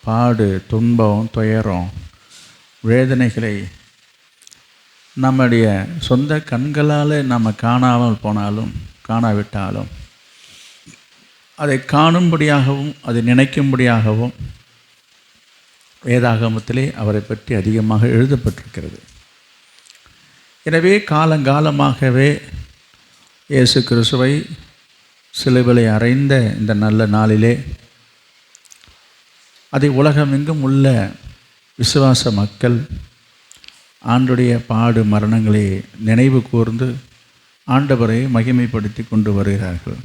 பாடு, துன்பம், துயரம், வேதனைகளை நம்முடைய சொந்த கண்களால் நம்ம காணாமல் போனாலும் காணாவிட்டாலும் அதை காணும்படியாகவும் அதை நினைக்கும்படியாகவும் வேதாகமத்திலே அவரை பற்றி அதிகமாக எழுதப்பட்டிருக்கிறது. எனவே காலங்காலமாகவே இயேசு கிறிஸ்துவை சிலுவையிலே அறைந்த இந்த நல்ல நாளிலே அதை உலகமெங்கும் உள்ள விசுவாச மக்கள் ஆண்டுடைய பாடு மரணங்களை நினைவு கூர்ந்து ஆண்டவரை மகிமைப்படுத்தி கொண்டு வருகிறார்கள்.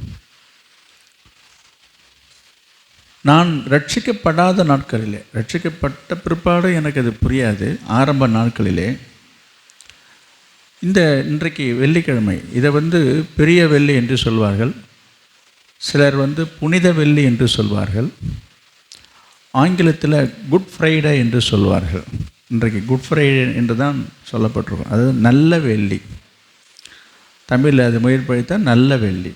நான் ரட்சிக்கப்படாத நாட்களிலே, ரட்சிக்கப்பட்ட பிற்பாடு எனக்கு அது புரியாது. ஆரம்ப நாட்களிலே இன்றைக்கு வெள்ளிக்கிழமை இதை பெரிய வெள்ளி என்று சொல்வார்கள், சிலர் புனித வெள்ளி என்று சொல்வார்கள், ஆங்கிலத்தில் குட் ஃப்ரைடே என்று சொல்வார்கள். இன்றைக்கு குட் ஃப்ரைடே என்று தான் சொல்லப்பட்டிருக்கும். அதாவது நல்ல வெள்ளி, தமிழில் அது முயற்படுத்த நல்ல வெள்ளி.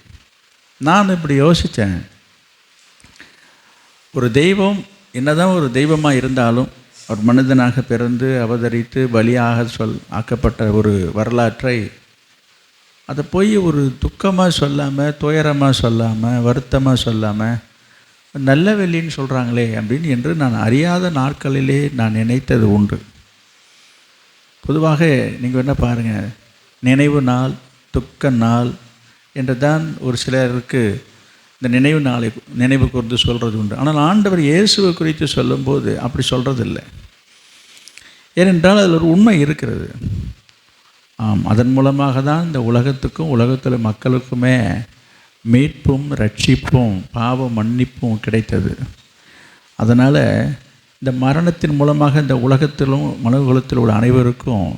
நான் இப்படி யோசித்தேன், ஒரு தெய்வம் என்னதான் ஒரு தெய்வமாக இருந்தாலும் ஒரு மனிதனாக பிறந்து அவதரித்து பலியாக ஆக்கப்பட்ட ஒரு வரலாற்றை அதை போய் ஒரு துக்கமாக சொல்லாமல், துயரமாக சொல்லாமல், வருத்தமாக சொல்லாமல் நல்ல வெள்ளின்னு சொல்கிறாங்களே அப்படின்னு என்று நான் அறியாத நாட்களிலே நான் நினைத்தது உண்டு. பொதுவாக நீங்கள் என்ன பாருங்கள், நினைவு நாள், துக்க நாள் என்று தான் ஒரு சிலருக்கு இந்த நினைவு கூர்ந்து சொல்கிறது உண்டு. ஆனால் ஆண்டவர் இயேசுவை குறித்து சொல்லும்போது அப்படி சொல்கிறதில்லை. ஏனென்றால் அதில் ஒரு உண்மை இருக்கிறது. அதன் மூலமாக தான் இந்த உலகத்துக்கும் உலகத்தில் மக்களுக்குமே மீட்பும் ரட்சிப்பும் பாவ மன்னிப்பும் கிடைத்தது. அதனால் இந்த மரணத்தின் மூலமாக இந்த உலகத்திலும் மனிதகுலத்தில் உள்ள அனைவருக்கும்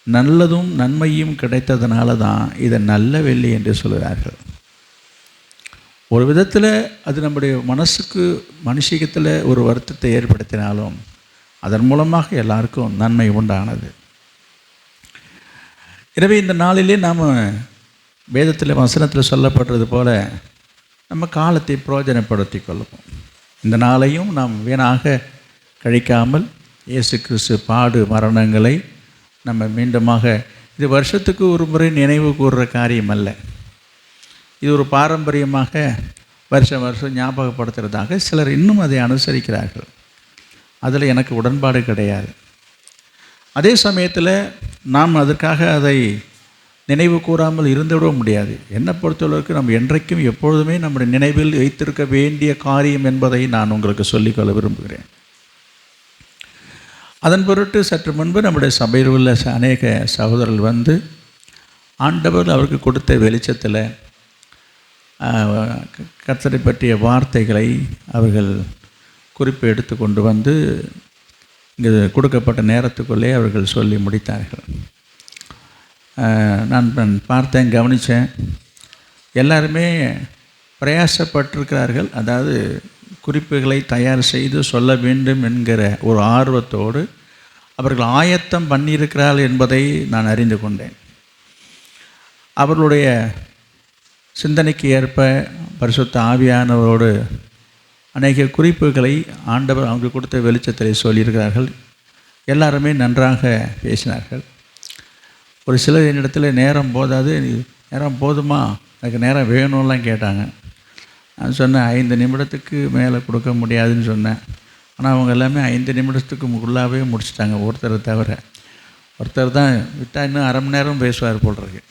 நல்லதும் நன்மையும் கிடைத்ததுனால தான் இதை நல்ல வெள்ளி என்று சொல்கிறார்கள். ஒரு விதத்தில் அது நம்முடைய மனசுக்கு மனுஷிகத்தில் ஒரு வருத்தத்தை ஏற்படுத்தினாலும் அதன் மூலமாக எல்லாருக்கும் நன்மை உண்டானது. எனவே இந்த நாளிலே நாம் வேதத்தில் வசனத்தில் சொல்லப்படுறது போல நம்ம காலத்தை பிரயோஜனப்படுத்தி கொள்ளுவோம். இந்த நாளையும் நாம் வீணாக கழிக்காமல் இயேசு கிறிஸ்து பாடு மரணங்களை நம்ம மீண்டுமாக, இது வருஷத்துக்கு ஒரு முறை நினைவு கூறுற காரியம் அல்ல, இது ஒரு பாரம்பரியமாக வருஷம் வருஷம் ஞாபகப்படுத்துகிறதாக சிலர் இன்னும் அதை அனுசரிக்கிறார்கள். அதில் எனக்கு உடன்பாடு கிடையாது. அதே சமயத்தில் நாம் அதற்காக அதை நினைவு கூறாமல் இருந்துவிட முடியாது. என்னை பொறுத்தளவுக்கு நம்ம என்றைக்கும் எப்பொழுதுமே நம்முடைய நினைவில் வைத்திருக்க வேண்டிய காரியம் என்பதை நான் உங்களுக்கு சொல்லிக்கொள்ள விரும்புகிறேன். அதன் பொருட்டு சற்று முன்பு நம்முடைய சபையில் உள்ள அநேக சகோதரர்கள் ஆண்டவர் அவருக்கு கொடுத்த வெளிச்சத்தில் கர்த்தரை பற்றிய வார்த்தைகளை அவர்கள் குறிப்பு எடுத்து கொண்டு இங்கே கொடுக்கப்பட்ட நேரத்துக்குள்ளே அவர்கள் சொல்லி முடித்தார்கள். நான் பார்த்தேன், கவனித்தேன். எல்லாருமே பிரயாசப்பட்டிருக்கிறார்கள். அதாவது குறிப்புகளை தயார் செய்து சொல்ல வேண்டும் என்கிற ஒரு ஆர்வத்தோடு அவர்கள் ஆயத்தம் பண்ணியிருக்கிறார்கள் என்பதை நான் அறிந்து கொண்டேன். அவர்களுடைய சிந்தனைக்கு ஏற்ப பரிசுத்த ஆவியானவரோடு அநேக குறிப்புகளை ஆண்டவர் அவங்க கொடுத்த வெளிச்சத்தில் சொல்லியிருக்கிறார்கள். எல்லாருமே நன்றாக பேசினார்கள். ஒரு சிலர் என்னிடத்தில் நேரம் போதாது, நேரம் போதுமா, எனக்கு நேரம் வேணும்லாம் கேட்டாங்க. நான் சொன்னேன் 5 நிமிடத்துக்கு மேலே கொடுக்க முடியாதுன்னு சொன்னேன். ஆனால் அவங்க எல்லாமே 5 நிமிடத்துக்கு உள்ளாவே முடிச்சிட்டாங்க, ஒருத்தரை தவிர. ஒருத்தர் தான் விட்டால் இன்னும் அரை மணி நேரம் பேசுவார் போல் இருக்கு.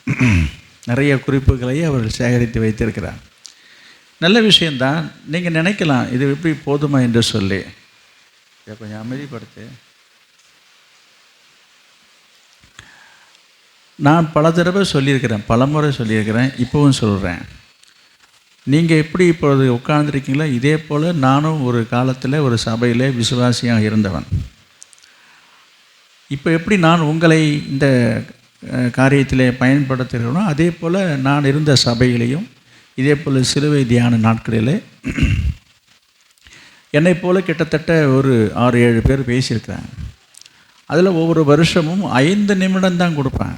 நிறைய குறிப்புகளை அவர்கள் சேகரித்து வைத்திருக்கிறார். நல்ல விஷயந்தான். நீங்கள் நினைக்கலாம் இது எப்படி போதுமா என்று சொல்லி. கொஞ்சம் அமைதிப்படுத்து. நான் பல தடவை சொல்லியிருக்கிறேன், பல முறை சொல்லியிருக்கிறேன், இப்போவும் சொல்கிறேன். நீங்கள் எப்படி இப்பொழுது உட்கார்ந்துருக்கீங்களோ இதே போல் நானும் ஒரு காலத்தில் ஒரு சபையில் விசுவாசியாக இருந்தவன். இப்போ எப்படி நான் உங்களை இந்த காரியத்திலே பயன்படுத்துகிறேனோ அதே போல் நான் இருந்த சபையிலையும் இதே போல் சிலுவை தியான நாட்களில் என்னை போல் கிட்டத்தட்ட ஒரு 6-7 பேர் பேசியிருக்கிறாங்க. அதில் ஒவ்வொரு வருஷமும் 5 நிமிடம் தான் கொடுப்பேன்.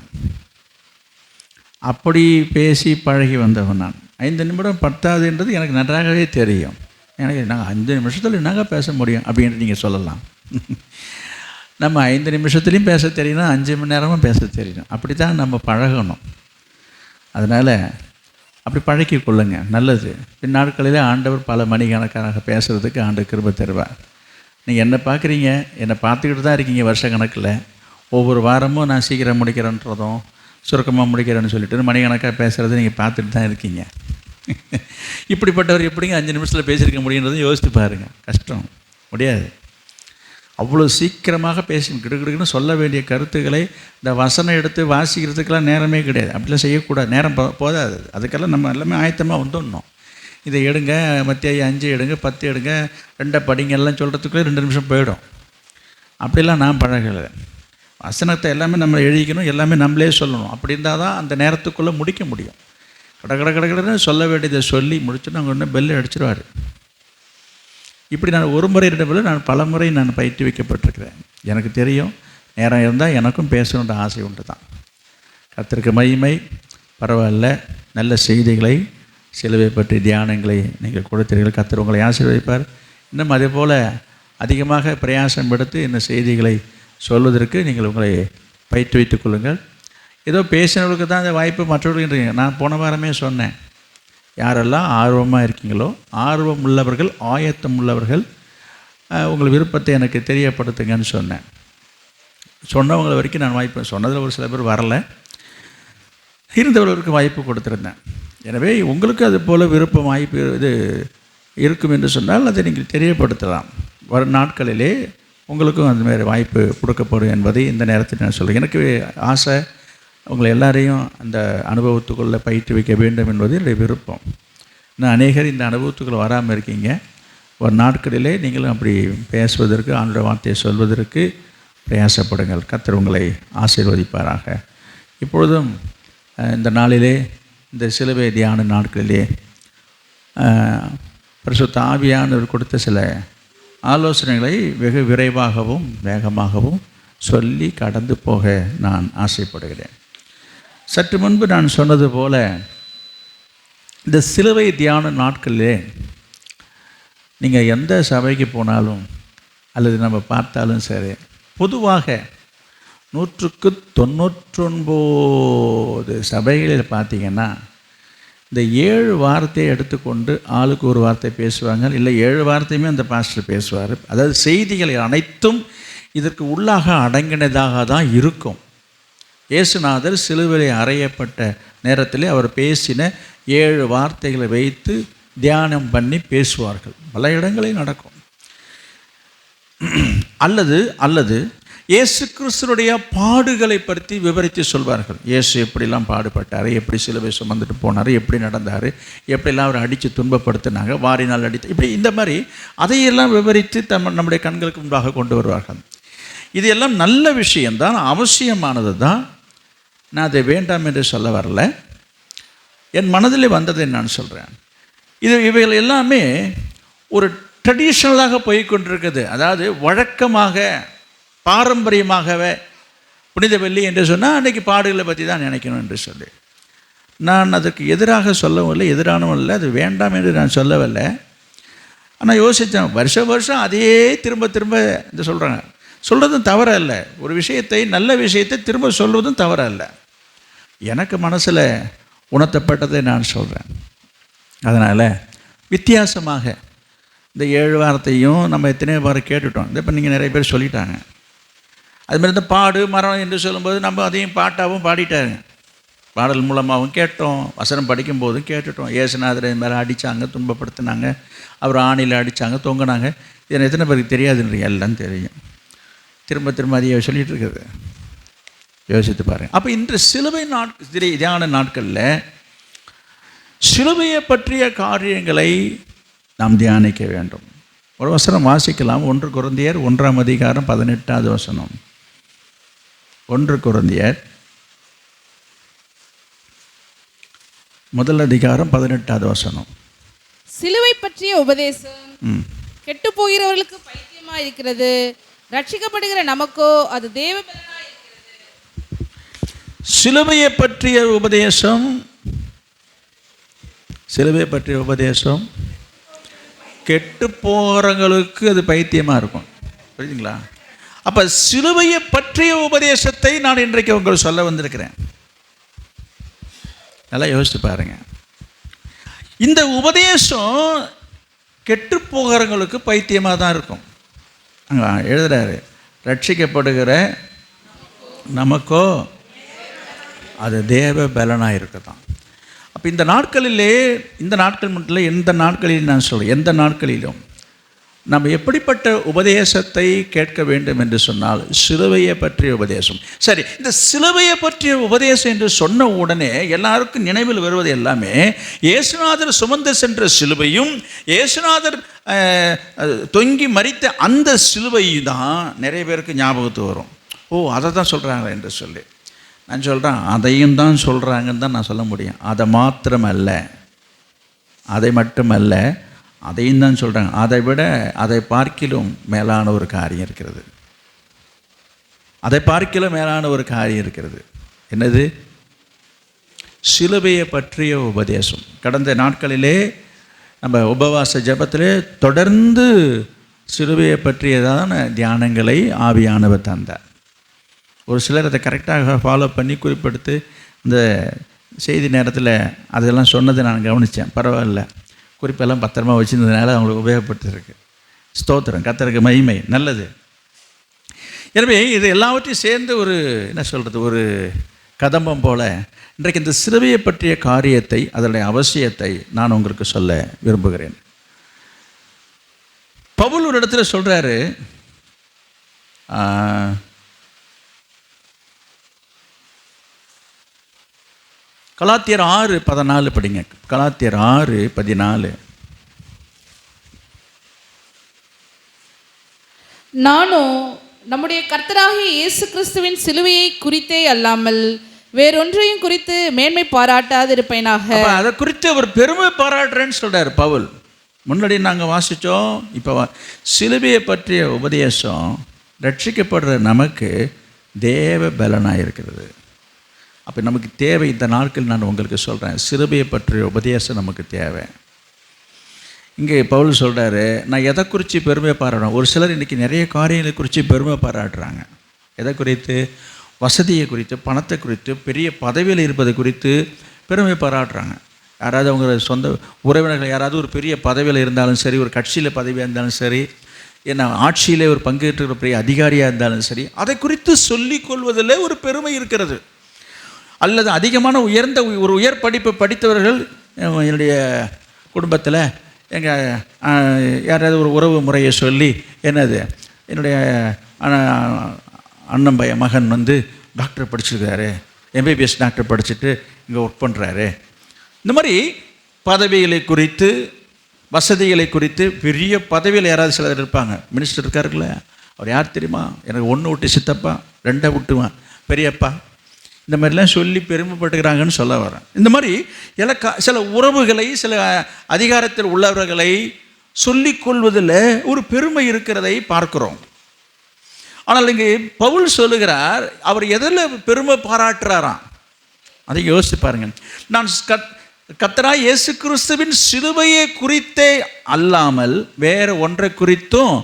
அப்படி பேசி பழகி வந்தவன் நான். 5 நிமிடம் பத்தாதுன்றது எனக்கு நன்றாகவே தெரியும். எனக்கு நாங்கள் 5 நிமிஷத்தில் என்னங்க பேச முடியும் அப்படின்ட்டு நீங்கள் சொல்லலாம். நம்ம 5 நிமிஷத்துலேயும் பேச தெரியணும், 5 மணி நேரமும் பேச தெரியணும். அப்படி தான் நம்ம பழகணும். அதனால் அப்படி பழக்கி கொள்ளுங்க, நல்லது. பின்னாட்களிலே ஆண்டவர் பல மணிக்கணக்காக பேசுகிறதுக்கு ஆண்டு கிருபை தருவார். நீங்கள் என்ன பார்க்குறீங்க, என்னை பார்த்துக்கிட்டு தான் இருக்கீங்க வருஷ கணக்கில். ஒவ்வொரு வாரமும் நான் சீக்கிரம் முடிக்கிறேன்றதும் சுருக்கமாக முடிக்கிறேன்னு சொல்லிட்டு மணிக்கணக்காக பேசுகிறத நீங்கள் பார்த்துட்டு தான் இருக்கீங்க. இப்படிப்பட்டவர் எப்படிங்க 5 நிமிஷத்தில் பேசியிருக்க முடியுன்றதும் யோசித்து பாருங்கள். கஷ்டம், முடியாது. அவ்வளோ சீக்கிரமாக பேசி கிடுகிடுன்னு சொல்ல வேண்டிய கருத்துக்களை இந்த வசனம் எடுத்து வாசிக்கிறதுக்கெல்லாம் நேரமே கிடையாது. அப்படிலாம் செய்யக்கூடாது, நேரம் போதாது. அதுக்கெல்லாம் நம்ம எல்லாமே ஆயத்தமாக வந்துடணும். இதை எடுங்க, மத்திய 5 எடுங்க, 10 எடுங்க, 2 படிங்கெல்லாம் சொல்கிறதுக்குள்ளே 2 நிமிஷம் போயிடும். அப்படிலாம் நான் பழகலை. வசனத்தை எல்லாமே நம்ம எழுதிக்கணும், எல்லாமே நம்மளே சொல்லணும். அப்படி இருந்தால் தான் அந்த நேரத்துக்குள்ளே முடிக்க முடியும். கடன்னு சொல்ல வேண்டியதை சொல்லி முடிச்சுட்டு அவங்க ஒன்று பெல்லு அடிச்சிடுவார். இப்படி நான் ஒரு முறை 2 முறை நான் பல முறை நான் பயிற்றுவிக்கப்பட்டிருக்கிறேன். எனக்கு தெரியும், நேரம் இருந்தால் எனக்கும் பேசணுன்ற ஆசை உண்டு தான். கர்த்தருக்கு மகிமை. பரவாயில்ல, நல்ல செய்திகளை, சிலுவை பற்றி தியானங்களை நீங்கள் கொடுத்தீர்கள். கர்த்தர் உங்களை ஆசீர்வதிப்பார். இன்னும் அதே போல் அதிகமாக பிரயாசம் எடுத்து இந்த செய்திகளை சொல்வதற்கு நீங்கள் உங்களை பயிற்றுவித்துக் கொள்ளுங்கள். ஏதோ பேசினவர்களுக்கு தான் அந்த வாய்ப்பு, மற்றவர்களுக்கு. நான் போன வாரமே சொன்னேன், யாரெல்லாம் ஆர்வமாக இருக்கீங்களோ, ஆர்வம் உள்ளவர்கள், ஆயத்தம் உள்ளவர்கள், உங்கள் விருப்பத்தை எனக்கு தெரியப்படுத்துங்கன்னு சொன்னேன். சொன்னவங்களை வரைக்கும் நான் வாய்ப்பு சொன்னதில் ஒரு சில பேர் வரலை, இருந்தவர்களுக்கு வாய்ப்பு கொடுத்துருந்தேன். எனவே உங்களுக்கு அது போல் விருப்பம் வாய்ப்பு இது இருக்கும் என்று சொன்னால் அதை நீங்கள் தெரியப்படுத்தலாம். வரும் நாட்களிலே உங்களுக்கும் அந்தமாதிரி வாய்ப்பு கொடுக்கப்படும் என்பதை இந்த நேரத்தில் நான் சொல்கிறேன். எனக்கு ஆசை உங்களை எல்லாரையும் அந்த அனுபவத்துக்குள்ளே பயிற்றுவிக்க வேண்டும் என்பது என்னுடைய விருப்பம். இன்னும் அநேகர் இந்த அனுபவத்துக்குள்ளே வராமல் இருக்கீங்க. ஒரு நாட்களிலே நீங்களும் அப்படி பேசுவதற்கு, ஆண்டோட வார்த்தையை சொல்வதற்கு பிரயாசப்படுங்கள். கர்த்தர் உங்களை ஆசீர்வதிப்பாராக. இப்பொழுதும் இந்த நாளிலே, இந்த சிலுவை தியான நாட்களிலே பரிசுத்த ஆவியானவர் கொடுத்த சில ஆலோசனைகளை வெகு விரைவாகவும் வேகமாகவும் சொல்லி கடந்து போக நான் ஆசைப்படுகிறேன். சற்று முன்பு நான் சொன்னது போல, இந்த சிலுவை தியான நாட்களிலே நீங்கள் எந்த சபைக்கு போனாலும் அல்லது நம்ம பார்த்தாலும் சரி, பொதுவாக 199 சபைகளில் பார்த்திங்கன்னா இந்த 7 வார்த்தையை எடுத்துக்கொண்டு ஆளுக்கு ஒரு வார்த்தை பேசுவாங்க. இல்லை 7 வார்த்தையுமே அந்த பாஸ்டர் பேசுவார். அதாவது செய்திகள் அனைத்தும் இதற்கு உள்ளாக அடங்கினதாக தான் இருக்கும். இயேசுநாதர் சிலுவையிலே அறையப்பட்ட நேரத்தில் அவர் பேசின 7 வார்த்தைகளை வைத்து தியானம் பண்ணி பேசுவார்கள். பல இடங்களில் நடக்கும். அல்லது இயேசு கிறிஸ்துடைய பாடுகளை பற்றி விவரித்து சொல்வார்கள். இயேசு எப்படிலாம் பாடுபட்டார், எப்படி சிலுவை சுமந்துட்டு போனார், எப்படி நடந்தார், எப்படிலாம் அவர் அடித்து துன்பப்படுத்தினாங்க, வாரினால் அடித்து, இப்படி இந்த மாதிரி அதையெல்லாம் விவரித்து நம்முடைய கண்களுக்கு முன்பாக கொண்டு வருவார்கள். இது எல்லாம் நல்ல விஷயம்தான், அவசியமானது தான். நான் அதை வேண்டாம் என்று சொல்ல வரல. என் மனதில் வந்ததை நான் சொல்கிறேன். இவைகள் எல்லாமே ஒரு ட்ரெடிஷ்னலாக போய்கொண்டிருக்குது. அதாவது வழக்கமாக, பாரம்பரியமாகவே புனித வெள்ளி என்று சொன்னால் அன்றைக்கி பாடுகளை பற்றி தான் நினைக்கணும் என்று சொல்லி, நான் அதுக்கு எதிராக சொல்லவும் இல்லை, எதிரானவும் இல்லை, அது வேண்டாம் என்று நான் சொல்லவில்லை. ஆனால் யோசித்தேன், வருஷம் அதே திரும்ப இந்த சொல்கிறதும் தவறல்ல. ஒரு விஷயத்தை, நல்ல விஷயத்தை திரும்ப சொல்வதும் தவறல்ல. எனக்கு மனசில் உணர்த்தப்பட்டதை நான் சொல்கிறேன். அதனால் வித்தியாசமாக இந்த 7 வாரத்தையும் நம்ம எத்தனையோ வாரம் கேட்டுட்டோம். இப்போ நீங்கள் நிறைய பேர் சொல்லிட்டாங்க. அதுமாதிரி இந்த பாடு மரம் என்று சொல்லும்போது நம்ம அதையும் பாட்டாகவும் பாடிட்டாங்க. பாடல் மூலமாகவும் கேட்டோம், வசனம் படிக்கும்போதும் கேட்டுட்டோம். இயேசுநாதரை இது மாதிரி அடித்தாங்க, துன்பப்படுத்தினாங்க, அவர் ஆணியில் அடித்தாங்க, தொங்கினாங்க. இது எத்தனை பேருக்கு தெரியாதுன்றீங்க? எல்லாம் தெரியும். திரும்ப அதையே சொல்லிகிட்டு இருக்குது. யோசித்து பாருங்கள். அப்போ இன்று சிலுவை தியான நாட்களில் சிலுவையை பற்றிய காரியங்களை நாம் தியானிக்க வேண்டும். ஒரு வசனம் வாசிக்கலாம். 1 கொரிந்தியர் 1ஆம் அதிகாரம் 18வது வசனம். 1 கொரிந்தியர் 1 அதிகாரம் 18வது வசனம். சிலுவை பற்றிய உபதேசம் கெட்டு போகிறவர்களுக்கு பைத்தியமா இருக்கிறது, ரட்சிக்கப்படுகிற நமக்கோ அது தேவ பலனா இருக்கிறது. சிலுவையை பற்றிய உபதேசம் கெட்டு போகிறவங்களுக்கு அது பைத்தியமாக இருக்கும். புரியுதுங்களா? அப்போ சிலுவையை பற்றிய உபதேசத்தை நான் இன்றைக்கு உங்களுக்கு சொல்ல வந்திருக்கிறேன். நல்லா யோசித்து பாருங்க. இந்த உபதேசம் கெட்டு போகிறவங்களுக்கு பைத்தியமாக தான் இருக்கும். அங்கே எழுதுறாரு, ரட்சிக்கப்படுகிற நமக்கோ அது தேவ பலனாக இருக்கதான். அப்போ இந்த நாட்களில் மட்டும் இல்லை, எந்த நாட்களிலும் நான் சொல்கிறேன், எந்த நாட்களிலும் நம்ம எப்படிப்பட்ட உபதேசத்தை கேட்க வேண்டும் என்று சொன்னால் சிலுவையை பற்றிய உபதேசம். சரி, இந்த சிலுவையை பற்றிய உபதேசம் என்று சொன்ன உடனே எல்லாருக்கும் நினைவில் வருவது எல்லாமே இயேசுநாதர் சுமந்து சென்ற சிலுவையும் இயேசுநாதர் தொங்கி மரித்த அந்த சிலுவை தான் நிறைய பேருக்கு ஞாபகத்துக்கு வரும். ஓ, அதை தான் சொல்கிறாங்க என்று சொல்லி நான் சொல்கிறேன், அதையும் தான் சொல்கிறாங்கன்னு தான் நான் சொல்ல முடியும். அதை மாத்திரமல்ல, அதை மட்டுமல்ல, அதையும் தான் சொல்கிறாங்க. அதை விட அதை பார்க்கிலும் மேலான ஒரு காரியம் இருக்கிறது. அதை பார்க்கிலும் மேலான ஒரு காரியம் இருக்கிறது. என்னது? சிலுவையை பற்றிய உபதேசம். கடந்த நாட்களிலே நம்ம உபவாச ஜெபத்திலே தொடர்ந்து சிலுவையை பற்றியதான தியானங்களை ஆவியானவர் தந்தார். ஒரு சிலர் அதை கரெக்டாக ஃபாலோ பண்ணி குறிப்பெடுத்து இந்த செய்தி நேரத்தில் அதெல்லாம் சொன்னதை நான் கவனித்தேன். பரவாயில்ல, குறிப்பெல்லாம் பத்திரமா வச்சுருந்ததுனால அவங்களுக்கு உபயோகப்படுத்திருக்கு. ஸ்தோத்திரம், கர்த்தருக்கு மகிமை. நல்லது. எனவே இது எல்லாவற்றையும் சேர்ந்து ஒரு என்ன சொல்கிறது, ஒரு கதம்பம் போல் இன்றைக்கு இந்த சிலுவையை பற்றிய காரியத்தை, அதனுடைய அவசியத்தை நான் உங்களுக்கு சொல்ல விரும்புகிறேன். பவுல் ஒரு இடத்துல சொல்கிறாரு, கலாத்தியர் 6:14 படிங்க. கலாத்தியர் 6:14. நானும் நம்முடைய கர்த்தராகிய இயேசு கிறிஸ்துவின் சிலுவையை குறித்தே அல்லாமல் வேறொன்றையும் குறித்து மேன்மை பாராட்டாது இருப்பேனாக. அதை குறித்து அவர் பெருமை பாராட்டுறேன்னு சொல்றாரு பவுல். முன்னாடி நாங்கள் வாசித்தோம். இப்போ சிலுவையை பற்றிய உபதேசம் ரட்சிக்கப்படுற நமக்கு தேவ பலனாக இருக்கிறது. அப்போ நமக்கு தேவை. இந்த நாட்கள் நான் உங்களுக்கு சொல்கிறேன், சிலுவையை பற்றிய உபதேசம் நமக்கு தேவை. இங்கே பவுல் சொல்கிறாரு, நான் எதை குறித்து பெருமை பாராட்டுறேன். ஒரு சிலர் இன்றைக்கி நிறைய காரியங்களை குறித்து பெருமை பாராட்டுறாங்க. எதை குறித்து? வசதியை குறித்து, பணத்தை குறித்து, பெரிய பதவியில் இருப்பதை குறித்து பெருமை பாராட்டுறாங்க. யாராவது அவங்க சொந்த உறவினர்கள் யாராவது ஒரு பெரிய பதவியில் இருந்தாலும் சரி, ஒரு கட்சியில் பதவியாக இருந்தாலும் சரி, என்ன ஆட்சியிலே ஒரு பங்கேற்ற பெரிய அதிகாரியாக இருந்தாலும் சரி, அதை குறித்து சொல்லிக் கொள்வதில் ஒரு பெருமை இருக்கிறது. அல்லது அதிகமான உயர்ந்த ஒரு உயர் படிப்பு படித்தவர்கள் என்னுடைய குடும்பத்தில் எங்கள் யாராவது ஒரு உறவு முறையை சொல்லி, என்னது, என்னுடைய அண்ணன் பையன் மகன் டாக்டர் படிச்சிருக்காரு, எம்பிபிஎஸ் டாக்டர் படிச்சுட்டு இங்கே ஒர்க் பண்ணுறாரு. இந்த மாதிரி பதவிகளை குறித்து, வசதிகளை குறித்து, பெரிய பதவியில் யாராவது சிலர் இருப்பாங்க. மினிஸ்டர் இருக்காருல்ல, அவர் யார் தெரியுமா? எனக்கு 1 விட்டு சித்தப்பா, 2 விட்டுவான் பெரியப்பா, இந்த மாதிரிலாம் சொல்லி பெருமைப்பட்டுக்கிறாங்கன்னு சொல்ல வரேன். இந்த மாதிரி சில உறவுகளை, சில அதிகாரத்தில் உள்ளவர்களை சொல்லிக்கொள்வதில் ஒரு பெருமை இருக்கிறதை பார்க்கிறோம். ஆனால் இங்கே பவுல் சொல்லுகிறார், அவர் எதில் பெருமை பாராட்டுறாராம் அதை யோசித்து பாருங்க. நான் கர்த்தராகிய இயேசு கிறிஸ்துவின் சிலுவையை குறித்தே அல்லாமல் வேறு ஒன்றை குறித்தும்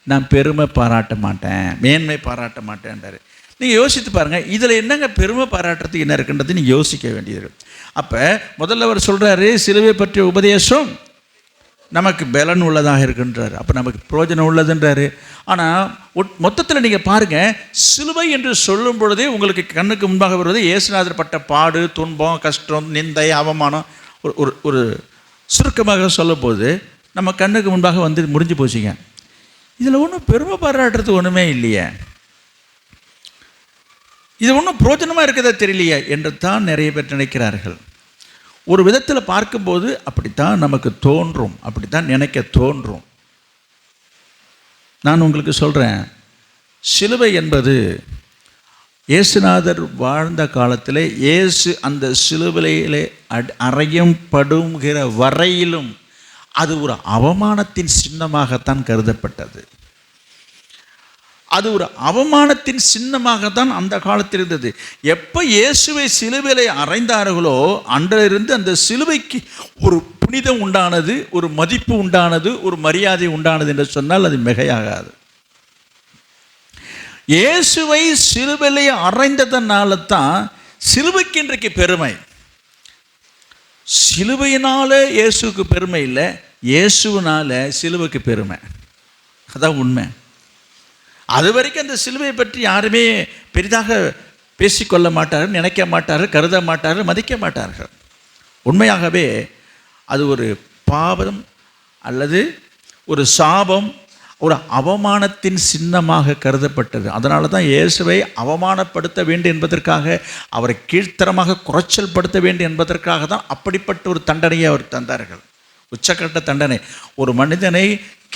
நான் பெருமை பாராட்ட மாட்டேன், மேன்மை பாராட்ட மாட்டேன்றாரு. நீங்கள் யோசித்து பாருங்கள், இதில் என்னங்க பெருமை பாராட்டுறதுக்கு என்ன இருக்குன்றது நீங்கள் யோசிக்க வேண்டியது. அப்போ முதல்ல அவர் சொல்கிறாரு, சிலுவை பற்றிய உபதேசம் நமக்கு பலன் உள்ளதாக இருக்குன்றார். அப்போ நமக்கு பிரயோஜனம் உள்ளதுன்றாரு. ஆனால் மொத்தத்தில் நீங்கள் பாருங்கள், சிலுவை என்று சொல்லும் பொழுதே உங்களுக்கு கண்ணுக்கு முன்பாக வருவது இயேசுநாதர் பட்ட பாடு, துன்பம், கஷ்டம், நிந்தை, அவமானம். ஒரு சுருக்கமாக சொல்லும் போது நம்ம கண்ணுக்கு முன்பாக முடிஞ்சு போச்சுங்க. இதில் ஒன்றும் பெருமை பாராட்டுறதுக்கு ஒன்றுமே இல்லையே, இது ஒன்றும் பிரோஜனமாக இருக்கிறதா தெரியலையே என்று தான் நிறைய பேர் நினைக்கிறார்கள். ஒரு விதத்தில் பார்க்கும்போது அப்படித்தான் நமக்கு தோன்றும், அப்படித்தான் நினைக்க தோன்றும். நான் உங்களுக்கு சொல்கிறேன், சிலுவை என்பது இயேசுநாதர் வாழ்ந்த காலத்தில் இயேசு அந்த சிலுவையிலே அறையும் படுகிற வரையிலும் அது ஒரு அவமானத்தின் சின்னமாகத்தான் கருதப்பட்டது. அது ஒரு அவமானத்தின் சின்னமாகத்தான் அந்த காலத்தில் இருந்தது. எப்போ இயேசுவை சிலுவையிலே அறைந்தார்களோ அன்றிலிருந்து அந்த சிலுவைக்கு ஒரு புனிதம் உண்டானது, ஒரு மதிப்பு உண்டானது, ஒரு மரியாதை உண்டானது என்று சொன்னால் அது மிகையாகாது. இயேசுவை சிலுவையிலே அறைந்ததனால தான் சிலுவைக்கு இன்றைக்கு பெருமை. சிலுவையினால இயேசுக்கு பெருமை இல்லை, இயேசுவினால சிலுவைக்கு பெருமை. அதான் உண்மை. அது வரைக்கும் அந்த சிலுவையை பற்றி யாருமே பெரிதாக பேசிக்கொள்ள மாட்டார்கள், நினைக்க மாட்டார்கள், கருத மாட்டார்கள், மதிக்க மாட்டார்கள். உண்மையாகவே அது ஒரு பாவம் அல்லது ஒரு சாபம், ஒரு அவமானத்தின் சின்னமாக கருதப்பட்டது. அதனால தான் இயேசுவை அவமானப்படுத்த வேண்டும் என்பதற்காக, அவரை கீழ்த்தரமாக குறைச்சல் படுத்த வேண்டும் என்பதற்காக தான் அப்படிப்பட்ட ஒரு தண்டனையை அவர் தந்தார்கள். உச்சக்கட்ட தண்டனை. ஒரு மனிதனை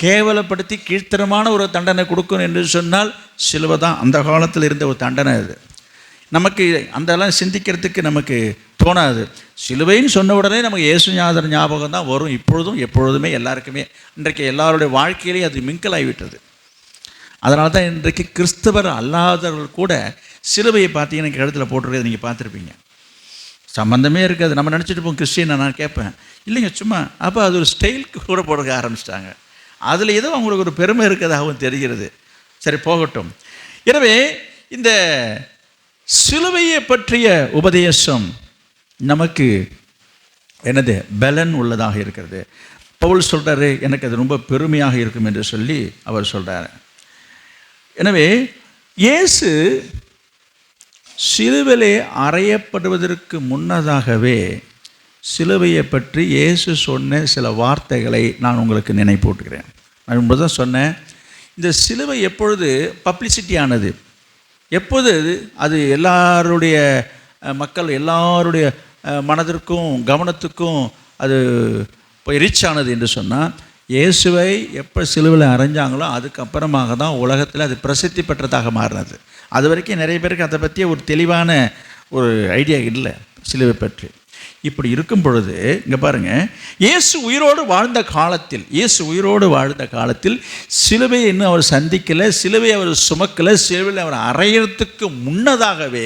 கேவலப்படுத்தி கீழ்த்தரமான ஒரு தண்டனை கொடுக்கணும் என்று சொன்னால் சிலுவை தான் அந்த காலத்தில் இருந்த ஒரு தண்டனை. அது நமக்கு அதெல்லாம் சிந்திக்கிறதுக்கு நமக்கு தோணாது. சிலுவைன்னு சொன்ன உடனே நமக்கு இயேசுநாதர் ஞாபகம் தான் வரும். இப்பொழுதும் எப்பொழுதுமே எல்லாருக்குமே இன்றைக்கு எல்லாருடைய வாழ்க்கையிலேயே அது மிங்கலாகிவிட்டது. அதனால தான் இன்றைக்கு கிறிஸ்தவர் அல்லாதவர்கள் கூட சிலுவையை பார்த்தீங்கன்னா கழுத்தில் போட்டிருக்கிறது நீங்கள் பார்த்துருப்பீங்க. சம்மந்தமே இருக்காது. நம்ம நினச்சிட்டு போவோம் கிறிஸ்டியனை. நான் கேட்பேன், இல்லைங்க சும்மா. அப்போ அது ஒரு ஸ்டைலுக்கு கூட போட ஆரம்பிச்சிட்டாங்க. அதில் ஏதோ அவங்களுக்கு ஒரு பெருமை இருக்கிறதாகவும் தெரிகிறது. சரி, போகட்டும். எனவே இந்த சிலுவையை பற்றிய உபதேசம் நமக்கு என்னது பலன் உள்ளதாக இருக்கிறது. பவுல் சொல்கிறாரு, எனக்கு அது ரொம்ப பெருமையாக இருக்கும் என்று சொல்லி அவர் சொல்கிறார். எனவே இயேசு சிலுவையிலே அறையப்படுவதற்கு முன்னதாகவே சிலுவையை பற்றி இயேசு சொன்ன சில வார்த்தைகளை நான் உங்களுக்கு நினைப்பூட்டுகிறேன். நான் இப்படி தான் சொன்னேன், இந்த சிலுவை எப்பொழுது பப்ளிசிட்டி ஆனது, எப்போது அது எல்லாருடைய மக்கள் எல்லாருடைய மனதிற்கும் கவனத்துக்கும் அது போய் ரீச் ஆனது என்று சொன்னால், இயேசுவை எப்போ சிலுவையில் அறைஞ்சாங்களோ அதுக்கப்புறமாக தான் உலகத்தில் அது பிரசித்தி பெற்றதாக மாறினது. அது வரைக்கும் நிறைய பேருக்கு அதை பற்றிய ஒரு தெளிவான ஒரு ஐடியா இல்லை சிலுவை பற்றி. இப்படி இருக்கும் பொழுது இங்கே பாருங்கள், இயேசு உயிரோடு வாழ்ந்த காலத்தில் சிலுவையை இன்னும் அவர் சந்திக்கலை, சிலுவையை அவர் சுமக்கலை, சிலுவையில் அவர் அறையறதுக்கு முன்னதாகவே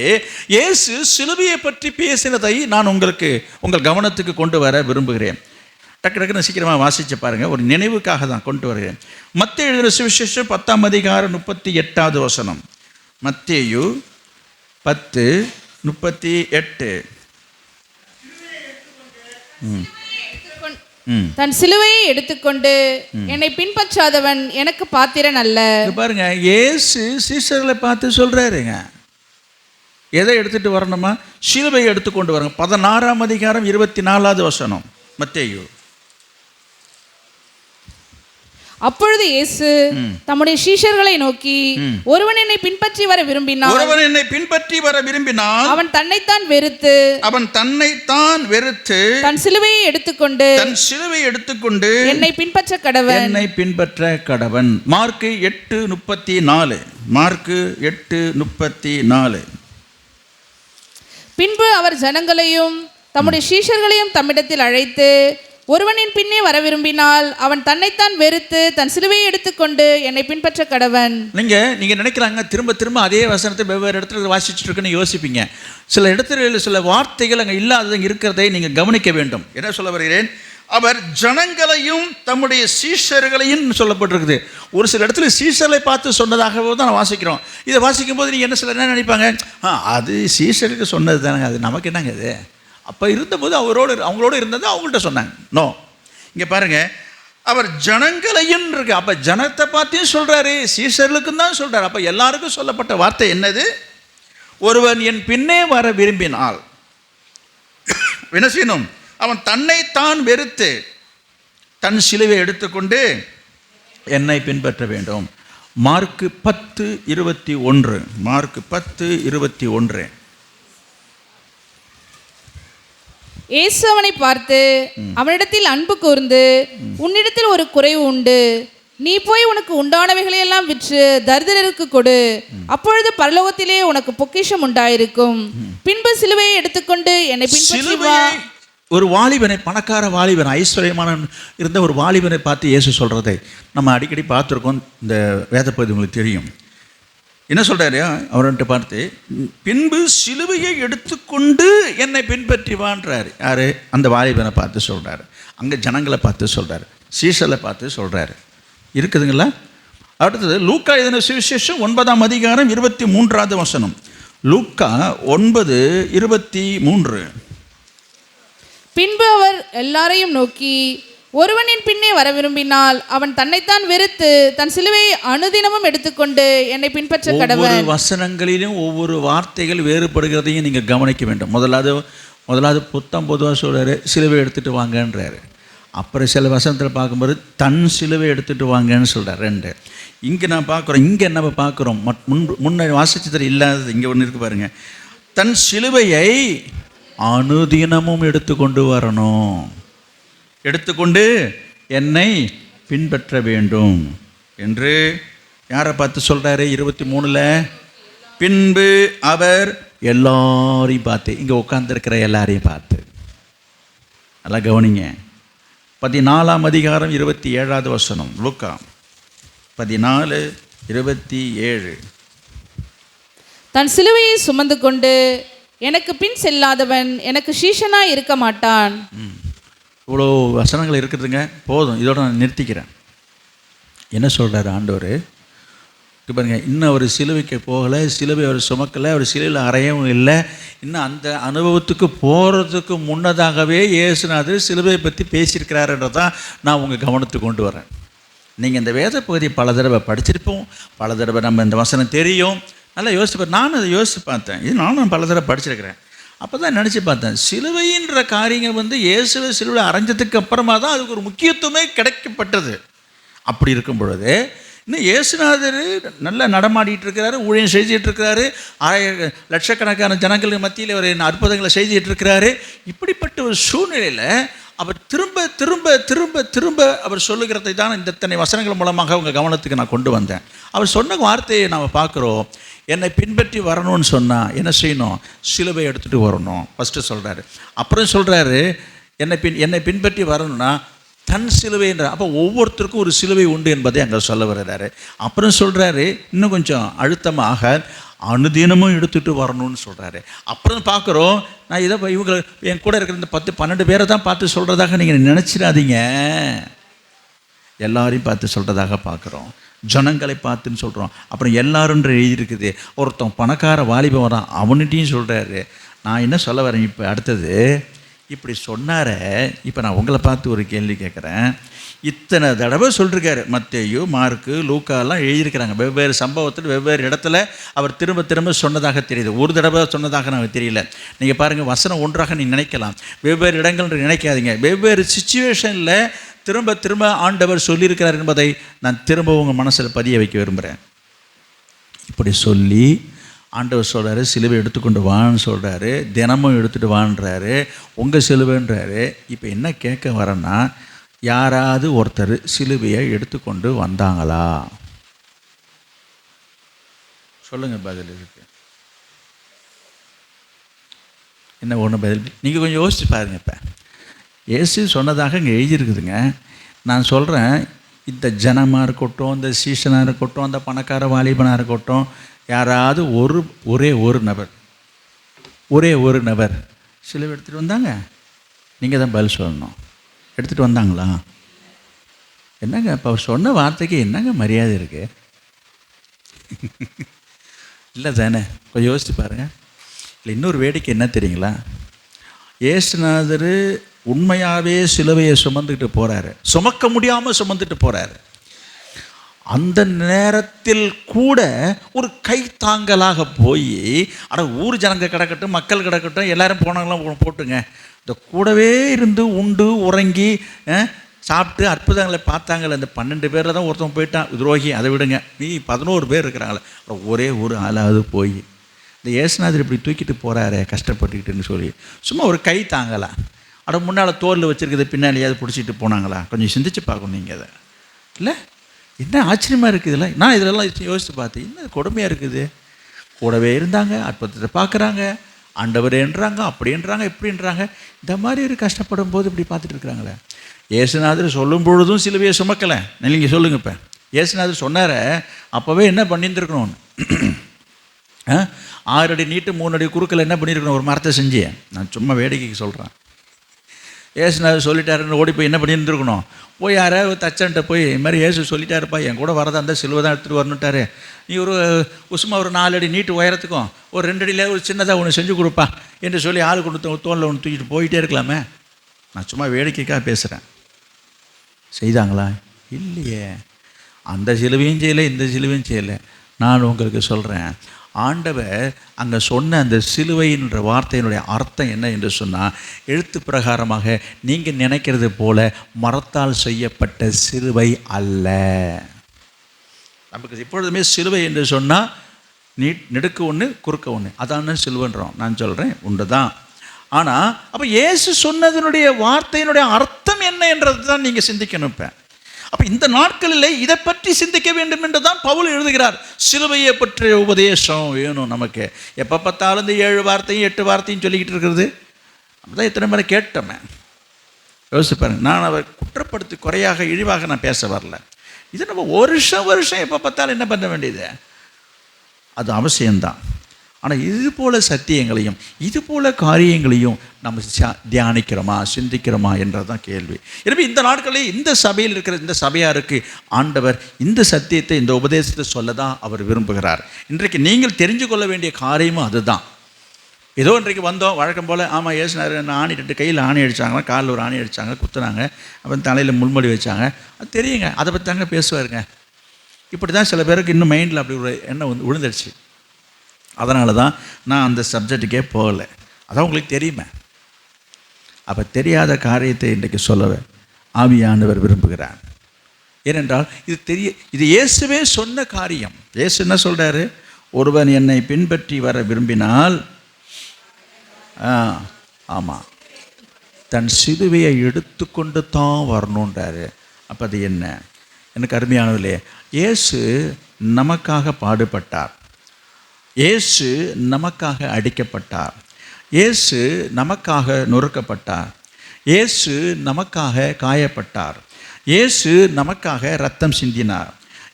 இயேசு சிலுவையை பற்றி பேசினதை நான் உங்கள் கவனத்துக்கு கொண்டு வர விரும்புகிறேன். டக்குன்னு சீக்கிரமாக வாசித்து பாருங்கள், ஒரு நினைவுக்காக தான் கொண்டு வருகிறேன். மத்தேயு எழுதின சுவிசேஷம் 10ஆம் அதிகாரம் 38வது வசனம். மத்தேயு 10:38. தன் சிலுவையை எடுத்துக்கொண்டு என்னை பின்பற்றாதவன் எனக்கு பாத்திரன் அல்ல. பாருங்க, இயேசு சீஷர்களை பார்த்து சொல்றாருங்க, எதை எடுத்துட்டு வரணுமா? சிலுவையை எடுத்துக்கொண்டு வரணும். 16ஆம் அதிகாரம் 24வது வசனம் மத்தேயு. அப்பொழுது இயேசு தம்முடைய சீஷர்களை நோக்கி, ஒருவன் என்னை பின்பற்றி வர விரும்பினால் அவன் தன்னைத்தான் வெறுத்து தன் சிலுவையை எடுத்துக்கொண்டு என்னை பின்பற்ற கடவன். மார்க்கு 8:34. பின்பு அவர் ஜனங்களையும் தம்முடைய சீஷர்களையும் தம்மிடத்தில் அழைத்து, ஒருவனின் பின்னே வர விரும்பினால் அவன் தன்னைத்தான் வெறுத்து தன் சிலுவையை எடுத்துக்கொண்டு என்னை பின்பற்ற கடவன். நீங்க நினைக்கிறாங்க திரும்ப திரும்ப அதே வசனத்தை வெவ்வேறு இடத்துல வாசிச்சுட்டு இருக்குன்னு யோசிப்பீங்க. சில இடத்துல சில வார்த்தைகள் அங்கே இல்லாதது இருக்கிறதை நீங்கள் கவனிக்க வேண்டும். என்ன சொல்ல வருகிறேன்? அவர் ஜனங்களையும் தம்முடைய சீஷர்களையும் சொல்லப்பட்டிருக்குது. ஒரு சில இடத்துல சீஷர்களை பார்த்து சொன்னதாகவே தான் வாசிக்கிறோம். இதை வாசிக்கும் போது நீங்கள் என்ன நினைப்பாங்க? அது சீஷருக்கு சொன்னது தானே, அது நமக்கு என்னங்க இது? அப்போ இருந்தபோது அவங்களோட இருந்தது அவங்கள்ட்ட சொன்னாங்க. நோ, இங்கே பாருங்கள், அவர் ஜனங்களையும் இருக்கு. அப்போ ஜனத்தை பார்த்தையும் சொல்கிறாரு, சீஷர்களுக்கும் தான் சொல்கிறார். அப்போ எல்லாருக்கும் சொல்லப்பட்ட வார்த்தை என்னது? ஒருவன் என் பின்னே வர விரும்பினால் என்ன செய்யணும்? அவன் தன்னைத்தான் வெறுத்து தன் சிலுவை எடுத்துக்கொண்டு என்னை பின்பற்ற வேண்டும். மார்க்கு 10:21. இயேசு அவனை பார்த்து அவனிடத்தில் அன்பு கூர்ந்து, உன்னிடத்தில் ஒரு குறைவு உண்டு, நீ போய் உனக்கு உண்டானவைகளையெல்லாம் விற்று தரித்திரருக்கு கொடு, அப்பொழுது பரலோகத்திலே உனக்கு பொக்கிஷம் உண்டாயிருக்கும். பின்பு சிலுவையை எடுத்துக்கொண்டு என்னை பின்பற்றி வா. ஒரு வாலிபனை, பணக்கார வாலிபன், ஐஸ்வர்யமான இருந்த ஒரு வாலிபனை பார்த்து இயேசு சொல்கிறதை நம்ம அடிக்கடி பார்த்துருக்கோம். இந்த வேத பகுதி உங்களுக்கு தெரியும். என்ன சொல்கிறாரு அவர்கிட்ட பார்த்து, பின்பு சிலுவையை எடுத்துக்கொண்டு என்னை பின்பற்றி வான்றாரு. யார்? அந்த வாலிபனை பார்த்து சொல்கிறாரு, அங்கே ஜனங்களை பார்த்து சொல்கிறாரு, சீசலை பார்த்து சொல்கிறாரு. இருக்குதுங்களா? அடுத்தது லூக்கா எழுதின சுவிசேஷம் 9ஆம் அதிகாரம் 23வது வசனம். லூக்கா 9:23. பின்பு அவர் எல்லாரையும் நோக்கி, ஒருவனின் பின்னே வர விரும்பினால் அவன் தன்னைத்தான் வெறுத்து தன் சிலுவையை அனுதினமும் எடுத்துக்கொண்டு என்னை பின்பற்ற கடவன். ஒவ்வொரு வசனங்களிலும் ஒவ்வொரு வார்த்தைகள் வேறுபடுகிறதையும் நீங்கள் கவனிக்க வேண்டும். முதலாவது புத்தம் பொதுவாக சொல்கிறாரு, சிலுவை எடுத்துகிட்டு வாங்கன்றாரு. அப்புறம் சில வசனத்தில் பார்க்கும்போது தன் சிலுவை எடுத்துகிட்டு வாங்கன்னு சொல்கிறார். 2 இங்கே நான் பார்க்குறோம். இங்கே என்ன பார்க்குறோம்? முன்ன வாசிச்சதில் இல்லாதது இங்கே ஒன்று இருக்குது பாருங்கள். தன் சிலுவையை அனுதினமும் எடுத்துக்கொண்டு வரணும், எடுத்துக்கொண்டு என்னை பின்பற்ற வேண்டும் என்று யாரை பார்த்து சொல்கிறாரு? 23ல் பின்பு அவர் எல்லாரையும் பார்த்து, இங்கே உட்காந்துருக்கிற எல்லாரையும் பார்த்து. நல்லா கவனிங்க. 14ஆம் அதிகாரம் 27வது வசனம். லூக்கா 14:27. தன் சிலுவையை சுமந்து கொண்டு எனக்கு பின் செல்லாதவன் எனக்கு சீஷனாய் இருக்க மாட்டான். இவ்வளோ வசனங்கள் இருக்குதுங்க. போதும், இதோட நான் நிறுத்திக்கிறேன். என்ன சொல்கிறார் ஆண்டவர்? பாருங்க, இன்னும் அவர் சிலுவைக்கு போகலை, சிலுவை அவர் சுமக்கலை, அவர் சிலுவையில் அறையவும் இல்லை. இன்னும் அந்த அனுபவத்துக்கு போகிறதுக்கு முன்னதாகவே இயேசுநாதர் சிலுவையை பற்றி பேசியிருக்கிறாருன்றதான் நான் உங்கள் கவனத்துக்கு கொண்டு வரேன். நீங்கள் இந்த வேத பகுதியை பல தடவை படிச்சிருப்போம், பல தடவை நம்ம இந்த வசனம் தெரியும். நல்லா யோசிச்சு நானும் அதை யோசித்து பார்த்தேன். இது நானும் பல தடவை படிச்சிருக்கிறேன். அப்போ தான் நினச்சி பார்த்தேன், சிலுவைன்ற காரியங்கள் இயேசுவை சிலுவையில் அரைஞ்சதுக்கு அப்புறமா தான் அதுக்கு ஒரு முக்கியத்துவமே கிடைக்கப்பட்டது. அப்படி இருக்கும் பொழுது இன்னும் இயேசுநாதர் நல்லா நடமாடிட்டு இருக்கிறாரு, ஊழியம் செஞ்சிட்டு இருக்கிறாரு, லட்சக்கணக்கான ஜனங்களுக்கு மத்தியில் அவர் அற்புதங்களை செஞ்சிட்டு இருக்கிறாரு. இப்படிப்பட்ட ஒரு சூழ்நிலையில் அவர் திரும்ப திரும்ப திரும்ப திரும்ப அவர் சொல்லுகிறதை தான் இந்த இத்தனை வசனங்கள் மூலமாக அவங்க கவனத்துக்கு நான் கொண்டு வந்தேன். அவர் சொன்ன வார்த்தையை நாம் பார்க்குறோம். என்னை பின்பற்றி வரணும்னு சொன்னால் என்ன செய்யணும்? சிலுவை எடுத்துகிட்டு வரணும் ஃபஸ்ட்டு சொல்கிறாரு. அப்புறம் சொல்கிறாரு, என்னை பின்பற்றி வரணும்னா தன் சிலுவைன்ற. அப்போ ஒவ்வொருத்தருக்கும் ஒரு சிலுவை உண்டு என்பதை அங்கே சொல்ல வர்றாரு. அப்புறம் சொல்கிறாரு, இன்னும் கொஞ்சம் அழுத்தமாக அனுதினமும் எடுத்துகிட்டு வரணும்னு சொல்கிறாரு. அப்புறம் பார்க்குறோம், நான் இதை இவங்க என் கூட இருக்கிற இந்த 10-12 பேரை தான் பார்த்து சொல்கிறதாக நீங்கள் நினச்சிடாதீங்க. எல்லாரையும் பார்த்து சொல்கிறதாக பார்க்குறோம், ஜனங்களை பார்த்துன்னு சொல்கிறோம். அப்புறம் எல்லாருன்ற எழுதியிருக்குது. ஒருத்தன் பணக்கார வாலிபம் வரான், அவன்கிட்டையும் சொல்கிறாரு. நான் என்ன சொல்ல வரேன் இப்போ அடுத்தது, இப்படி சொன்னார. இப்போ நான் உங்களை பார்த்து ஒரு கேள்வி கேட்குறேன். இத்தனை தடவை சொல்லியிருக்காரு. மத்தேயு, மார்க்கு, லூக்காலாம் எழுதியிருக்கிறாங்க. வெவ்வேறு சம்பவத்தில் வெவ்வேறு இடத்துல அவர் திரும்ப திரும்ப சொன்னதாக தெரியுது. ஒரு தடவை சொன்னதாக நமக்கு தெரியல. நீங்கள் பாருங்கள், வசனம் ஒன்றாக நீங்கள் நினைக்கலாம், வெவ்வேறு இடங்கள் நினைக்காதீங்க. வெவ்வேறு சிச்சுவேஷனில் திரும்ப திரும்ப ஆண்டவர் சொல்லியிருக்கிறார் என்பதை நான் திரும்ப உங்கள் மனசில் பதிய வைக்க விரும்புகிறேன். இப்படி சொல்லி ஆண்டவர் சொல்கிறாரு, சிலுவை எடுத்துக்கொண்டு வான்னு சொல்கிறாரு, தினமும் எடுத்துகிட்டு வான்றாரு, உங்கள் சிலுவைன்றாரு. இப்போ என்ன கேட்க வரேன்னா, யாராவது ஒருத்தர் சிலுவையை எடுத்துக்கொண்டு வந்தாங்களா? சொல்லுங்கள், பதில் இருக்கு என்ன? ஒன்று பதில். நீங்கள் கொஞ்சம் யோசிச்சு பாருங்க. இப்போ இயேசு சொன்னதாக இங்கே எழுதியிருக்குதுங்க. நான் சொல்கிறேன், இந்த ஜனமாக இருக்கட்டும், இந்த சீசனாக இருக்கட்டும், அந்த பணக்கார வாலிபனாக இருக்கட்டும், யாராவது ஒரே ஒரு நபர் சிலுவை எடுத்துகிட்டு வந்தாங்க? நீங்கள் தான் பதில் சொல்லணும். எடுத்துகிட்டு வந்தாங்களா? என்னங்க இப்போ அவர் சொன்ன வார்த்தைக்கு என்னங்க மரியாதை இருக்குது? இல்லை தானே? கொஞ்சம் யோசித்து பாருங்கள். இல்லை, இன்னொரு வேடிக்கை என்ன தெரியுங்களா? இயேசுநாதர் உண்மையாகவே சிலுவையை சுமந்துக்கிட்டு போகிறாரு, சுமக்க முடியாமல் சுமந்துட்டு போகிறாரு. அந்த நேரத்தில் கூட ஒரு கைத்தாங்கலாக போய், ஊர் ஜனங்க கிடக்கட்டும், மக்கள் கிடக்கட்டும், எல்லோரும் போனாங்களாம் போட்டுங்க, இந்த கூடவே இருந்து உண்டு உறங்கி சாப்பிட்டு அற்புதங்களை பார்த்தாங்களே. இந்த 12 பேரில் தான் ஒருத்தன் போயிட்டான், துரோகி, அதை விடுங்க, நீ 11 பேர் இருக்கிறாங்களே. ஒரே ஒரு ஆளாவது போய் இந்த இயேசுநாதர் இப்படி தூக்கிட்டு போகிறாரே கஷ்டப்பட்டுக்கிட்டுன்னு சொல்லி சும்மா ஒரு கை தாங்கலாம். முன்னால் தோலில் வச்சுருக்குது, பின்னாலேயாவது பிடிச்சிட்டு போனாங்களா? கொஞ்சம் சிந்திச்சு பார்க்கணும் நீங்கள் அதை. இல்லை, என்ன ஆச்சரியமாக இருக்குது இதில். நான் இதிலெல்லாம் யோசித்து பார்த்தேன், என்ன கொடுமையாக இருக்குது. கூடவே இருந்தாங்க, அற்புதத்தை பார்க்குறாங்க, ஆண்டவரேன்றாங்க, அப்படின்றாங்க, இப்படின்றாங்க. இந்த மாதிரி ஒரு கஷ்டப்படும் போது இப்படி பார்த்துட்டு இருக்கிறாங்களே. இயேசுநாதர் சொல்லும் பொழுதும் சிலுவையை சுமக்கலை. நீங்கள் சொல்லுங்கள். இப்போ இயேசுநாதர் சொன்னார, அப்போவே என்ன பண்ணியிருந்துருக்கணும்? 6 அடி நீட்டு 3 அடி குறுக்கில் என்ன பண்ணியிருக்கணும்? ஒரு மரத்தை செஞ்சு. நான் சும்மா வேடிக்கைக்கு சொல்கிறேன். ஏசுநாதர் சொல்லிட்டாருன்னு ஓடி போய் என்ன பண்ணியிருந்துருக்கணும்? போய் யாராவது தச்சன்ட்ட போய் இது மாதிரி ஏசு சொல்லிட்டாருப்பா, என் கூட வரதா அந்த சிலுவை தான் எடுத்துகிட்டு வரணுட்டாரு, நீ சும்மா ஒரு 4 அடி நீட்டு உயரத்துக்கும் ஒரு 2 அடியில் ஒரு சின்னதாக ஒன்று செஞ்சு கொடுப்பா என்று சொல்லி ஆள் கொண்டு தோளில் ஒன்று தூக்கிட்டு போயிட்டே இருக்கலாமே. நான் சும்மா வேடிக்கைக்காக பேசுகிறேன். செய்தாங்களா? இல்லையே. அந்த சிலுவையும் செய்யலை, இந்த சிலுவையும் செய்யலை. நான் உங்களுக்கு சொல்கிறேன், ஆண்டவர் அங்கே சொன்ன அந்த சிலுவையின்ற வார்த்தையினுடைய அர்த்தம் என்ன என்று சொன்னால், எழுத்து பிரகாரமாக நீங்கள் நினைக்கிறது போல மரத்தால் செய்யப்பட்ட சிலுவை அல்ல. நமக்கு எப்பொழுதுமே சிலுவை என்று சொன்னால் நெடுக்க ஒன்று குறுக்க ஒன்று, அதான சிலுவைன்றோம். நான் சொல்கிறேன் உண்டு தான். ஆனால் அப்போ இயேசு சொன்னதனுடைய வார்த்தையினுடைய அர்த்தம் என்ன என்றது தான் நீங்கள் சிந்திக்கணும். அப்போ இந்த நாட்களில் இதை பற்றி சிந்திக்க வேண்டும் என்று தான் பவுல் எழுதுகிறார். சிலுவையை பற்றிய உபதேசம் வேணும் நமக்கு. எப்போ பார்த்தாலும் இந்த 7 வார்த்தையும் 8 வார்த்தையும் சொல்லிக்கிட்டு இருக்கிறது, நம்ம தான் இத்தனை முறை கேட்டோமே. யோசிப்பாருங்க. நான் அவர் குற்றப்படுத்தி குறையாக இழிவாக நான் பேச வரல. இது நம்ம வருஷம் எப்போ பார்த்தாலும் என்ன பண்ண வேண்டியது? அது அவசியம்தான். ஆனால் இது போல சத்தியங்களையும் இது போல காரியங்களையும் நம்ம தியானிக்கிறோமா, சிந்திக்கிறோமா என்றதான் கேள்வி. எனவே இந்த நாட்களில் இந்த சபையில் இருக்கிற இந்த சபையாருக்கு ஆண்டவர் இந்த சத்தியத்தை, இந்த உபதேசத்தை சொல்ல தான் அவர் விரும்புகிறார். இன்றைக்கு நீங்கள் தெரிஞ்சு கொள்ள வேண்டிய காரியமும் அதுதான். ஏதோ இன்றைக்கு வந்தோம் வழக்கம் போல், ஆமாம் ஏசுனார் ஆணிட்டு கையில் ஆணி அடித்தாங்க, காலில் ஒரு ஆணி அடித்தாங்க, குத்துனாங்க, அப்புறம் தலையில் முள்மொழி வச்சாங்க, அது தெரியுங்க, அதை பற்றி தாங்க பேசுவாருங்க. இப்படி தான் சில பேருக்கு இன்னும் மைண்டில் அப்படி ஒரு எண்ணம் விழுந்துருச்சு. அதனால தான் நான் அந்த சப்ஜெக்டுக்கே போகலை. அதான் உங்களுக்கு தெரியுமே. அப்போ தெரியாத காரியத்தை இன்றைக்கு சொல்லவே ஆவியானவர் விரும்புகிறார். ஏனென்றால் இது இயேசுவே சொன்ன காரியம். இயேசு என்ன சொல்கிறாரு? ஒருவன் என்னை பின்பற்றி வர விரும்பினால் ஆமாம், தன் சிலுவையை எடுத்துக்கொண்டு தான் வரணுன்றாரு. அப்போ அது என்ன? எனக்கு அருமையானதில்லையே, இயேசு நமக்காக பாடுபட்டார், இயேசு நமக்காக அடிக்கப்பட்டார், இயேசு நமக்காக நொறுக்கப்பட்டார், இயேசு நமக்காக காயப்பட்டார், இயேசு நமக்காக இரத்தம் சிந்தினார்,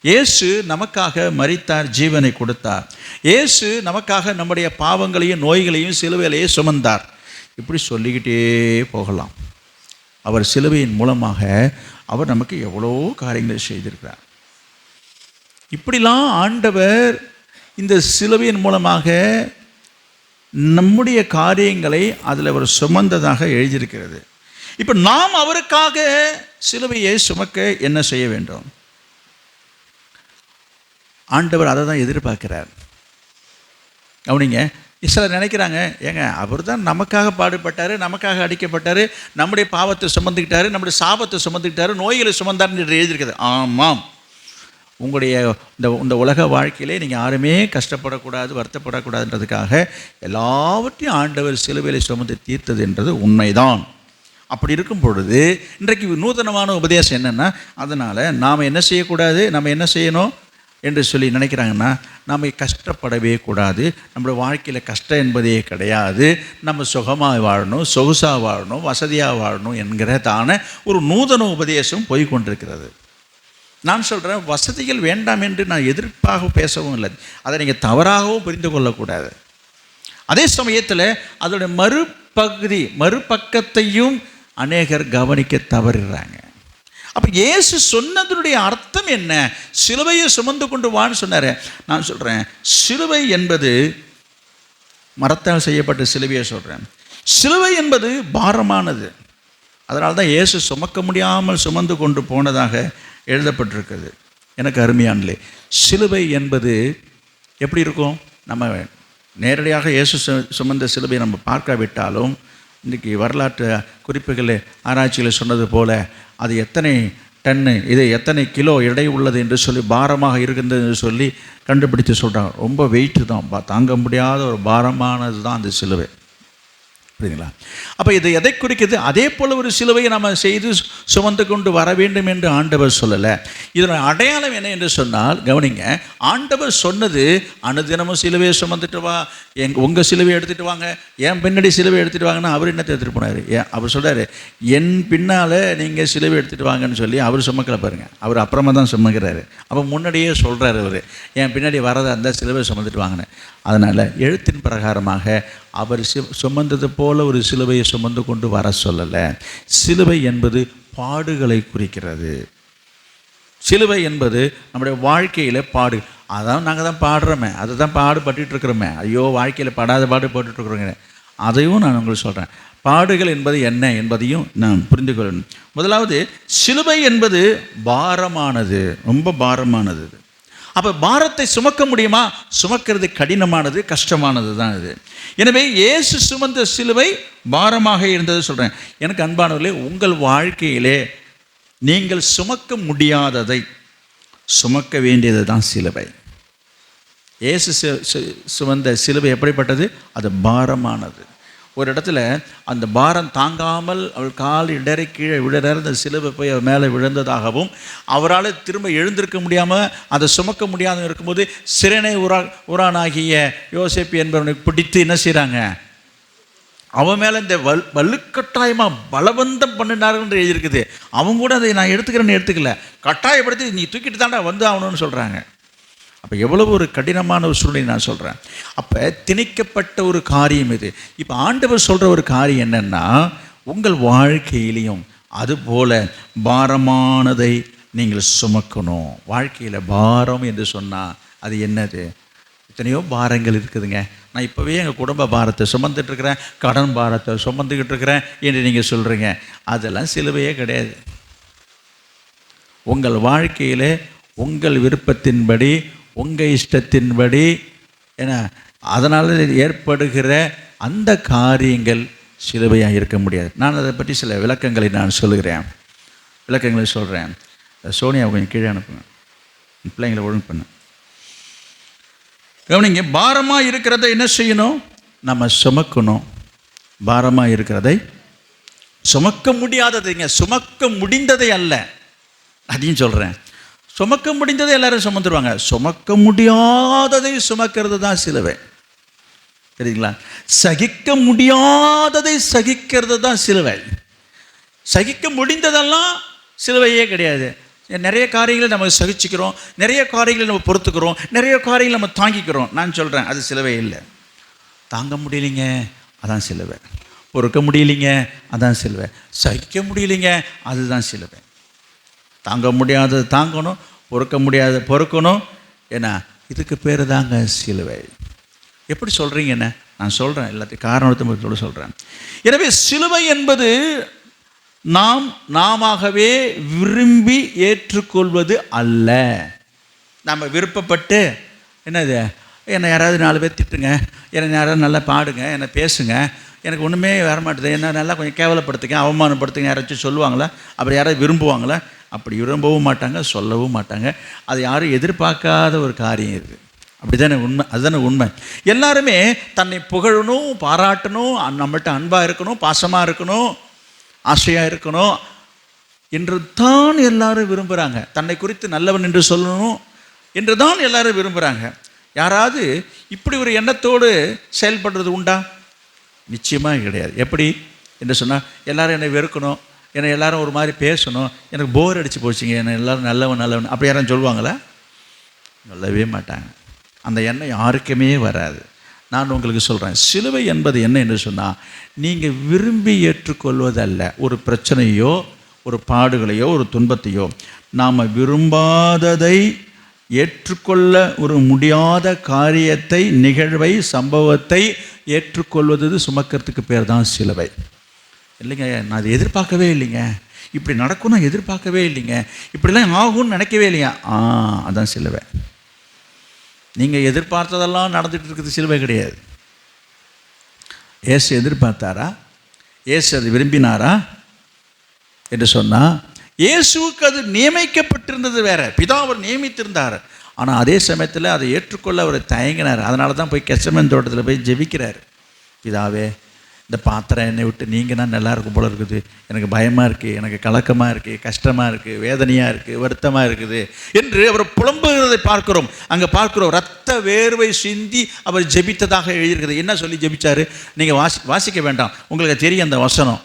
இயேசு நமக்காக மரித்தார், ஜீவனை கொடுத்தார், இயேசு நமக்காக நம்முடைய பாவங்களையும் நோய்களையும் சிலுவையிலேயே சுமந்தார். இப்படி சொல்லிக்கிட்டே போகலாம். அவர் சிலுவையின் மூலமாக அவர் நமக்கு எவ்வளோ காரியங்களை செய்திருக்கிறார். இப்படிலாம் ஆண்டவர் இந்த சிலுவையின் மூலமாக நம்முடைய காரியங்களை அதில் அவர் சுமந்ததாக எழுதியிருக்கிறது. இப்போ நாம் அவருக்காக சிலுவையை சுமக்க என்ன செய்ய வேண்டும்? ஆண்டவர் அதை தான் எதிர்பார்க்கிறார். அவனிங்க சிலர் நினைக்கிறாங்க, ஏங்க அவர் தான் நமக்காக பாடுபட்டார், நமக்காக அடிக்கப்பட்டார், நம்முடைய பாவத்தை சுமந்துக்கிட்டாரு, நம்முடைய சாபத்தை சுமந்துக்கிட்டாரு, நோய்களை சுமந்தார்னு எழுதியிருக்கிறது. ஆமாம், உங்களுடைய இந்த உலக வாழ்க்கையிலே நீங்கள் யாருமே கஷ்டப்படக்கூடாது, வருத்தப்படக்கூடாதுன்றதுக்காக எல்லாவற்றையும் ஆண்டவர் சிலுவையிலே சுமந்து தீர்த்தது என்றது உண்மைதான். அப்படி இருக்கும் பொழுது இன்றைக்கு நூதனமான உபதேசம் என்னென்னா, அதனால் நாம் என்ன செய்யக்கூடாது, நம்ம என்ன செய்யணும் என்று சொல்லி நினைக்கிறாங்கன்னா, நம்ம கஷ்டப்படவே கூடாது, நம்மளுடைய வாழ்க்கையில் கஷ்டம் என்பதே கிடையாது, நம்ம சுகமாக வாழணும், சொகுசாக வாழணும், வசதியாக வாழணும் என்கிறதான ஒரு நூதன உபதேசம் போய்கொண்டிருக்கிறது. நான் சொல்கிறேன், வசதிகள் வேண்டாம் என்று நான் எதிர்ப்பாக பேசவும் இல்லை, அதை நீங்கள் தவறாகவும் புரிந்து கொள்ளக்கூடாது. அதே சமயத்தில் அதோடைய மறுபக்கத்தையும் அநேகர் கவனிக்க தவறுறாங்க. அப்போ இயேசு சொன்னதனுடைய அர்த்தம் என்ன? சிலுவையை சுமந்து கொண்டு வான்னு சொன்னார். நான் சொல்கிறேன், சிலுவை என்பது மரத்தால் செய்யப்பட்ட சிலுவையை சொல்கிறேன். சிலுவை என்பது பாரமானது. அதனால தான் இயேசு சுமக்க முடியாமல் சுமந்து கொண்டு போனதாக எழுதப்பட்டிருக்கிறது. எனக்கு அருமையானலே, சிலுவை என்பது எப்படி இருக்கும்? நம்ம நேரடியாக இயேசு சுமந்த சிலுவை நம்ம பார்க்காவிட்டாலும், இன்றைக்கி வரலாற்று குறிப்புகள் ஆராய்ச்சியில் சொன்னது போல் அது எத்தனை டன்னு, இது எத்தனை கிலோ எடை உள்ளது என்று சொல்லி, பாரமாக இருக்கின்றது என்று சொல்லி கண்டுபிடித்து சொல்கிறாங்க. ரொம்ப வெயிட்டு தான், தாங்க முடியாத ஒரு பாரமானது தான் அந்த சிலுவை. புரியுதுங்களா? அப்போ இது எதை குறிக்கிறது? அதே போல் ஒரு சிலுவையை நம்ம செய்து சுமந்து கொண்டு வர வேண்டும் என்று ஆண்டவர் சொல்லலை. இதனுடைய அடையாளம் என்ன என்று சொன்னால், கவனிங்க, ஆண்டவர் சொன்னது அனுதினமும் சிலுவையை சுமந்துட்டு வா, உங்கள் சிலுவையை எடுத்துகிட்டு வாங்க, என் பின்னாடி சிலுவை எடுத்துகிட்டு வாங்கன்னா அவர் என்ன எடுத்துகிட்டு போனார்? அவர் சொல்கிறார், என் பின்னால் நீங்கள் சிலுவை எடுத்துகிட்டு வாங்கன்னு சொல்லி அவர் சுமக்கலை பாருங்கள். அவர் அப்புறமா தான் சுமக்கிறாரு. அப்போ முன்னாடியே சொல்கிறார் அவர், என் பின்னாடி வரதா இருந்தால் சிலுவை சுமந்துட்டு வாங்கினேன். அதனால் எழுத்தின் பிரகாரமாக அவர் சுமந்தது போல ஒரு சிலுவையை சுமந்து கொண்டு வர சொல்லலை. சிலுவை என்பது பாடுகளை குறிக்கிறது. சிலுவை என்பது நம்முடைய வாழ்க்கையில் பாடு. அதான் நாங்கள் தான் பாடுறோமே, அதை தான் பாடுபட்டு இருக்கிறோமே. ஐயோ, வாழ்க்கையில் படாத பாடு போட்டுட்ருக்குறோங்க. அதையும் நான் உங்களுக்கு சொல்கிறேன். பாடுகள் என்பது என்ன என்பதையும் நான் புரிந்து கொள்ளணும். முதலாவது, சிலுவை என்பது பாரமானது, ரொம்ப பாரமானது. அப்போ பாரத்தை சுமக்க முடியுமா? சுமக்கிறது கடினமானது, கஷ்டமானது தான் இது. எனவே இயேசு சுமந்த சிலுவை பாரமாக இருந்தது சொல்கிறேன். எனக்கு அன்பானவர்களே, உங்கள் வாழ்க்கையிலே நீங்கள் சுமக்க முடியாததை சுமக்க வேண்டியது தான் சிலுவை. இயேசு சுமந்த சிலுவை எப்படிப்பட்டது? அது பாரமானது. ஒரு இடத்துல அந்த பாரம் தாங்காமல் அவள் கால் இடறி கீழே விழுற அந்த சிலுவை போய் அவர் மேலே விழுந்ததாகவும், அவரால் திரும்ப எழுந்திருக்க முடியாமல் அதை சுமக்க முடியாமல் இருக்கும்போது சிறைனை உரானாகிய யோசேப்பு என்பவனை பிடித்து என்ன செய்கிறாங்க? அவன் மேலே இந்த வலுக்கட்டாயமாக பலவந்தம் பண்ணினார்கள் என்று எழுதியிருக்குது. அவங்க கூட அதை நான் எடுத்துக்கிறேன்னு எடுத்துக்கல, கட்டாயப்படுத்தி நீ தூக்கிட்டு தாண்டா வந்து ஆகணும்னு சொல்கிறாங்க. அப்போ எவ்வளவு ஒரு கடினமான ஒரு சூழ்நிலை நான் சொல்கிறேன். அப்போ திணிக்கப்பட்ட ஒரு காரியம் இது. இப்போ ஆண்டவர் சொல்கிற ஒரு காரியம் என்னென்னா, உங்கள் வாழ்க்கையிலையும் அதுபோல் பாரமானதை நீங்கள் சுமக்கணும். வாழ்க்கையில் பாரம் என்று சொன்னால் அது என்னது? எத்தனையோ பாரங்கள் இருக்குதுங்க. நான் இப்போவே எங்கள் குடும்ப பாரத்தை சுமந்துட்டுருக்கிறேன், கடன் பாரத்தை சுமந்துக்கிட்டு இருக்கிறேன் என்று நீங்கள் சொல்கிறீங்க. அதெல்லாம் சிலுவையே கிடையாது. உங்கள் வாழ்க்கையில் உங்கள் விருப்பத்தின்படி, உங்கள் இஷ்டத்தின்படி, ஏன்னா அதனால் ஏற்படுகிற அந்த காரியங்கள் சிலுவையாக இருக்க முடியாது. நான் அதை பற்றி சில விளக்கங்களை நான் விளக்கங்களை சொல்கிறேன். சோனியா கொஞ்சம் கீழே அனுப்புங்க, பிள்ளைங்களை ஒழுங்கு பண்ண கவனிங்க. பாரமாக இருக்கிறத என்ன செய்யணும்? நம்ம சுமக்கணும். பாரமாக இருக்கிறதை சுமக்க முடியாததைங்க, சுமக்க முடிந்ததை அல்ல, அதையும் சொல்கிறேன். சுமக்க முடிந்ததை எல்லாரும் சுமந்துருவாங்க, சுமக்க முடியாததை சுமக்கிறது தான் சிலுவை. சரிங்களா? சகிக்க முடியாததை சகிக்கிறது தான் சிலுவை. சகிக்க முடிந்ததெல்லாம் சிலுவையே கிடையாது. நிறைய காரியங்களை நம்ம சகிச்சுக்கிறோம், நிறைய காரியங்களை நம்ம பொறுத்துக்கிறோம், நிறைய காரியங்களை நம்ம தாங்கிக்கிறோம். நான் சொல்கிறேன், அது சிலுவை இல்லை. தாங்க முடியலைங்க, அதான் சிலுவை. பொறுக்க முடியலைங்க, அதான் சிலுவை. சகிக்க முடியலைங்க, அதுதான் சிலுவை. தாங்க முடியாதது தாங்கணும், பொறுக்க முடியாத பொறுக்கணும். ஏன்னா இதுக்கு பேர் தாங்க சிலுவை. எப்படி சொல்கிறீங்க? என்ன நான் சொல்கிறேன், எல்லாத்தையும் காரணத்தை சொல்கிறேன். எனவே சிலுவை என்பது நாமவே விரும்பி ஏற்றுக்கொள்வது அல்ல. நம்ம விருப்பப்பட்டு என்னது, என்னை யாராவது 4 பேர் திட்டுங்க, என்னை யாராவது நல்லா பாடுங்க, என்னை பேசுங்க, எனக்கு ஒன்றுமே வர மாட்டேது, என்ன நல்லா கொஞ்சம் கேவலப்படுத்துங்க, அவமானப்படுத்துங்க, யாராச்சும் சொல்லுவாங்களா? அப்படி யாராவது விரும்புவாங்களா? அப்படி விரும்பவும் மாட்டாங்க, சொல்லவும் மாட்டாங்க. அது யாரும் எதிர்பார்க்காத ஒரு காரியம் இருக்குது. அப்படி தானே உண்மை, அதுதானே உண்மை. எல்லாருமே தன்னை புகழணும், பாராட்டணும், நம்மள்கிட்ட அன்பாக இருக்கணும், பாசமாக இருக்கணும், ஆசையாக இருக்கணும் என்று தான் எல்லாரும் விரும்புகிறாங்க. தன்னை குறித்து நல்லவன் என்று சொல்லணும் என்று தான் எல்லாரும் விரும்புகிறாங்க. யாராவது இப்படி ஒரு எண்ணத்தோடு செயல்படுறது உண்டா? நிச்சயமாக கிடையாது. எப்படி என்று சொன்னால், எல்லோரும் என்னை வெறுக்கணும், என்னை எல்லோரும் ஒரு மாதிரி பேசணும், எனக்கு போர் அடித்து போச்சுங்க, என்னை எல்லோரும் நல்லவன் அப்படி யாரும் சொல்லுவாங்களா? சொல்லவே மாட்டாங்க. அந்த எண்ணம் யாருக்குமே வராது. நான் உங்களுக்கு சொல்கிறேன், சிலுவை என்பது என்ன என்று சொன்னால், நீங்கள் விரும்பி ஏற்றுக்கொள்வதல்ல. ஒரு பிரச்சனையோ, ஒரு பாடுகளையோ, ஒரு துன்பத்தையோ, நாம் விரும்பாததை ஏற்றுக்கொள்ள ஒரு முடியாத காரியத்தை, நிகழ்வை, சம்பவத்தை ஏற்றுக்கொள்வது சுமக்கிறதுக்கு பேர் தான் சிலுவை. இல்லைங்க, நான் அதை எதிர்பார்க்கவே இல்லைங்க, இப்படி நடக்கும்னு எதிர்பார்க்கவே இல்லைங்க, இப்படிலாம் ஆகும்னு நினைக்கவே இல்லைங்க. அதான் சிலுவை. நீங்கள் எதிர்பார்த்ததெல்லாம் நடந்துகிட்டு இருக்கிறது சிலுவை கிடையாது. இயேசு எதிர்பார்த்தாரா? இயேசு அதை விரும்பினாரா என்று சொன்னால், இயேசுவுக்கு அது நியமிக்கப்பட்டிருந்தது வேற, பிதா அவர் நியமித்திருந்தார். ஆனால் அதே சமயத்தில் அதை ஏற்றுக்கொள்ள அவர் தயங்கினார். அதனால தான் போய் கெத்செமனே தோட்டத்தில் போய் ஜெபிக்கிறார். பிதாவே, இந்த பாத்திரம் என்னை விட்டு நீங்கன்னா நல்லா இருக்கும் போல இருக்குது, எனக்கு பயமாக இருக்குது, எனக்கு கலக்கமாக இருக்குது, கஷ்டமாக இருக்குது, வேதனையாக இருக்குது, வருத்தமாக இருக்குது என்று அவர் புலம்புகிறதை பார்க்கிறோம். அங்கே பார்க்கிறோம் இரத்த வேர்வை சிந்தி அவர் ஜெபித்ததாக எழுதியிருக்கிறது. என்ன சொல்லி ஜெபிச்சாரு? நீங்கள் வாசிக்க வேண்டாம், உங்களுக்கு தெரியும் அந்த வசனம்.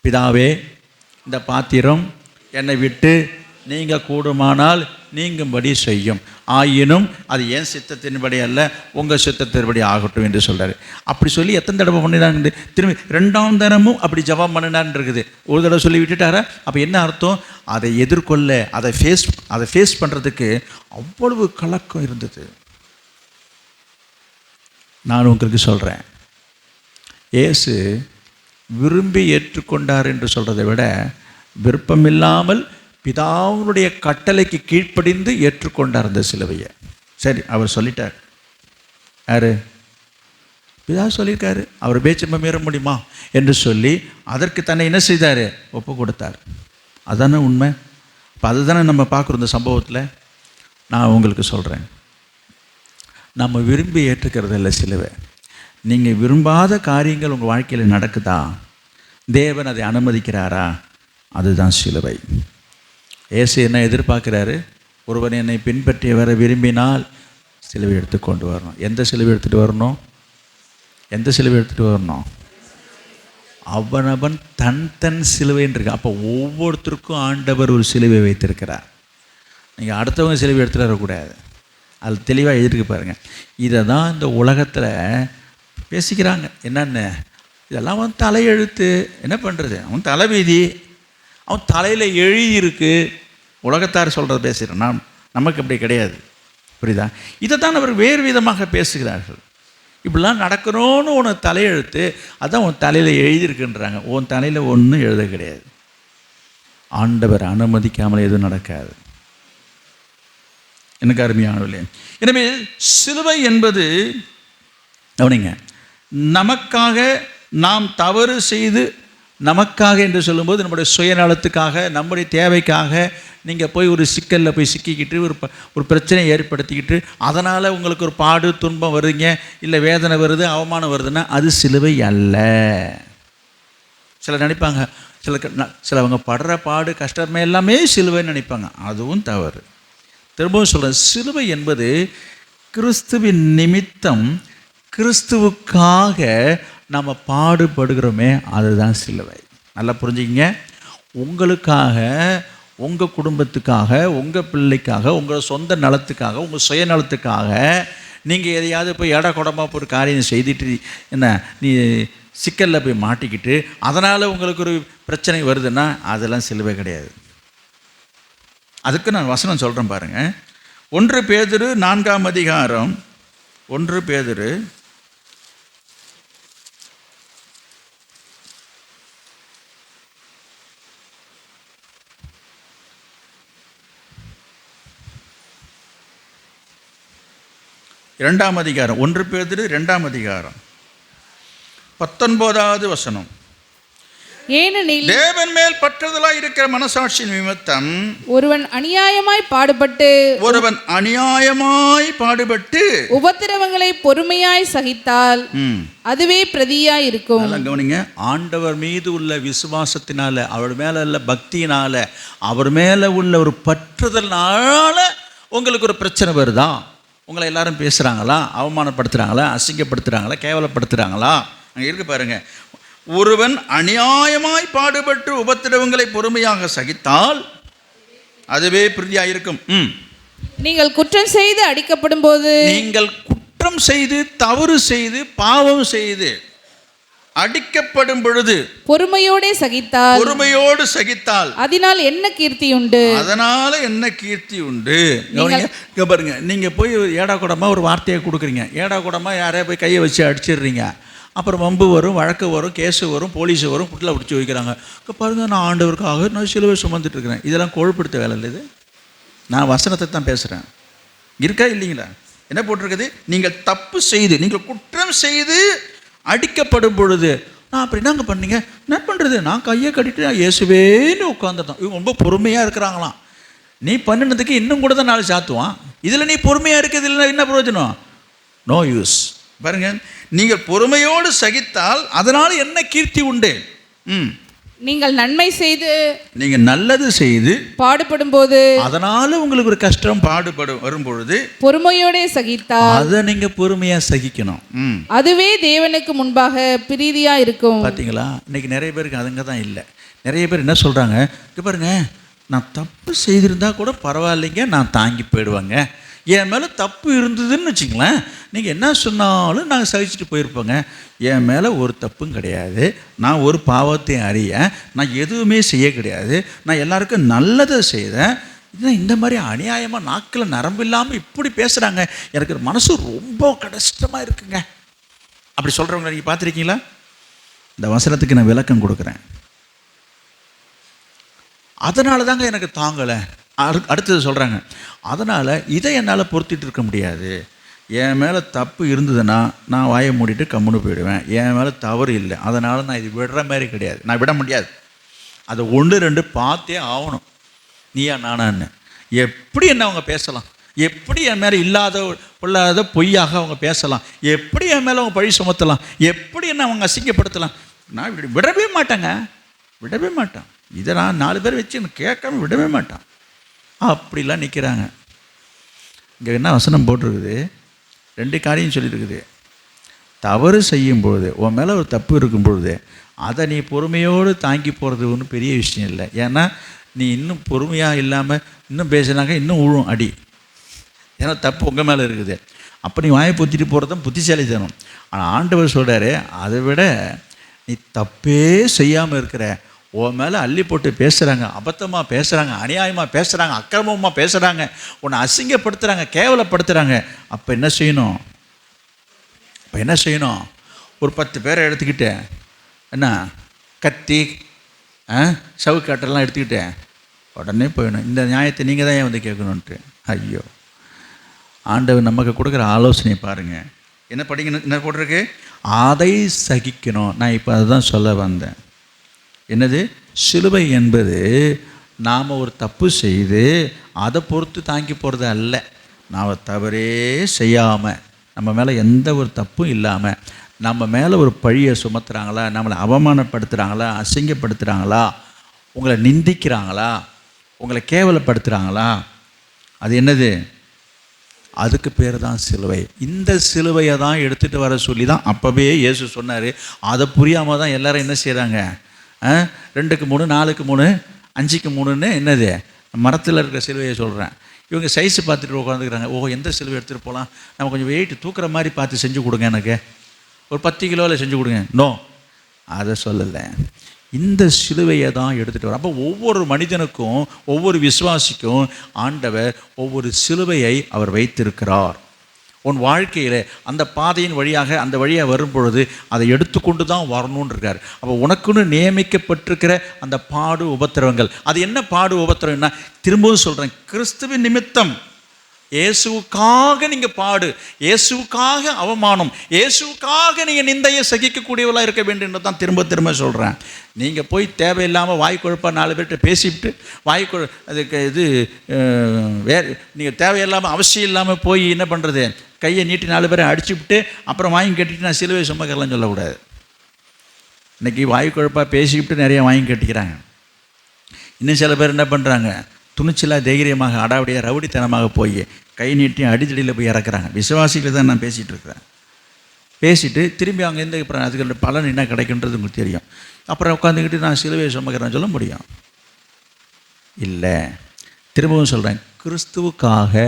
பிதாவே, இந்த பாத்திரம் என்னை விட்டு நீங்கள் கூடுமானால் நீங்கும்படி செய்யும், ஆயினும் அது என் சித்தத்தின்படி அல்ல உங்கள் சித்தத்தின்படி ஆகட்டும் என்று சொல்கிறார். அப்படி சொல்லி எத்தனை தடவை பண்ணினாங்க? திரும்பி 2ஆம் தரமும் அப்படி ஜெபம் பண்ணினான்னு இருக்குது. ஒரு தடவை சொல்லி விட்டுட்டாரா? அப்போ என்ன அர்த்தம்? அதை எதிர்கொள்ள, அதை ஃபேஸ் பண்ணுறதுக்கு அவ்வளவு கலக்கம் இருந்தது. நான் உங்களுக்கு சொல்கிறேன், இயேசு விரும்பி ஏற்றுக்கொண்டார் என்று சொல்கிறதை விட விருப்பமில்லாமல் பிதாவுடைய கட்டளைக்கு கீழ்ப்படிந்து ஏற்றுக்கொண்டார் அந்த சிலுவையை. சரி, அவர் சொல்லிட்டார். யாரு? பிதா சொல்லியிருக்காரு, அவர் பேச்சம்ப மீற முடியுமா என்று சொல்லி அதற்கு தன்னை என்ன செய்தார்? ஒப்பு கொடுத்தார். அதானே உண்மை. இப்போ அதுதானே நம்ம பார்க்குறோம் இந்த சம்பவத்தில். நான் உங்களுக்கு சொல்கிறேன், நம்ம விரும்பி ஏற்றுக்கிறது இல்லை சிலுவை. நீங்கள் விரும்பாத காரியங்கள் உங்கள் வாழ்க்கையில் நடக்குதா? தேவன் அதை அனுமதிக்கிறாரா? அதுதான் சிலுவை. இயேசு என்ன எதிர்பார்க்குறாரு? ஒருவன் என்னை பின்பற்றி வர விரும்பினால் சிலுவை எடுத்துக்கொண்டு வரணும். எந்த சிலுவை எடுத்துகிட்டு வரணும்? எந்த சிலுவை எடுத்துகிட்டு வரணும்? அவனவன் தன் சிலுவைன்னு இருக்கு. அப்போ ஒவ்வொருத்தருக்கும் ஆண்டவர் ஒரு சிலுவை வைத்திருக்கிறார். நீங்கள் அடுத்தவங்க சிலுவை எடுத்துகிட்டு வரக்கூடாது. அது தெளிவாக எழுதிருக்கு பாருங்கள். இதை தான் இந்த உலகத்தில் பேசிக்கிறாங்க. என்னென்ன இதெல்லாம் அவன் தலையெழுத்து, என்ன பண்ணுறது, அவன் தலைவீதி, அவன் தலையில் எழுதியிருக்கு. உலகத்தார் சொல்கிறத பேசுகிறேன், நமக்கு அப்படி கிடையாது. புரியுதா? இதை தான் அவர் வேறு விதமாக பேசுகிறார்கள். இப்படிலாம் நடக்கணும்னு உனக்கு தலையெழுத்து, அதான் உன் தலையில் எழுதியிருக்குன்றாங்க. உன் தலையில் ஒன்றும் எழுத கிடையாது. ஆண்டவர் அனுமதிக்காமல் எதுவும் நடக்காது. எனக்கு அருமையானவர்களே, எனவே சிலுவை என்பது கவனிங்க, நமக்காக நாம் தவறு செய்து, நமக்காக என்று சொல்லும்போது நம்முடைய சுயநலத்துக்காக, நம்முடைய தேவைக்காக நீங்கள் போய் ஒரு சிக்கலில் போய் சிக்கிக்கிட்டு ஒரு பிரச்சனையை ஏற்படுத்திக்கிட்டு அதனால் உங்களுக்கு ஒரு பாடு துன்பம் வருதுங்க, இல்லை வேதனை வருது, அவமானம் வருதுன்னா அது சிலுவை அல்ல. சிலர் நினைப்பாங்க, சிலவங்க படுற பாடு கஷ்டமே எல்லாமே சிலுவைன்னு நினைப்பாங்க. அதுவும் தவறு. திரும்பவும் சொல்கிறேன், சிலுவை என்பது கிறிஸ்துவின் நிமித்தம், கிறிஸ்துவுக்காக நம்ம பாடுபடுகிறோமே, அதுதான் சிலுவை. நல்லா புரிஞ்சுக்கிங்க. உங்களுக்காக, உங்கள் குடும்பத்துக்காக, உங்கள் பிள்ளைக்காக, உங்கள் சொந்த நலத்துக்காக, உங்கள் சுயநலத்துக்காக நீங்கள் எதையாவது போய் ஏடா குடமாக ஒரு காரியம் செய்துட்டு என்ன நீ சிக்கலில் போய் மாட்டிக்கிட்டு அதனால் உங்களுக்கு ஒரு பிரச்சனை வருதுன்னா அதெல்லாம் சிலுவை கிடையாது. அதுக்கு நான் வசனம் சொல்கிறேன் பாருங்கள். 1 பேதுரு 4ஆம் அதிகாரம், 1 பேதுரு 2ஆம் அதிகாரம், 1 பேதுரு 2ஆம் அதிகாரம் 19வது வசனம். ஏனெனில் தேவன் மேல் பற்றுதலாய் இருக்கிற மனசாட்சியின் நிமித்தம் ஒருவன் அநியாயமாய் பாடுபட்டு உபத்திரவங்களை பொறுமையாய் சகித்தால் அதுவே பிரதியாய் இருக்கும். கவனிங்க, ஆண்டவர் மீது உள்ள விசுவாசத்தினால, அவர் மேல உள்ள பக்தியினால, அவர் மேல உள்ள ஒரு பற்றுதல்னால உங்களுக்கு ஒரு பிரச்சனை வருதா? உங்களை எல்லாரும் பேசுகிறாங்களா, அவமானப்படுத்துகிறாங்களா, அசிங்கப்படுத்துகிறாங்களா, கேவலப்படுத்துகிறாங்களா? அங்கே இருக்கு பாருங்க. ஒருவன் அநியாயமாய் பாடுபட்டு உபத்திரவங்களை பொறுமையாக சகித்தால் அதுவே பிரதியாயிருக்கும். நீங்கள் குற்றம் செய்து அடிக்கப்படும் போது, நீங்கள் குற்றம் செய்து, தவறு செய்து, பாவம் செய்து அடிக்கப்படும் பொழுது பொறுமையோடு சகித்தால் அதனால் என்ன கீர்த்தி உண்டு? பாருங்க, நீங்க போய் ஏடா கூடமா ஒரு வார்த்தையை கொடுக்குறீங்க, ஏடா கூடமா யாரையா போய் கையை வச்சு அடிச்சிடுறீங்க, அப்புறம் வம்பு வரும், வழக்கு வரும், கேஸு வரும், போலீஸு வரும், புட்டில் பிடிச்சி வைக்கிறாங்க. பாருங்க, நான் ஆண்டவருக்காக நான் சிலுவை சுமந்துட்டு இருக்கிறேன். இதெல்லாம் கொழுப்படுத்த வேலை இல்லை. இது நான் வசனத்தை தான் பேசுகிறேன். இருக்கா இல்லைங்களா? என்ன போட்டிருக்குது? நீங்கள் தப்பு செய்து, நீங்கள் குற்றம் செய்து அடிக்கப்படும் பொழுது, நான் அப்படி என்னங்க பண்ணீங்க, என்ன பண்ணுறது, நான் கையை கட்டிட்டு நான் இயேசுவேன்னு உட்காந்துட்டோம். இவங்க ரொம்ப பொறுமையாக இருக்கிறாங்களாம். நீ பண்ணினதுக்கு இன்னும் கூட தான் நாலு சாத்துவான். இதில் நீ பொறுமையாக இருக்கிறது இல்லை, என்ன பிரயோஜனம்? No use. பாருங்க, நீங்கள் பொறுமையோடு சகித்தால் அதனால் என்ன கீர்த்தி உண்டு? நீங்கள் நன்மை செய்து, நீங்கள் நல்லது செய்து பாடுபடும் போது, அதனால உங்களுக்கு ஒரு கஷ்டம் பாடுபடும் வரும்பொழுது பொறுமையோட சகித்தால் அதை நீங்க பொறுமையா சகிக்கணும். அதுவே தேவனுக்கு முன்பாக பிரீதியா இருக்கும். பாத்தீங்களா? இன்னைக்கு நிறைய பேருக்கு அதுங்க தான் இல்லை. நிறைய பேர் என்ன சொல்றாங்க, இங்க பாருங்க, நான் தப்பு செய்திருந்தா கூட பரவாயில்லைங்க, நான் தாங்கி போயிடுவாங்க. என் மேலே தப்பு இருந்ததுன்னு வச்சுங்களேன், நீங்கள் என்ன சொன்னாலும் நாங்கள் சகிச்சுட்டு போயிருப்போங்க. என் மேலே ஒரு தப்பும் கிடையாது, நான் ஒரு பாவத்தையும் அறிய, நான் எதுவுமே செய்ய கிடையாது, நான் எல்லாருக்கும் நல்லதை செய்தேன். இந்த மாதிரி அநியாயமாக நாக்கில் நரம்பு இல்லாமல் இப்படி பேசுகிறாங்க, எனக்கு மனசு ரொம்ப கஷ்டமாக இருக்குங்க. அப்படி சொல்கிறவங்க நீங்கள் பார்த்துருக்கீங்களா? இந்த வசனத்துக்கு நான் விளக்கம் கொடுக்குறேன். அதனால தாங்க எனக்கு தாங்கலை. அடுத்தது சொல்கிறாங்க, அதனால் இதை என்னால் பொறுத்திட்டு இருக்க முடியாது. என் மேலே தப்பு இருந்ததுன்னா நான் வாயை மூடிட்டு கம்முன்னு போயிடுவேன். என் மேலே தவறு இல்லை, அதனால் நான் இது விடுற மாதிரி கிடையாது, நான் விட முடியாது. அதை 1-2 பார்த்தே ஆகணும். நீயா நானான்னு எப்படி என்ன அவங்க பேசலாம்? எப்படி என் மேலே இல்லாத பொய்யாக அவங்க பேசலாம்? எப்படி என் மேலே அவங்க பழி சுமத்தலாம்? எப்படி என்ன அவங்க அசிங்கப்படுத்தலாம்? நான் விடவே மாட்டேங்க, விடவே மாட்டேன். இதை நான் 4 பேர் வச்சு எனக்கு கேட்காம விடவே மாட்டான். அப்படிலாம் நிற்கிறாங்க. இங்கே என்ன வசனம் போட்டிருக்குது? 2 காரியம் சொல்லியிருக்குது. தவறு செய்யும்பொழுது, உன் மேலே ஒரு தப்பு இருக்கும் பொழுது அதை நீ பொறுமையோடு தாங்கி போகிறது ஒன்றும் பெரிய விஷயம் இல்லை. ஏன்னா நீ இன்னும் பொறுமையாக இல்லாமல் இன்னும் பேசினாக்க இன்னும் விழும் அடி. ஏன்னா தப்பு உங்கள் மேலே இருக்குது. அப்போ நீ வாயை பொத்திட்டு போகிறது தான் புத்திசாலித்தனம். ஆனால் ஆண்டவர் சொல்கிறாரு, அதை விட நீ தப்பே செய்யாமல் இருக்கிற, உன் மேலே அள்ளி போட்டு பேசுகிறாங்க, அபத்தமாக பேசுகிறாங்க, அநியாயமாக பேசுகிறாங்க, அக்கிரமமாக பேசுகிறாங்க, உன்னை அசிங்கப்படுத்துகிறாங்க, கேவலப்படுத்துகிறாங்க. அப்போ என்ன செய்யணும்? ஒரு 10 பேரை எடுத்துக்கிட்டேன், என்ன கத்தி சவுக்காட்டெல்லாம் எடுத்துக்கிட்டேன், உடனே போயிடணும். இந்த நியாயத்தை நீங்கள் தான் ஏன் வந்து கேட்கணுன்ட்டு. ஐயோ, ஆண்டவர் நமக்கு கொடுக்குற ஆலோசனை பாருங்கள். என்ன படிக்கணும்? என்ன போட்டிருக்கு? அதை சகிக்கணும். நான் இப்போ அதுதான் சொல்ல வந்தேன். என்னது? சிலுவை என்பது நாம் ஒரு தப்பு செய்து அதை பொறுத்து தாங்கி போகிறது அல்ல. நாம் தவறே செய்யாமல், நம்ம மேலே எந்த ஒரு தப்பும் இல்லாமல், நம்ம மேலே ஒரு பழியை சுமத்துறாங்களா, நம்மளை அவமானப்படுத்துகிறாங்களா, அசிங்கப்படுத்துகிறாங்களா, உங்களை நிந்திக்கிறாங்களா, உங்களை கேவலப்படுத்துகிறாங்களா, அது என்னது? அதுக்கு பேர் தான் சிலுவை. இந்த சிலுவையை தான் எடுத்துகிட்டு வர சொல்லி தான் அப்போவே இயேசு சொன்னார். அதை புரியாமல் தான் எல்லோரும் என்ன செய்கிறாங்க, 2க்கு 3, 4க்கு 3, 5க்கு 3ன்னு என்னது மரத்தில் இருக்கிற சிலுவையை சொல்கிறேன். இவங்க சைஸு பார்த்துட்டு உட்காந்துக்கிறாங்க. எந்த சிலுவை எடுத்துகிட்டு போகலாம், நம்ம கொஞ்சம் வெயிட் தூக்குற மாதிரி பார்த்து செஞ்சு கொடுங்க, எனக்கு ஒரு 10 கிலோவில் செஞ்சு கொடுங்க. நோ, அதை சொல்லலை. இந்த சிலுவையை தான் எடுத்துகிட்டு வர. அப்போ ஒவ்வொரு மனிதனுக்கும், ஒவ்வொரு விசுவாசிக்கும் ஆண்டவர் ஒவ்வொரு சிலுவையை அவர் வைத்திருக்கிறார். உன் வாழ்க்கையில் அந்த பாதையின் வழியாக, அந்த வழியாக வரும் பொழுது அதை எடுத்துக்கொண்டு தான் வரணுன்னு இருக்கார். அப்போ உனக்குன்னு நியமிக்கப்பட்டிருக்கிற அந்த பாடு உபத்திரவங்கள், அது என்ன பாடு உபத்திரவம்னா, திரும்பவும் சொல்கிறேன், கிறிஸ்துவின் நிமித்தம், இயேசுவுக்காக நீங்கள் பாடு, இயேசுவுக்காக அவமானம், இயேசுவுக்காக நீங்கள் நிந்தையை சகிக்கக்கூடியவளாக இருக்க வேண்டும் என்று தான் திரும்ப திரும்ப சொல்கிறேன். நீங்கள் போய் தேவையில்லாமல் வாய்க்குழப்பாக 4 பேர்கிட்ட பேசிவிட்டு அதுக்கு இது நீங்கள் தேவையில்லாமல் அவசியம் இல்லாமல் போய் என்ன பண்ணுறது, கையை நீட்டி 4 பேரை அடிச்சுவிட்டு அப்புறம் வாங்கி கட்டிட்டு நான் சிலுவை சுமக்கலாம் சொல்லக்கூடாது. இன்றைக்கி வாய்க்குழப்பாக பேசிவிட்டு நிறைய வாங்கி கட்டிக்கிறாங்க. இன்னும் சில பேர் என்ன பண்ணுறாங்க, துணிச்சலாக தைரியமாக அடாவடியாக ரவுடித்தனமாக போய் கை நீட்டி அடித்தடியில் போய் இறக்குறாங்க. விசுவாசிகளை தான் நான் பேசிகிட்டு இருக்கிறேன். பேசிட்டு திரும்பி அங்கேருந்து அப்புறம் அதுக்கு பலன் என்ன கிடைக்குன்றது உங்களுக்கு தெரியும். அப்புறம் உட்காந்துக்கிட்டு நான் சிலுவையை சுமக்கிறேன்னு சொல்ல முடியும்? இல்லை. திரும்பவும் சொல்கிறேன், கிறிஸ்துவுக்காக,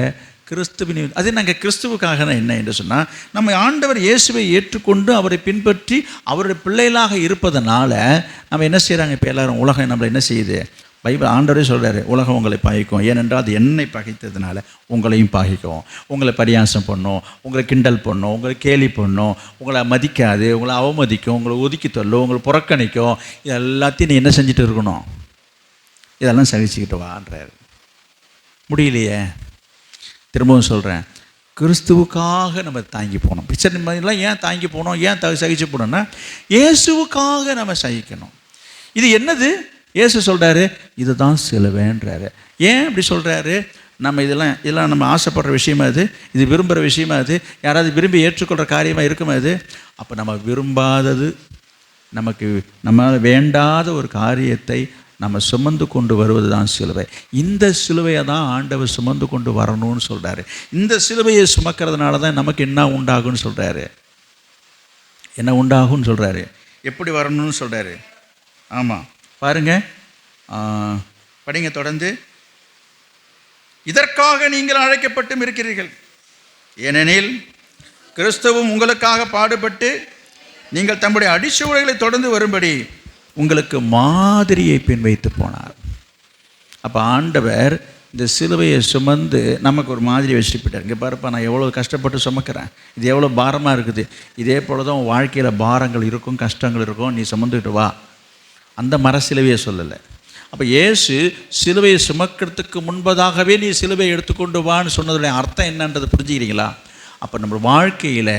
கிறிஸ்துவின், அது நாங்கள் கிறிஸ்துவுக்காக என்ன என்று சொன்னால், நம்ம ஆண்டவர் இயேசுவை ஏற்றுக்கொண்டு அவரை பின்பற்றி அவருடைய பிள்ளைகளாக இருப்பதனால நம்ம என்ன செய்கிறாங்க, இப்போ எல்லோரும் உலகம் நம்மளை என்ன செய்யுது, பைபிள் ஆண்டவரே சொல்கிறாரு, உலகம் உங்களை பகைக்கும், ஏனென்றால் அது என்னை பகைத்ததுனால உங்களையும் பகைக்கும், உங்களை பரியாசம் பண்ணும், உங்களை கிண்டல் பண்ணும், உங்களை கேலி பண்ணும், உங்களை மதிக்காது, உங்களை அவமதிக்கும், உங்களை ஒதுக்கி தள்ளும், உங்களை புறக்கணிக்கும். இது எல்லாத்தையும் நீ என்ன செஞ்சுட்டு இருக்கணும், இதெல்லாம் சகிச்சுக்கிட்டு வான்றார். முடியலையே. திரும்பவும் சொல்கிறேன், கிறிஸ்துவுக்காக நம்ம தாங்கி போகணும். பிச்சை மாதிரிலாம் ஏன் தாங்கி போகணும், ஏன் சகிச்சு போகணும்னா, இயேசுவுக்காக நம்ம சகிக்கணும். இது என்னது? இயேசு சொல்கிறாரு, இதுதான் சிலுவைன்றாரு. ஏன் அப்படி சொல்கிறாரு? நம்ம இதெல்லாம் நம்ம ஆசைப்படுற விஷயமா இது விரும்புகிற விஷயமா யாராவது விரும்பி ஏற்றுக்கொள்கிற காரியமாக இருக்குமா அப்போ நம்ம விரும்பாதது, நமக்கு நம்ம வேண்டாத ஒரு காரியத்தை நம்ம சுமந்து கொண்டு வருவது தான் சிலுவை. இந்த சிலுவையை தான் ஆண்டவர் சுமந்து கொண்டு வரணும்னு சொல்கிறாரு. இந்த சிலுவையை சுமக்கிறதுனால தான் நமக்கு என்ன உண்டாகும்னு சொல்கிறாரு. என்ன உண்டாகும்னு சொல்கிறாரு, எப்படி வரணும்னு சொல்கிறாரு. ஆமாம், பாருங்கள், படிங்க தொடர்ந்து. இதற்காக நீங்கள் அழைக்கப்பட்டும் இருக்கிறீர்கள், ஏனெனில் கிறிஸ்துவும் உங்களுக்காக பாடுபட்டு நீங்கள் தம்முடைய அடிச்சுவடுகளை தொடர்ந்து வரும்படி உங்களுக்கு மாதிரியை பின் வைத்து போனார். அப்போ ஆண்டவர் இந்த சிலுவையை சுமந்து நமக்கு ஒரு மாதிரி வச்சுட்டு போயிட்டார். இங்கே பாருப்பா, நான் எவ்வளோ கஷ்டப்பட்டு சுமக்கிறேன், இது எவ்வளோ பாரமாக இருக்குது, இதே போல தான் வாழ்க்கையில் பாரங்கள் இருக்கும், கஷ்டங்கள் இருக்கும், நீ சுமந்துக்கிட்டு வா. அந்த சிலுவையை சொல்லலை. அப்போ இயேசு சிலுவையை சுமக்கிறதுக்கு முன்பதாகவே நீ சிலுவையை எடுத்துக்கொண்டு வான்னு சொன்னதுடைய அர்த்தம் என்னன்றது புரிஞ்சுக்கிறீங்களா? அப்போ நம்ம வாழ்க்கையில்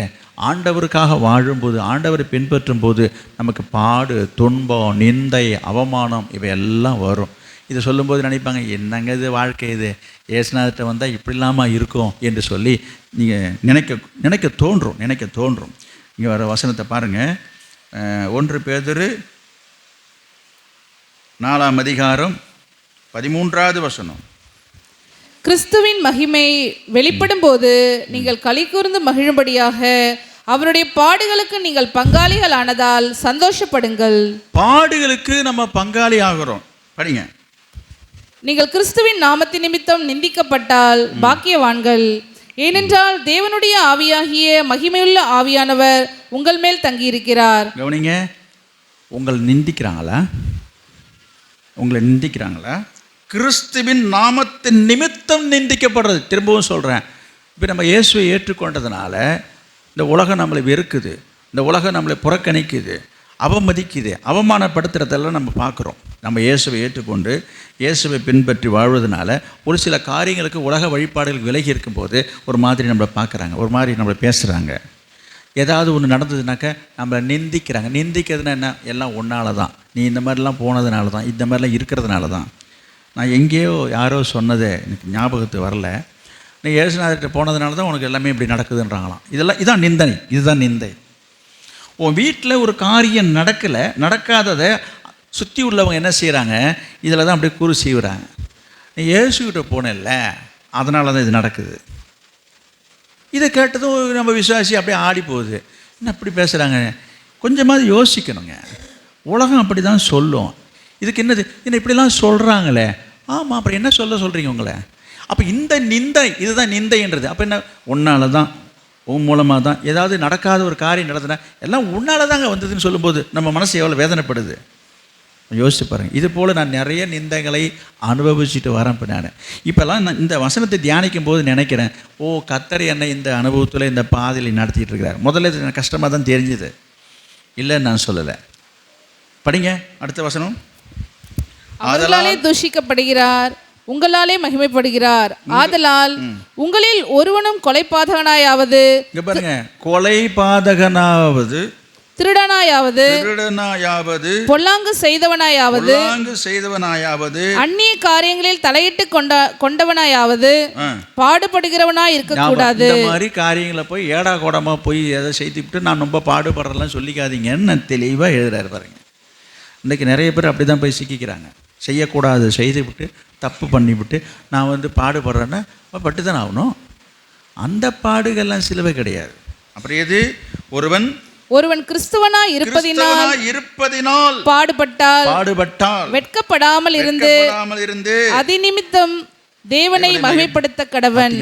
ஆண்டவருக்காக வாழும்போது, ஆண்டவரை பின்பற்றும் போது நமக்கு பாடு, துன்பம், நிந்தை, அவமானம் இவையெல்லாம் வரும். இதை சொல்லும்போது நினைப்பாங்க, என்னங்க இது வாழ்க்கை, இது ஏசுநாதர்கிட்ட வந்தால் இப்படி இல்லாமல் இருக்கும் என்று சொல்லி நீங்கள் நினைக்க தோன்றும். இங்கே வர வசனத்தை பாருங்கள். 1 பேதுரு 4:13 கிறிஸ்துவின் மகிமை வெளிப்படும் போது நீங்கள் களி கூர்ந்து மகிழும்படியாக அவருடைய பாடுகளுக்கு நீங்கள் பங்காளிகள் ஆனதால் சந்தோஷப்படுங்கள். பாடுகளுக்கு நம்ம பங்காளி ஆகிறோம். படிங்க. நீங்கள் கிறிஸ்துவின் நாமத்தின் நிமித்தம் நிந்திக்கப்பட்டால் பாக்கியவான்கள், ஏனென்றால் தேவனுடைய ஆவியாகிய மகிமையுள்ள ஆவியானவர் உங்கள் மேல் தங்கியிருக்கிறார். கவனிங்க, உங்களை நிந்திக்கிறாங்களா? கிறிஸ்துவின் நாமத்தின் நிமித்தம் நிந்திக்கப்படுறது. திரும்பவும் சொல்கிறேன், இப்போ நம்ம இயேசுவை ஏற்றுக்கொண்டதுனால இந்த உலகம் நம்மளை வெறுக்குது, இந்த உலகம் நம்மளை புறக்கணிக்குது, அவமதிக்குது, அவமானப்படுத்துறதெல்லாம் நம்ம பார்க்குறோம். நம்ம இயேசுவை ஏற்றுக்கொண்டு இயேசுவை பின்பற்றி வாழ்வதனால ஒரு சில காரியங்களுக்கு உலக வழிபாடுகளுக்கு விலகி இருக்கும்போது ஒரு மாதிரி நம்மளை பார்க்குறாங்க, ஒரு மாதிரி நம்மளை பேசுகிறாங்க. ஏதாவது ஒன்று நடந்ததுனாக்க நம்மளை நிந்திக்கிறாங்க. நிந்திக்கிறதுனா என்ன? எல்லாம் ஒன்றால் தான், நீ இந்த மாதிரிலாம் போனதுனால தான், இந்த மாதிரிலாம் இருக்கிறதுனால தான். நான் எங்கேயோ யாரோ சொன்னதே எனக்கு ஞாபகத்துக்கு வரல, நீ இயேசுநாதர்கிட்ட போனதுனால தான் உனக்கு எல்லாமே இப்படி நடக்குதுன்றாங்களாம். இதுதான் நிந்தை. உன் வீட்டில் ஒரு காரியம் நடக்காததை சுற்றி உள்ளவங்க என்ன செய்கிறாங்க, இதில் தான் அப்படியே கூறு செய்கிறாங்க. நீ இயேசுக்கிட்ட போனேல்ல, அதனால தான் இது நடக்குது. இதை கேட்டதும் நம்ம விசுவாசி அப்படியே ஆடி போகுது. என்ன அப்படி பேசுகிறாங்க? கொஞ்சமாவது யோசிக்கணுங்க. உலகம் அப்படி தான் சொல்லும். இதுக்கு என்னது, என்ன இப்படிலாம் சொல்கிறாங்களே, ஆமாம், அப்புறம் என்ன சொல்கிறீங்க உங்களை? அப்போ இந்த நிந்தை, இதுதான் நிந்தைன்றது. அப்போ என்ன, உன்னால தான், உன் மூலமாக தான் ஏதாவது நடக்காத ஒரு காரியம் நடந்ததுன்னா எல்லாம் உன்னால தாங்க வந்ததுன்னு சொல்லும்போது நம்ம மனசு எவ்வளோ வேதனைப்படுது யோசிச்சு பாருங்கள். இது போல் நான் நிறைய நிந்தைகளை அனுபவிச்சுட்டு வரேன். இப்போ இப்போல்லாம் நான் இந்த வசனத்தை தியானிக்கும் போது நினைக்கிறேன், கர்த்தர் என்னை இந்த அனுபவத்தில் இந்த பாதையில் நடத்திட்டு இருக்கிறார். முதல்ல இது எனக்கு கஷ்டமாக தான் தெரிஞ்சுது, இல்லைன்னு நான் சொல்லலை. படிங்க அடுத்த வசனம். அவர்களாலே தூஷிக்கப்படுகிறார், உங்களாலே மகிமைப்படுகிறார். ஆதலால் உங்களில் ஒருவனும் கொலைபாதகனாயாவது, இங்க பாருங்க, கொலைபாதகனாவது, திருடனாயாவது, பொல்லாங்கு செய்தவனாயாவது, அந்நிய காரியங்களில் தலையிட்டு கொண்டவனாயாவது, பாடுபடுகிறவனாய் இருக்கக்கூடாது. இந்த மாதிரி காரியங்களை போய் ஏடா கோடமா போய் எதை செய்துவிட்டு நான் ரொம்ப பாடுபடுறதெல்லாம் சொல்லிக்காதீங்கன்னு நான் தெளிவாக எழுதுறாரு பாருங்க. இன்றைக்கி நிறைய பேர் அப்படி தான் போய் சிக்கிக்கிறாங்க. செய்யக்கூடாது செய்துவிட்டு, தப்பு பண்ணிவிட்டு நான் பாடுபடுறேன்னா பட்டு தானே ஆகணும். அந்த பாடுகள்லாம் சிலுவை கிடையாது. அப்புறம் எது? ஒருவன் கிறிஸ்துவனாய் இருப்பதினால் பாடுபட்டால் வெட்கப்படாமல் இருந்து அதிநிமித்தம் தேவனை மகிமைப்படுத்த கடவன்.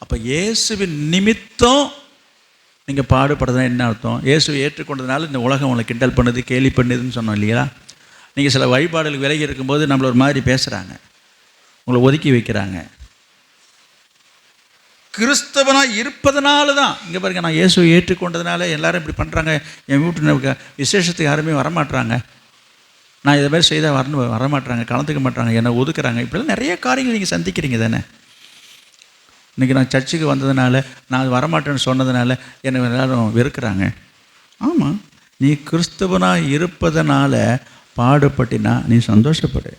அப்ப இயேசுவின் நிமித்தம் நீங்க பாடுபடுறதா என்ன அர்த்தம்? இயேசுவை ஏற்றுக்கொண்டதுனால இந்த உலகம் உங்களை கிண்டல் பண்ணுது, கேலி பண்ணுதுன்னு சொன்னோம் இல்லையா? நீங்கள் சில வழிபாடுகளுக்கு விலகி இருக்கும்போது நம்மள ஒரு மாதிரி பேசுகிறாங்க, உங்களை ஒதுக்கி வைக்கிறாங்க. கிறிஸ்தவனாக இருப்பதனால தான். இங்கே பாருங்கள், நான் இயேசுவை ஏற்றுக்கொண்டதுனால எல்லாரும் இப்படி பண்ணுறாங்க, என் வீட்டு விசேஷத்துக்கு யாருமே வரமாட்டுறாங்க, நான் இதை மாதிரி செய்தால் வரமாட்டுறாங்க, கலந்துக்க மாட்டாங்க, என்னை ஒதுக்குறாங்க. இப்படிலாம் நிறைய காரியங்கள் நீங்கள் சந்திக்கிறீங்க தானே. இன்றைக்கி நான் சர்ச்சுக்கு வந்ததுனால, நான் வரமாட்டேன்னு சொன்னதுனால என்னை எல்லாரும் வெறுக்கிறாங்க. ஆமாம், நீ கிறிஸ்தவனாக இருப்பதனால பாடுபட்டினா நீ சந்தோஷப்படு.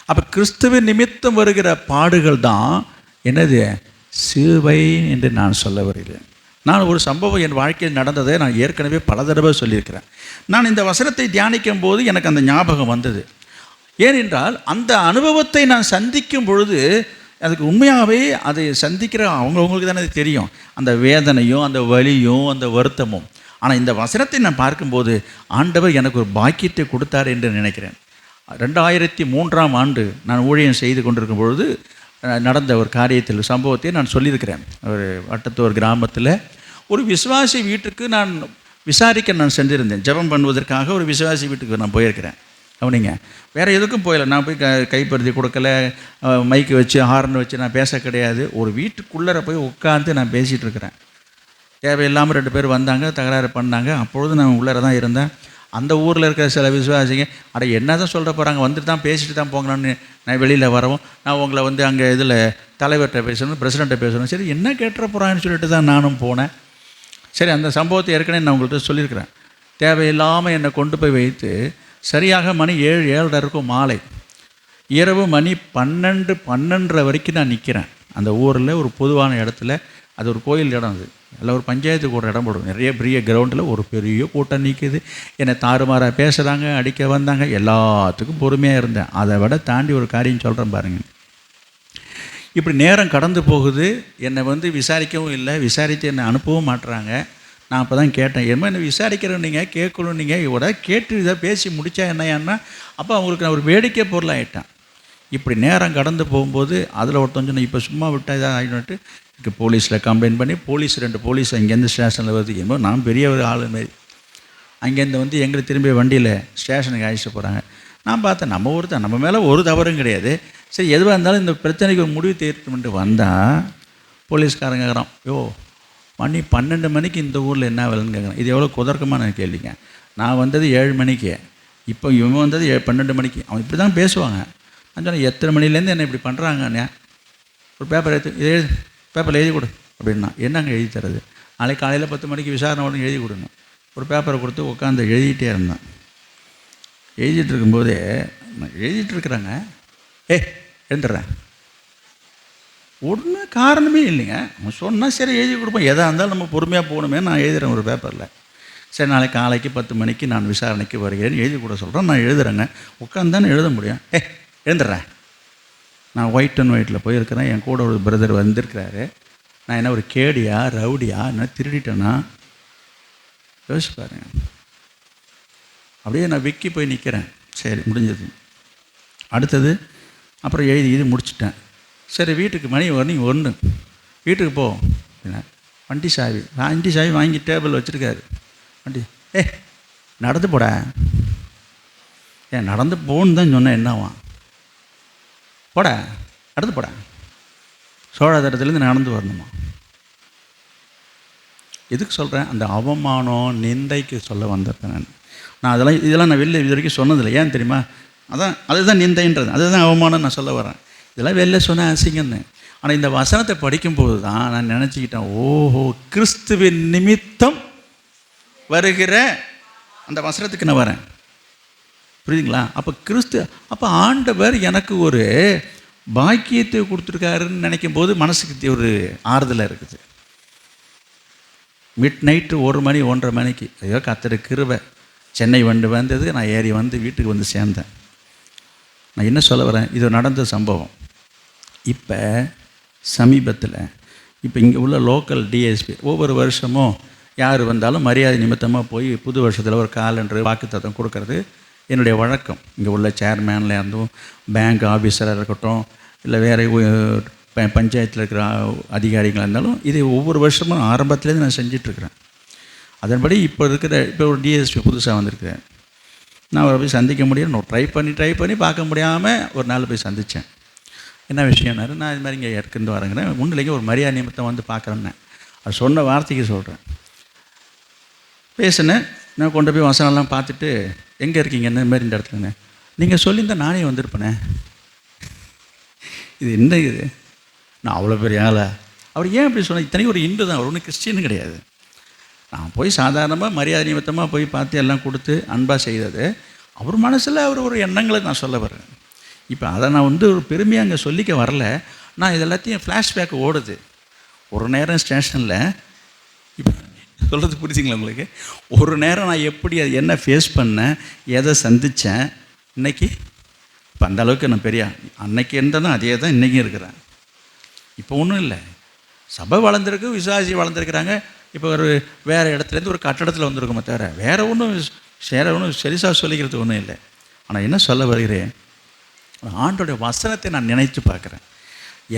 அப்போ கிறிஸ்துவின் நிமித்தம் வருகிற பாடுகள் தான் என்னது சிலுவை என்று நான் சொல்ல வருகிறேன். நான் ஒரு சம்பவம் என் வாழ்க்கையில் நடந்ததை நான் ஏற்கனவே பல தடவை சொல்லியிருக்கிறேன். நான் இந்த வசனத்தை தியானிக்கும் போது எனக்கு அந்த ஞாபகம் வந்தது. ஏனென்றால் அந்த அனுபவத்தை நான் சந்திக்கும் பொழுது அதுக்கு உண்மையாகவே அதை சந்திக்கிற அவங்களுக்கு தானே தெரியும், அந்த வேதனையும் அந்த வலியும் அந்த வருத்தமும். ஆனால் இந்த வசனத்தை நான் பார்க்கும்போது ஆண்டவர் எனக்கு ஒரு பாக்கியத்தை கொடுத்தார் என்று நினைக்கிறேன். 2003ஆம் ஆண்டு நான் ஊழியம் செய்து கொண்டிருக்கும் பொழுது நடந்த ஒரு காரியத்தில் சம்பவத்தை நான் சொல்லியிருக்கிறேன். ஒரு வட்டத்தூர் கிராமத்தில் ஒரு விசுவாசி வீட்டுக்கு நான் விசாரிக்க நான் சென்றிருந்தேன். ஜெபம் பண்ணுவதற்காக ஒரு விசுவாசி வீட்டுக்கு நான் போயிருக்கிறேன். அவனிங்க வேறு எதுக்கும் போயிடல. நான் போய் கைப்பருத்தி கொடுக்கல, மைக்கு வச்சு ஹார்ன் வச்சு நான் பேச கிடையாது. ஒரு வீட்டுக்குள்ளே போய் உட்காந்து நான் பேசிகிட்டு இருக்கிறேன். தேவையில்லாமல் 2 பேர் வந்தாங்க, தகராறு பண்ணாங்க. அப்பொழுது நான் உள்ளே தான் இருந்தேன். அந்த ஊரில் இருக்கிற சில விசுவாசிங்க அட என்ன தான் சொல்கிற போகிறாங்க, வந்துட்டு தான் பேசிட்டு தான் போங்களான்னு நான் வெளியில் வரவும், நான் உங்களை வந்து அங்கே இதில் தலைவர்கிட்ட பேசணும், பிரசிடெண்ட்டை பேசணும். சரி என்ன கேட்டுற போகிறான்னு சொல்லிட்டு தான் நானும் போனேன். சரி அந்த சம்பவத்தை ஏற்கனவே நான் உங்கள்கிட்ட சொல்லியிருக்கிறேன். தேவையில்லாமல் என்னை கொண்டு போய் வைத்து சரியாக மணி 7-7:30 இருக்கும் மாலை, இரவு மணி 12-12:30 வரைக்கும் நான் நிற்கிறேன். அந்த ஊரில் ஒரு பொதுவான இடத்துல, அது ஒரு கோயில் இடம், அது எல்லாம் ஒரு பஞ்சாயத்துக்கு ஒரு இடம் போடும், நிறைய பெரிய கிரவுண்டில் ஒரு பெரிய கூட்டம் நிற்குது. என்னை தாறுமாறாக பேசுகிறாங்க, அடிக்க வந்தாங்க. எல்லாத்துக்கும் பொறுமையாக இருந்தேன். அதை விட தாண்டி ஒரு காரியம் சொல்கிறேன் பாருங்கள். இப்படி நேரம் கடந்து போகுது, என்னை வந்து விசாரிக்கவும் இல்லை, விசாரித்து என்னை அனுப்பவும் மாட்டுறாங்க. நான் அப்போ தான் கேட்டேன், என்ன விசாரிக்கிறேன் நீங்கள் கேட்கணும், நீங்கள் இவ்வளோ கேட்டு இதை பேசி முடித்தா என்னையான்னா, அப்போ அவங்களுக்கு நான் ஒரு வேடிக்கை பொருளாகிட்டேன். இப்படி நேரம் கடந்து போகும்போது அதில் ஒருத்தன் சொன்ன இப்போ சும்மா விட்டால் இதாக ஆகிட்டு இங்கே போலீஸில் கம்ப்ளைண்ட் பண்ணி, போலீஸ் 2 போலீஸ் அங்கேருந்து ஸ்டேஷனில் வருது. என்னமோ நான் பெரிய ஒரு ஆள் மாரி அங்கேருந்து வந்து எங்களை திரும்பி வண்டியில் ஸ்டேஷனுக்கு அழைச்சிட்டு போகிறாங்க. நான் பார்த்தேன் நம்ம ஒருத்தன், நம்ம மேலே ஒரு தவறும் கிடையாது. சரி எதுவாக இருந்தாலும் இந்த பிரச்சனைக்கு ஒரு முடிவு தேர்த்துமெண்ட்டு வந்தால் போலீஸ்காரங்க கேட்குறான், மணி 12 மணிக்கு இந்த ஊரில் என்ன வேலைன்னு கேட்குறேன். இது எவ்வளோ குதர்க்கமான கேள்விங்க. நான் வந்தது 7 மணிக்கு, இப்போ இவன் வந்தது 12 மணிக்கு. அவன் இப்படி தான் பேசுவாங்க. நான் சொன்னேன் எத்தனை மணிலேருந்து என்ன இப்படி பண்ணுறாங்கண்ணே, ஒரு பேப்பர் எடுத்து இதை பேப்பரில் எழுதி கொடு அப்படின்னா. என்னங்க எழுதி தரது, நாளைக்கு காலையில் 10 மணிக்கு விசாரணை உடனே எழுதி கொடுங்க. ஒரு பேப்பரை கொடுத்து உட்காந்து எழுதிட்டே இருந்தேன். எழுதிட்டு இருக்கும்போதே நான் எழுதிட்டுருக்குறேங்க, எழுந்துடுறேன். ஒன்றும் காரணமே இல்லைங்க. அவன் சொன்னால் சரி எழுதி கொடுப்போம், எதாக இருந்தாலும் நம்ம பொறுமையாக போகணுமே. நான் எழுதுகிறேன் ஒரு பேப்பரில், சரி நாளைக்கு காலைக்கு 10 மணிக்கு நான் விசாரணைக்கு வருகிறேன் எழுதி கூட சொல்கிறேன். நான் எழுதுறேங்க, உட்காந்து தானே எழுத முடியும். எழுந்துடுறேன். நான் ஒயிட் அண்ட் ஒயிட்டில் போயிருக்கிறேன், என் கூட ஒரு பிரதர் வந்திருக்கிறாரு. நான் என்ன ஒரு கேடியா ரவுடியா என்ன திருடிட்டேன்னா யோசிச்சு பாருங்க. அப்படியே நான் விக்கி போய் நிற்கிறேன். சரி முடிஞ்சது. அடுத்தது அப்புறம் எழுதி முடிச்சிட்டேன். சரி வீட்டுக்கு மணி 1 வீட்டுக்கு போ அப்படின்னா, வண்டி சாவி வாங்கி டேபிள் வச்சுருக்காரு. வண்டி நடந்து போட, நடந்து போன்னு தான் சொன்னேன், என்னவா போட நடந்து போட, சோழதரத்துலேருந்து நடந்து வரணுமா. எதுக்கு சொல்கிறேன், அந்த அவமானம் நிந்தைக்கு சொல்ல வந்திருக்கேன் நான் இதெல்லாம் நான் வெளில இது வரைக்கும் சொன்னதில்லை. ஏன் தெரியுமா, அதுதான் நிந்தைன்றது, அதுதான் அவமானம் நான் சொல்ல வரேன். இதெல்லாம் வெளில சொன்ன அசிங்கன்னு. ஆனால் இந்த வசனத்தை படிக்கும்போது தான் நான் நினச்சிக்கிட்டேன், ஓஹோ கிறிஸ்துவின் நிமித்தம் வருகிற அந்த வசனத்துக்கு நான் வரேன். புரியுதுங்களா? அப்போ ஆண்டவர் எனக்கு ஒரு பாக்கியத்தை கொடுத்துருக்காருன்னு நினைக்கும் போது மனசுக்கு ஒரு ஆறுதலாக இருக்குது. மிட் நைட்டு 1 மணி 1:30 மணிக்கு ஐயோ கர்த்தர் கிருபை, சென்னை வந்தது. நான் ஏறி வந்து வீட்டுக்கு வந்து சேர்ந்தேன். நான் என்ன சொல்ல வரேன், இது நடந்த சம்பவம். இப்போ சமீபத்தில் இங்கே உள்ள லோக்கல் டிஎஸ்பி ஒவ்வொரு வருஷமும் யார் வந்தாலும் மரியாதை நிமித்தமாக போய் புது வருஷத்தில் ஒரு காலண்டர் வாக்குத்தத்தம் கொடுக்கறது என்னுடைய வழக்கம். இங்கே உள்ள சேர்மேனில் இருந்தும் பேங்க் ஆஃபீஸராக இருக்கட்டும், இல்லை வேறு பஞ்சாயத்தில் இருக்கிற அதிகாரிகளாக இருந்தாலும் இது ஒவ்வொரு வருஷமும் ஆரம்பத்துலேருந்து நான் செஞ்சிட்ருக்கிறேன். அதன்படி இப்போ ஒரு டிஎஸ்பி புதுசாக வந்திருக்கிறேன். நான் அவரை போய் சந்திக்க முடியும், நான் ட்ரை பண்ணி பார்க்க முடியாமல் ஒரு நாள் போய் சந்தித்தேன். என்ன விஷயம்னாரு, நான் இது மாதிரி இங்கே எடுத்துட்டு வரேங்கிறேன், ஒன்றும் இல்லைங்க ஒரு மரியாதை நிமித்தம் வந்து பார்க்குறேன்னே. அது சொன்ன வார்த்தைக்கு சொல்கிறேன். பேசினேன், நான் கொண்டு போய் வசனம்லாம் பார்த்துட்டு, எங்கே இருக்கீங்க இந்த மாதிரி இந்த இடத்துலண்ணே, நீங்கள் சொல்லியிருந்தால் நானே வந்திருப்பேனே. இது என்ன இது, நான் அவ்வளோ பெரிய ஆளா? அவர் ஏன் அப்படி சொன்னால், இத்தனைக்கும் ஒரு இந்து தான், அவர் ஒன்றும் கிறிஸ்டின்னு கிடையாது. நான் போய் சாதாரணமாக மரியாதை நிமித்தமாக போய் பார்த்து எல்லாம் கொடுத்து அன்பாக செய்தது. அவர் மனசில் அவர் ஒரு எண்ணங்களை நான் சொல்ல வரேன். இப்போ அதை நான் வந்து ஒரு பெருமையாக அங்கே சொல்லிக்க வரல. நான் இது எல்லாத்தையும் ஃப்ளாஷ்பேக் ஓடுது. ஒரு நேரம் ஸ்டேஷனில், இப்போ சொல்கிறது புரிஞ்சுங்களா உங்களுக்கு? ஒரு நேரம் நான் எப்படி அது என்ன ஃபேஸ் பண்ணேன், எதை சந்தித்தேன், இன்றைக்கி இப்போ அந்த அளவுக்கு நான் பெரிய அன்னைக்கு இருந்தேன்னா அதே தான் இன்றைக்கும் இருக்கிறேன். இப்போ ஒன்றும் இல்லை, சபை வளர்ந்துருக்கு, விசுவாசி வளர்ந்துருக்குறாங்க. இப்போ ஒரு வேறு இடத்துலேருந்து ஒரு கட்டடத்தில் வந்திருக்கோமே தவிர வேறு ஒன்றும் செரிசாக சொல்லிக்கிறது ஒன்றும் இல்லை. ஆனால் என்ன சொல்ல வருகிறேன், ஆண்டோடைய வசனத்தை நான் நினைத்து பார்க்குறேன்.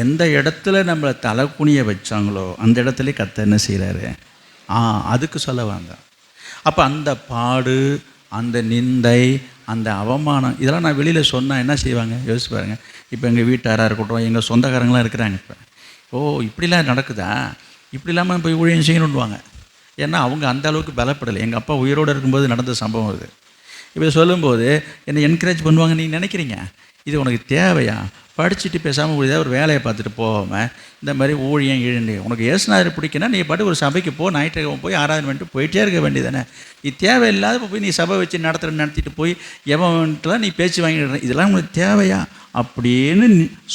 எந்த இடத்துல நம்மளை தலை குனிய வச்சாங்களோ அந்த இடத்துல கர்த்தர் என்ன செய்கிறாரு, அதுக்கு சொல்ல வந்தேன். அப்போ அந்த பாடு, அந்த நிந்தை, அந்த அவமானம், இதெல்லாம் நான் வெளியில் சொன்னால் என்ன செய்வாங்க யோசிச்சு பாருங்க. இப்போ எங்கள் வீட்டாராக இருக்கட்டும், எங்கள் சொந்தக்காரங்களாம் இருக்கிறாங்க. இப்போ இப்படிலாம் நடக்குதா, இப்படி இல்லாமல் போய் ஊழியம் செய்யணுன்னுவாங்க. ஏன்னா அவங்க அந்த அளவுக்கு பலப்படலை. எங்கள் அப்பா உயிரோடு இருக்கும்போது நடந்த சம்பவம் அது. இப்போ சொல்லும்போது என்னை என்கரேஜ் பண்ணுவாங்க. நீங்கள் நினைக்கிறீங்க இது உனக்கு தேவையா, படிச்சுட்டு பேசாமல் ஏதாவது ஒரு வேலையை பார்த்துட்டு போகாமல் இந்த மாதிரி ஊழியம் இழந்து உனக்கு ஏசுநாதர் பிடிக்குன்னா நீ பாட்டு ஒரு சபைக்கு போ, ஞாயிற்றுக்கிழமை போய் ஆராதனை பண்ணிட்டு போயிட்டே இருக்க வேண்டியதானே. இது தேவையில்லாத போய் நீ சபை வச்சு நடத்திட்டு போய் எவன்ட்டுலாம் நீ பேச்சு வாங்கிடுற, இதெல்லாம் உனக்கு தேவையா அப்படின்னு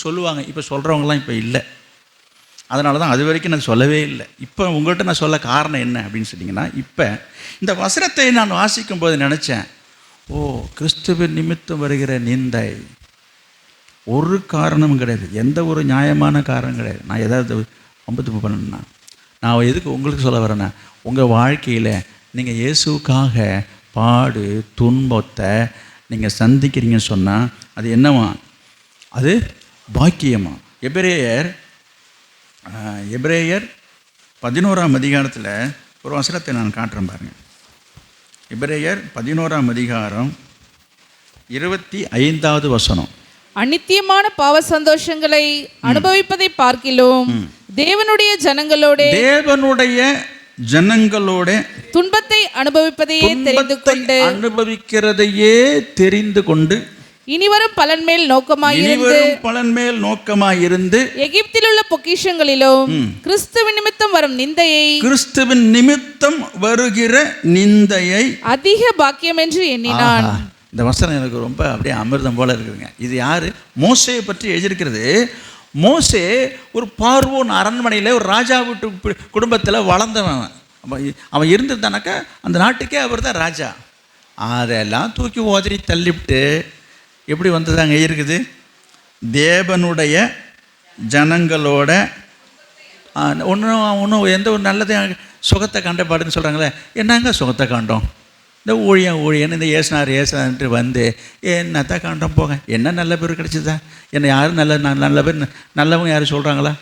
சொல்லுவாங்க. இப்போ சொல்கிறவங்களாம் இப்போ இல்லை. அதனால தான் அது வரைக்கும் நான் சொல்லவே இல்லை. இப்போ உங்கள்கிட்ட நான் சொல்ல காரணம் என்ன அப்படின்னு சொன்னீங்கன்னா, இப்போ இந்த வசனத்தை நான் வாசிக்கும் போது நினச்சேன், கிறிஸ்துவின் நிமித்தம் வருகிற நிந்தை ஒரு காரணமும் கிடையாது, எந்த ஒரு நியாயமான காரணம் கிடையாது. நான் ஏதாவது வம்பு பண்ணணுன்னா நான் எதுக்கு உங்களுக்கு சொல்ல வரேன்னா, உங்கள் வாழ்க்கையில் நீங்கள் இயேசுக்காக பாடு துன்பத்தை நீங்கள் சந்திக்கிறீங்கன்னு சொன்னால் அது என்னவா, அது பாக்கியமா. எபிரேயர் 11ஆம் அதிகாரத்தில் ஒரு வசனத்தை நான் காட்டுறேன் பாருங்கள். எபிரேயர் 11ஆம் அதிகாரம் 25வது வசனம். அநித்தியமான பாவ சந்தோஷங்களை அனுபவிப்பதை பார்க்கிலும் தேவனுடைய ஜனங்களோட துன்பத்தை அனுபவிக்கிறதையே தெரிந்து கொண்டு இனிவரும் பலன் மேல் நோக்கமாயிருந்து எகிப்தில் உள்ள பொக்கிஷங்களிலும் கிறிஸ்துவின் நிமித்தம் வருகிற நிந்தையை அதிக பாக்கியம் என்று எண்ணினான். இந்த வசனம் எனக்கு ரொம்ப அப்படியே அமிர்தம் போல இருக்குதுங்க. இது யாரு? மோசேயை பற்றி எழுதியிருக்கிறது. மோசே ஒரு பார்வோன் அரண்மனையில் ஒரு ராஜா வீட்டு குடும்பத்தில் வளர்ந்தவன். அவன் இருந்திருந்தானாக்கா அந்த நாட்டுக்கே அவர் தான் ராஜா. அதெல்லாம் தூக்கி ஓதறி தள்ளிவிட்டு எப்படி வந்ததாங்க இருக்குது, தேவனுடைய ஜனங்களோட ஒன்றும் எந்த ஒரு நல்லதையும் சுகத்தை கண்டப்பாடுன்னு சொல்கிறாங்களே, என்னங்க சுகத்தை காண்டோம், இந்த ஊழியன்னு இந்த ஏசுனார்ன்ட்டு வந்து என்னத்தான் காண்டோம் போங்க, என்ன நல்ல பேர் கிடச்சிதா, என்ன யாரும் நல்ல பேர் நல்லவங்க யாரும் சொல்கிறாங்களா?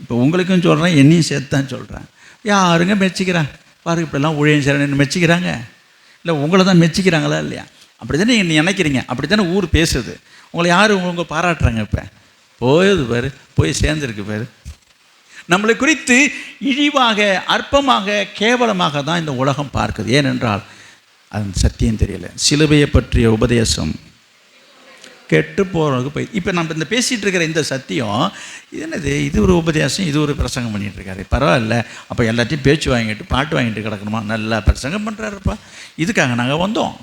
இப்போ உங்களுக்கும் சொல்கிறேன், என்னையும் சேர்த்து தான் சொல்கிறேன். யாருங்க மெச்சிக்கிறான் பாருங்க, இப்படிலாம் ஊழியம் செய்கிறேன்னு மெச்சிக்கிறாங்க, இல்லை உங்களை தான் மெச்சிக்கிறாங்களா இல்லையா? அப்படி தானே நீங்கள் நினைக்கிறீங்க, அப்படி தானே ஊர் பேசுது. உங்களை யார் உங்களை பாராட்டுறாங்க? இப்போ போயது பேர் போய் சேர்ந்துருக்கு பேர். நம்மளை குறித்து இழிவாக, அற்பமாக, கேவலமாக தான் இந்த உலகம் பார்க்குது. ஏனென்றால் அது சத்தியம் தெரியல. சிலுவையை பற்றிய உபதேசம் கெட்டு போகிறதுக்கு போய் இப்போ நம்ம இந்த பேசிகிட்டு இருக்கிற இந்த சத்தியம் இது என்னது, இது ஒரு உபதேசம், இது ஒரு பிரசங்கம் பண்ணிகிட்ருக்காரு. பரவாயில்ல, அப்போ எல்லாத்தையும் பேச்சு வாங்கிட்டு பாட்டு வாங்கிட்டு கிடக்கணுமா? நல்லா பிரசங்கம் பண்ணுறாருப்பா, இதுக்காக நாங்கள் வந்தோம்.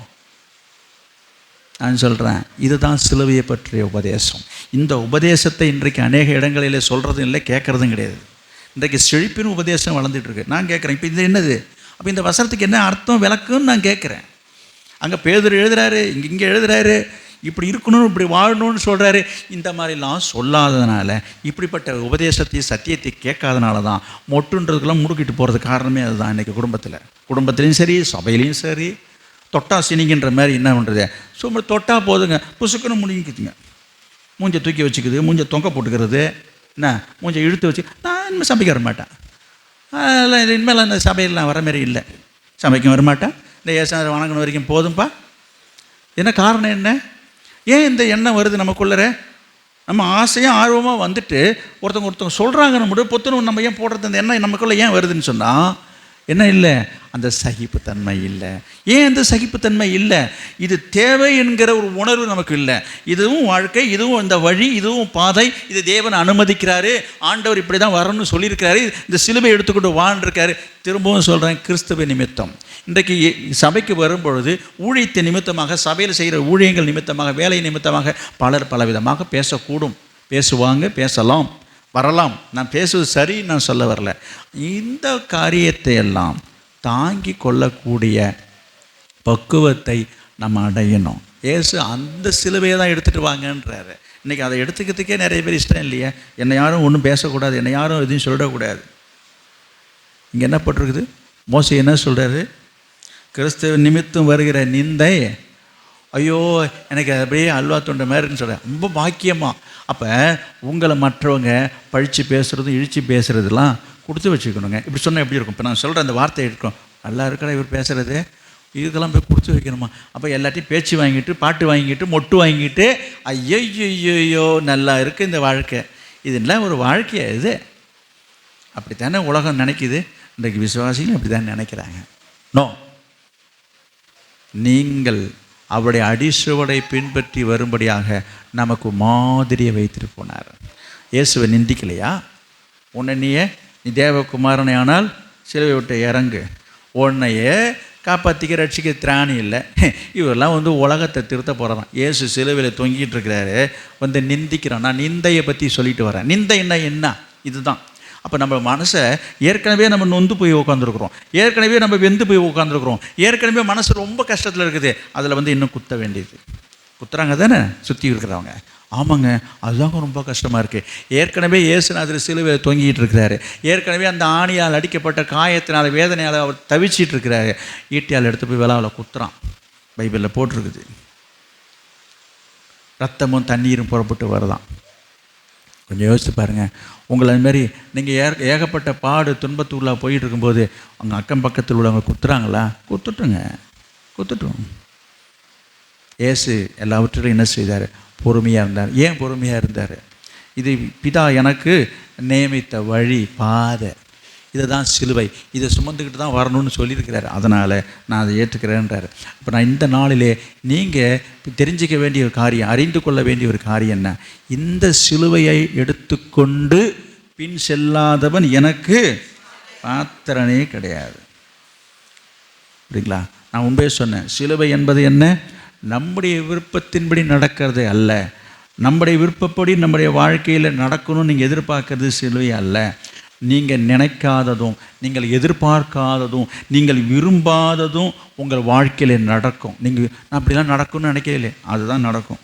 நான் சொல்கிறேன், இதுதான் சிலுவையை பற்றிய உபதேசம். இந்த உபதேசத்தை இன்றைக்கு அநேக இடங்களில் சொல்கிறதும் இல்லை, கேட்குறதும் கிடையாது. இன்றைக்கு செழிப்பின் உபதேசம் வளர்ந்துட்டுருக்கு. நான் கேட்குறேன், இப்போ இது என்னது, அப்போ இந்த வசனத்துக்கு என்ன அர்த்தம் விளக்குன்னு நான் கேட்குறேன். அங்கே பேதுரு எழுதுறாரு, இங்கே எழுதுறாரு, இப்படி இருக்கணும், இப்படி வாழணும்னு சொல்கிறாரு. இந்த மாதிரிலாம் சொல்லாததுனால, இப்படிப்பட்ட உபதேசத்தையும் சத்தியத்தை கேட்காதனால தான் மொட்டுன்றதுக்கெல்லாம் முடுக்கிட்டு போகிறது காரணமே அதுதான். இன்றைக்கி குடும்பத்துலேயும் சரி, சபையிலையும் சரி, தொட்டா சினிங்கின்ற மாதிரி என்ன பண்ணுறது, சும்மா தொட்டா போதுங்க புசுக்குன்னு முடிக்குதுங்க, மூஞ்சை தூக்கி வச்சுக்குது, மூஞ்சை தொங்க போட்டுக்கிறது, என்ன மூஞ்சை இழுத்து வச்சு, நான் இனிமேல் சபைக்கு வரமாட்டேன், அதெல்லாம் இது இனிமேல் அந்த சபையெல்லாம் வர மாரி இல்லை, சபைக்கும் வரமாட்டேன், இந்த ஏசானரை வணங்கணும் வரைக்கும் போதும்ப்பா. என்ன காரணம் என்ன? ஏன் இந்த எண்ணம் வருது நமக்குள்ளே? நம்ம ஆசையாக ஆர்வமாக வந்துட்டு ஒருத்தவங்க சொல்கிறாங்க, நம்ம பொத்துணும் நம்ம ஏன் போடுறது, இந்த எண்ணம் நமக்குள்ளே ஏன் வருதுன்னு சொன்னால், என்ன இல்லை? அந்த சகிப்புத்தன்மை இல்லை. ஏன் அந்த சகிப்புத்தன்மை இல்லை? இது தேவை என்கிற ஒரு உணர்வு நமக்கு இல்லை. இதுவும் வாழ்க்கை, இதுவும் இந்த வழி, இதுவும் பாதை, இது தேவன் அனுமதிக்கிறாரு, ஆண்டவர் இப்படி தான் வரணும்னு சொல்லியிருக்கிறாரு, இந்த சிலுவை எடுத்துக்கொண்டு வாழ்ந்திருக்காரு. திரும்பவும் சொல்கிறேன், கிறிஸ்துவ நிமித்தம் இன்றைக்கு சபைக்கு வரும்பொழுது ஊழியத்தை நிமித்தமாக, சபையில் செய்கிற ஊழியங்கள் நிமித்தமாக, வேலை நிமித்தமாக பலர் பலவிதமாக பேசக்கூடும், பேசுவாங்க, பேசலாம், வரலாம். நான் பேசுவது சரி, நான் சொல்ல வரல. இந்த காரியத்தை எல்லாம் தாங்கி கொள்ளக்கூடிய பக்குவத்தை நம்ம அடையணும். இயேசு அந்த சிலுவையை தான் எடுத்துகிட்டு வாங்கன்றாரு. இன்றைக்கி அதை எடுத்துக்கிறதுக்கே நிறைய பேர் இஷ்டம் இல்லையே. என்னை யாரும் ஒன்றும் பேசக்கூடாது, என்னை யாரும் எதுவும் சொல்லிடக்கூடாது. இங்கே என்ன போட்டிருக்குது? மோசே என்ன சொல்கிறாரு? கிறிஸ்துவ நிமித்தம் வருகிற நிந்தை, ஐயோ எனக்கு அப்படியே அல்வா தொண்டை மாதிரின்னு சொல்கிறேன், ரொம்ப பாக்கியமாக. அப்போ உங்களை மற்றவங்க பழித்து பேசுகிறதும் இழித்து பேசுகிறதுலாம் கொடுத்து வச்சுக்கணுங்க. இப்படி சொன்னால் எப்படி இருக்கும்? இப்போ நான் சொல்கிற அந்த வார்த்தை இருக்கும், நல்லா இருக்கடா இவர் பேசுகிறது, இதுக்கெல்லாம் போய் கொடுத்து வைக்கணுமா? அப்போ எல்லாத்தையும் பேச்சு வாங்கிட்டு, பாட்டு வாங்கிட்டு, மொட்டு வாங்கிட்டு, ஐயோ நல்லா இருக்குது இந்த வாழ்க்கை, இதெல்லாம் ஒரு வாழ்க்கையா இது? அப்படி தானே உலகம் நினைக்குது. இன்றைக்கு விசுவாசிகளும் அப்படி தானே நினைக்கிறாங்க. நோ, நீங்கள் அவருடைய அடிசுவடை பின்பற்றி வரும்படியாக நமக்கு மாதிரியை வைத்துட்டு போனார். இயேசுவை நிந்திக்கலையா? உன்னை நீ தேவகுமாரனை ஆனால் சிலுவை விட்டு இறங்கு, உன்னையே காப்பாற்றிக்க ரட்சிக்க திராணி இல்லை. இவரெல்லாம் உலகத்தை திருத்த போகிறான். இயேசு சிலுவையில் தொங்கிட்டு இருக்கிறாரு, நிந்திக்கிறான். நான் நிந்தையை பற்றி சொல்லிட்டு வரேன். நிந்தை என்ன? இதுதான். அப்போ நம்ம மனசை ஏற்கனவே நம்ம நொந்து போய் உட்காந்துருக்குறோம், ஏற்கனவே நம்ம வெந்து போய் உட்காந்துருக்குறோம், ஏற்கனவே மனசு ரொம்ப கஷ்டத்தில் இருக்குது. அதில் இன்னும் குத்த வேண்டியது. குத்துறாங்க தானே சுற்றி இருக்கிறவங்க? ஆமாங்க, அதுதாங்க ரொம்ப கஷ்டமாக இருக்குது. ஏற்கனவே இயேசுநாதர் சிலுவையில் தொங்கிட்டு இருக்கிறாரு, ஏற்கனவே அந்த ஆணியால் அடிக்கப்பட்ட காயத்தினால் வேதனையால் அவர் தவிச்சிட்டு இருக்கிறாரு. ஈட்டியால் எடுத்து போய் விழாவில் குத்துறான். பைபிளில் போட்டிருக்குது. ரத்தமும் தண்ணீரும் புறப்பட்டு வருதான். கொஞ்சம் யோசித்து பாருங்கள். உங்களை அதுமாரி நீங்கள் ஏகப்பட்ட பாடு துன்பத்துக்குள்ளே போயிட்டு இருக்கும்போது அவங்க அக்கம் பக்கத்தில் உள்ளவங்க குத்துறாங்களா? குத்துட்டும். இயேசு எல்லாவற்றிலும் என்ன செய்தார்? பொறுமையாக இருந்தார். ஏன் பொறுமையாக இருந்தார்? இது பிதா எனக்கு நியமித்த வழி, பாதை, இதை தான் சிலுவை, இதை சுமந்துக்கிட்டு தான் வரணும்னு சொல்லியிருக்கிறார். அதனால் நான் அதை ஏற்றுக்கிறேன்றார். இப்போ நான் இந்த நாளிலே நீங்கள் தெரிஞ்சிக்க வேண்டிய ஒரு காரியம், அறிந்து கொள்ள வேண்டிய ஒரு காரியம் என்ன? இந்த சிலுவையை எடுத்துக்கொண்டு பின் செல்லாதவன் எனக்கு பாத்திரனே கிடையாது. அப்படிங்களா? நான் உண்மையே சொன்னேன். சிலுவை என்பது என்ன? நம்முடைய விருப்பத்தின்படி நடக்கிறது அல்ல. நம்முடைய விருப்பப்படி நம்முடைய வாழ்க்கையில் நடக்கணும்னு நீங்கள் எதிர்பார்க்கறது சிலுவை அல்ல. நீங்கள் நினைக்காததும், நீங்கள் எதிர்பார்க்காததும், நீங்கள் விரும்பாததும் உங்கள் வாழ்க்கையில் நடக்கும். நீங்கள் நான் அப்படிலாம் நடக்கும்னு நினைக்கல, அதுதான் நடக்கும்.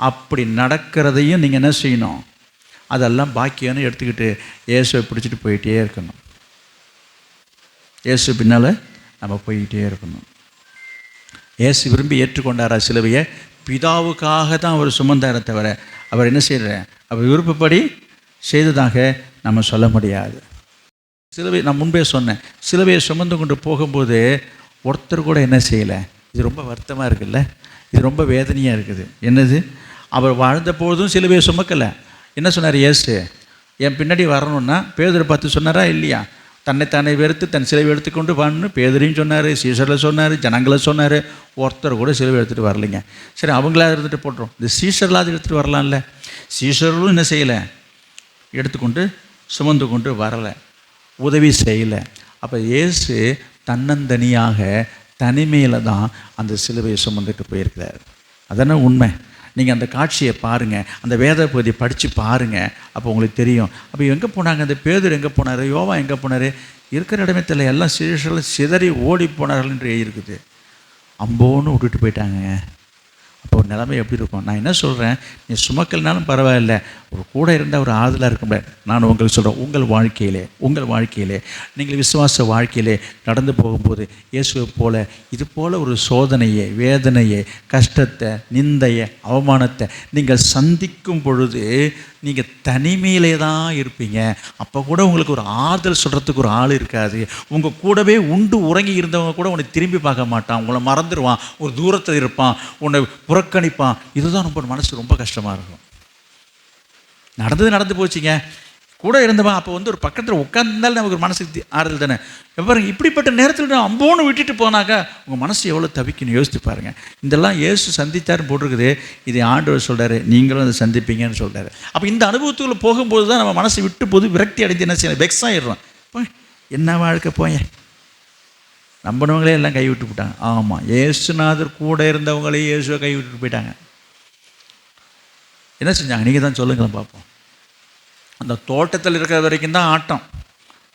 அப்படி நடக்கிறதையும் நீங்கள் என்ன செய்யணும்? அதெல்லாம் பாக்கியம்னு எடுத்துக்கிட்டு இயேசுவை பிடிச்சிட்டு போயிட்டே இருக்கணும். இயேசு பின்னால் நம்ம போய்கிட்டே இருக்கணும். இயேசு விரும்பி ஏற்றுக்கொண்டாரா சிலுவையை? பிதாவுக்காக தான் அவர் சுமந்தாரை தவிர அவர் என்ன செய்கிறார்? அவர் விருப்பப்படி செய்ததாக நம்ம சொல்ல முடியாது. சிலுவை நான் முன்பே சொன்னேன், சிலுவையை சுமந்து கொண்டு போகும்போது ஒருத்தர் கூட என்ன செய்யலை. இது ரொம்ப வருத்தமாக இருக்குல்ல, இது ரொம்ப வேதனையாக இருக்குது. என்னது? அவர் வாழ்ந்த பொழுதும் சிலுவையை சுமக்கலை. என்ன சொன்னார் இயேசு? என் பின்னாடி வரணுன்னா பேதுரை பார்த்து சொன்னாரா இல்லையா? தன்னைத்தானே வெறுத்து தன் சிலுவை எடுத்துக்கொண்டு வான்னு பேதுரையும் சொன்னார், சீஷரில் சொன்னார், ஜனங்களை சொன்னார். ஒருத்தர் கூட சிலுவை எடுத்துகிட்டு வரலைங்க. சரி, அவங்களா இருந்துட்டு போட்டுரும், இந்த சீஷர்லாம் அது எடுத்துகிட்டு வரலாம்ல. சீஷர்களும் என்ன செய்யலை, எடுத்துக்கொண்டு சுமந்து கொண்டு வரலை, உதவி செய்யலை. அப்போ இயேசு தன்னந்தனியாக தனிமையில் தான் அந்த சிலுவையை சுமந்துட்டு போயிருக்கிறார். அதானே உண்மை. நீங்கள் அந்த காட்சியை பாருங்கள், அந்த வேத பகுதியை படித்து பாருங்கள், அப்போ உங்களுக்கு தெரியும். அப்போ எங்கே போனாங்க? அந்த பேதுரு எங்கே போனார்? யோவா எங்கே போனார்? இருக்கிற இடமே தெரியல, எல்லாம் சீஷர்கள் சிதறி ஓடி போனார்கள் என்று இருக்குது. அம்போன்னு விட்டுட்டு போயிட்டாங்க. அப்போ ஒரு நிலைமை எப்படி இருக்கும்? நான் என்ன சொல்கிறேன், நீ சுமக்கல்னாலும் பரவாயில்ல, ஒரு கூட இருந்தால் ஒரு ஆறுதலாக இருக்கும்ல. நான் உங்களுக்கு சொல்கிறேன், உங்கள் வாழ்க்கையிலே நீங்கள் விசுவாச வாழ்க்கையிலே நடந்து போகும்போது இயேசுவை போல இது போல் ஒரு சோதனையை, வேதனையை, கஷ்டத்தை, நிந்தையை, அவமானத்தை நீங்கள் சந்திக்கும் பொழுது நீங்கள் தனிமையிலே தான் இருப்பீங்க. அப்போ கூட உங்களுக்கு ஒரு ஆறுதல் சொல்கிறதுக்கு ஒரு ஆள் இருக்காது. உங்கள் கூடவே உண்டு உறங்கி இருந்தவங்க கூட உன்னை திரும்பி பார்க்க மாட்டான், உங்களை மறந்துடுவான், ஒரு தூரத்தில் இருப்பான், உன்னை புறக்கணிப்பான். இதுதான் ரொம்ப மனசு ரொம்ப கஷ்டமாக இருக்கும். நடந்து போச்சுங்க. கூட இருந்தவன் அப்போ வந்து ஒரு பக்கத்தில் உட்கார்ந்தாலும் நமக்கு ஒரு மனசுக்கு ஆறுதல் தானே. பாருங்க, இப்படிப்பட்ட நேரத்தில் நான் அம்போன்னு விட்டுட்டு போனாக்கா உங்கள் மனசு எவ்வளோ தவிக்கணும் யோசித்து பாருங்கள். இதெல்லாம் இயேசு சந்தித்தார்னு போட்டிருக்குது. இதை ஆண்டவர் சொல்கிறாரு, நீங்களும் அதை சந்திப்பீங்கன்னு சொல்கிறாரு. அப்போ இந்த அனுபவத்துக்குள்ளே போகும்போது தான் நம்ம மனசு விட்டு போது விரக்தி அடைஞ்சு என்ன செய்யணும், வெக்ஸ் ஆகிடுறோம். என்ன வாழ்க்கை போய் நம்பினவங்களே எல்லாம் கைவிட்டு போட்டாங்க. ஆமாம், இயேசுநாதர் கூட இருந்தவங்களே இயேசுவை கைவிட்டு போயிட்டாங்க. என்ன செஞ்சாங்க நீங்கள் தான் சொல்லுங்களேன் பார்ப்போம். அந்த தோட்டத்தில் இருக்கிற வரைக்கும் தான் ஆட்டம்.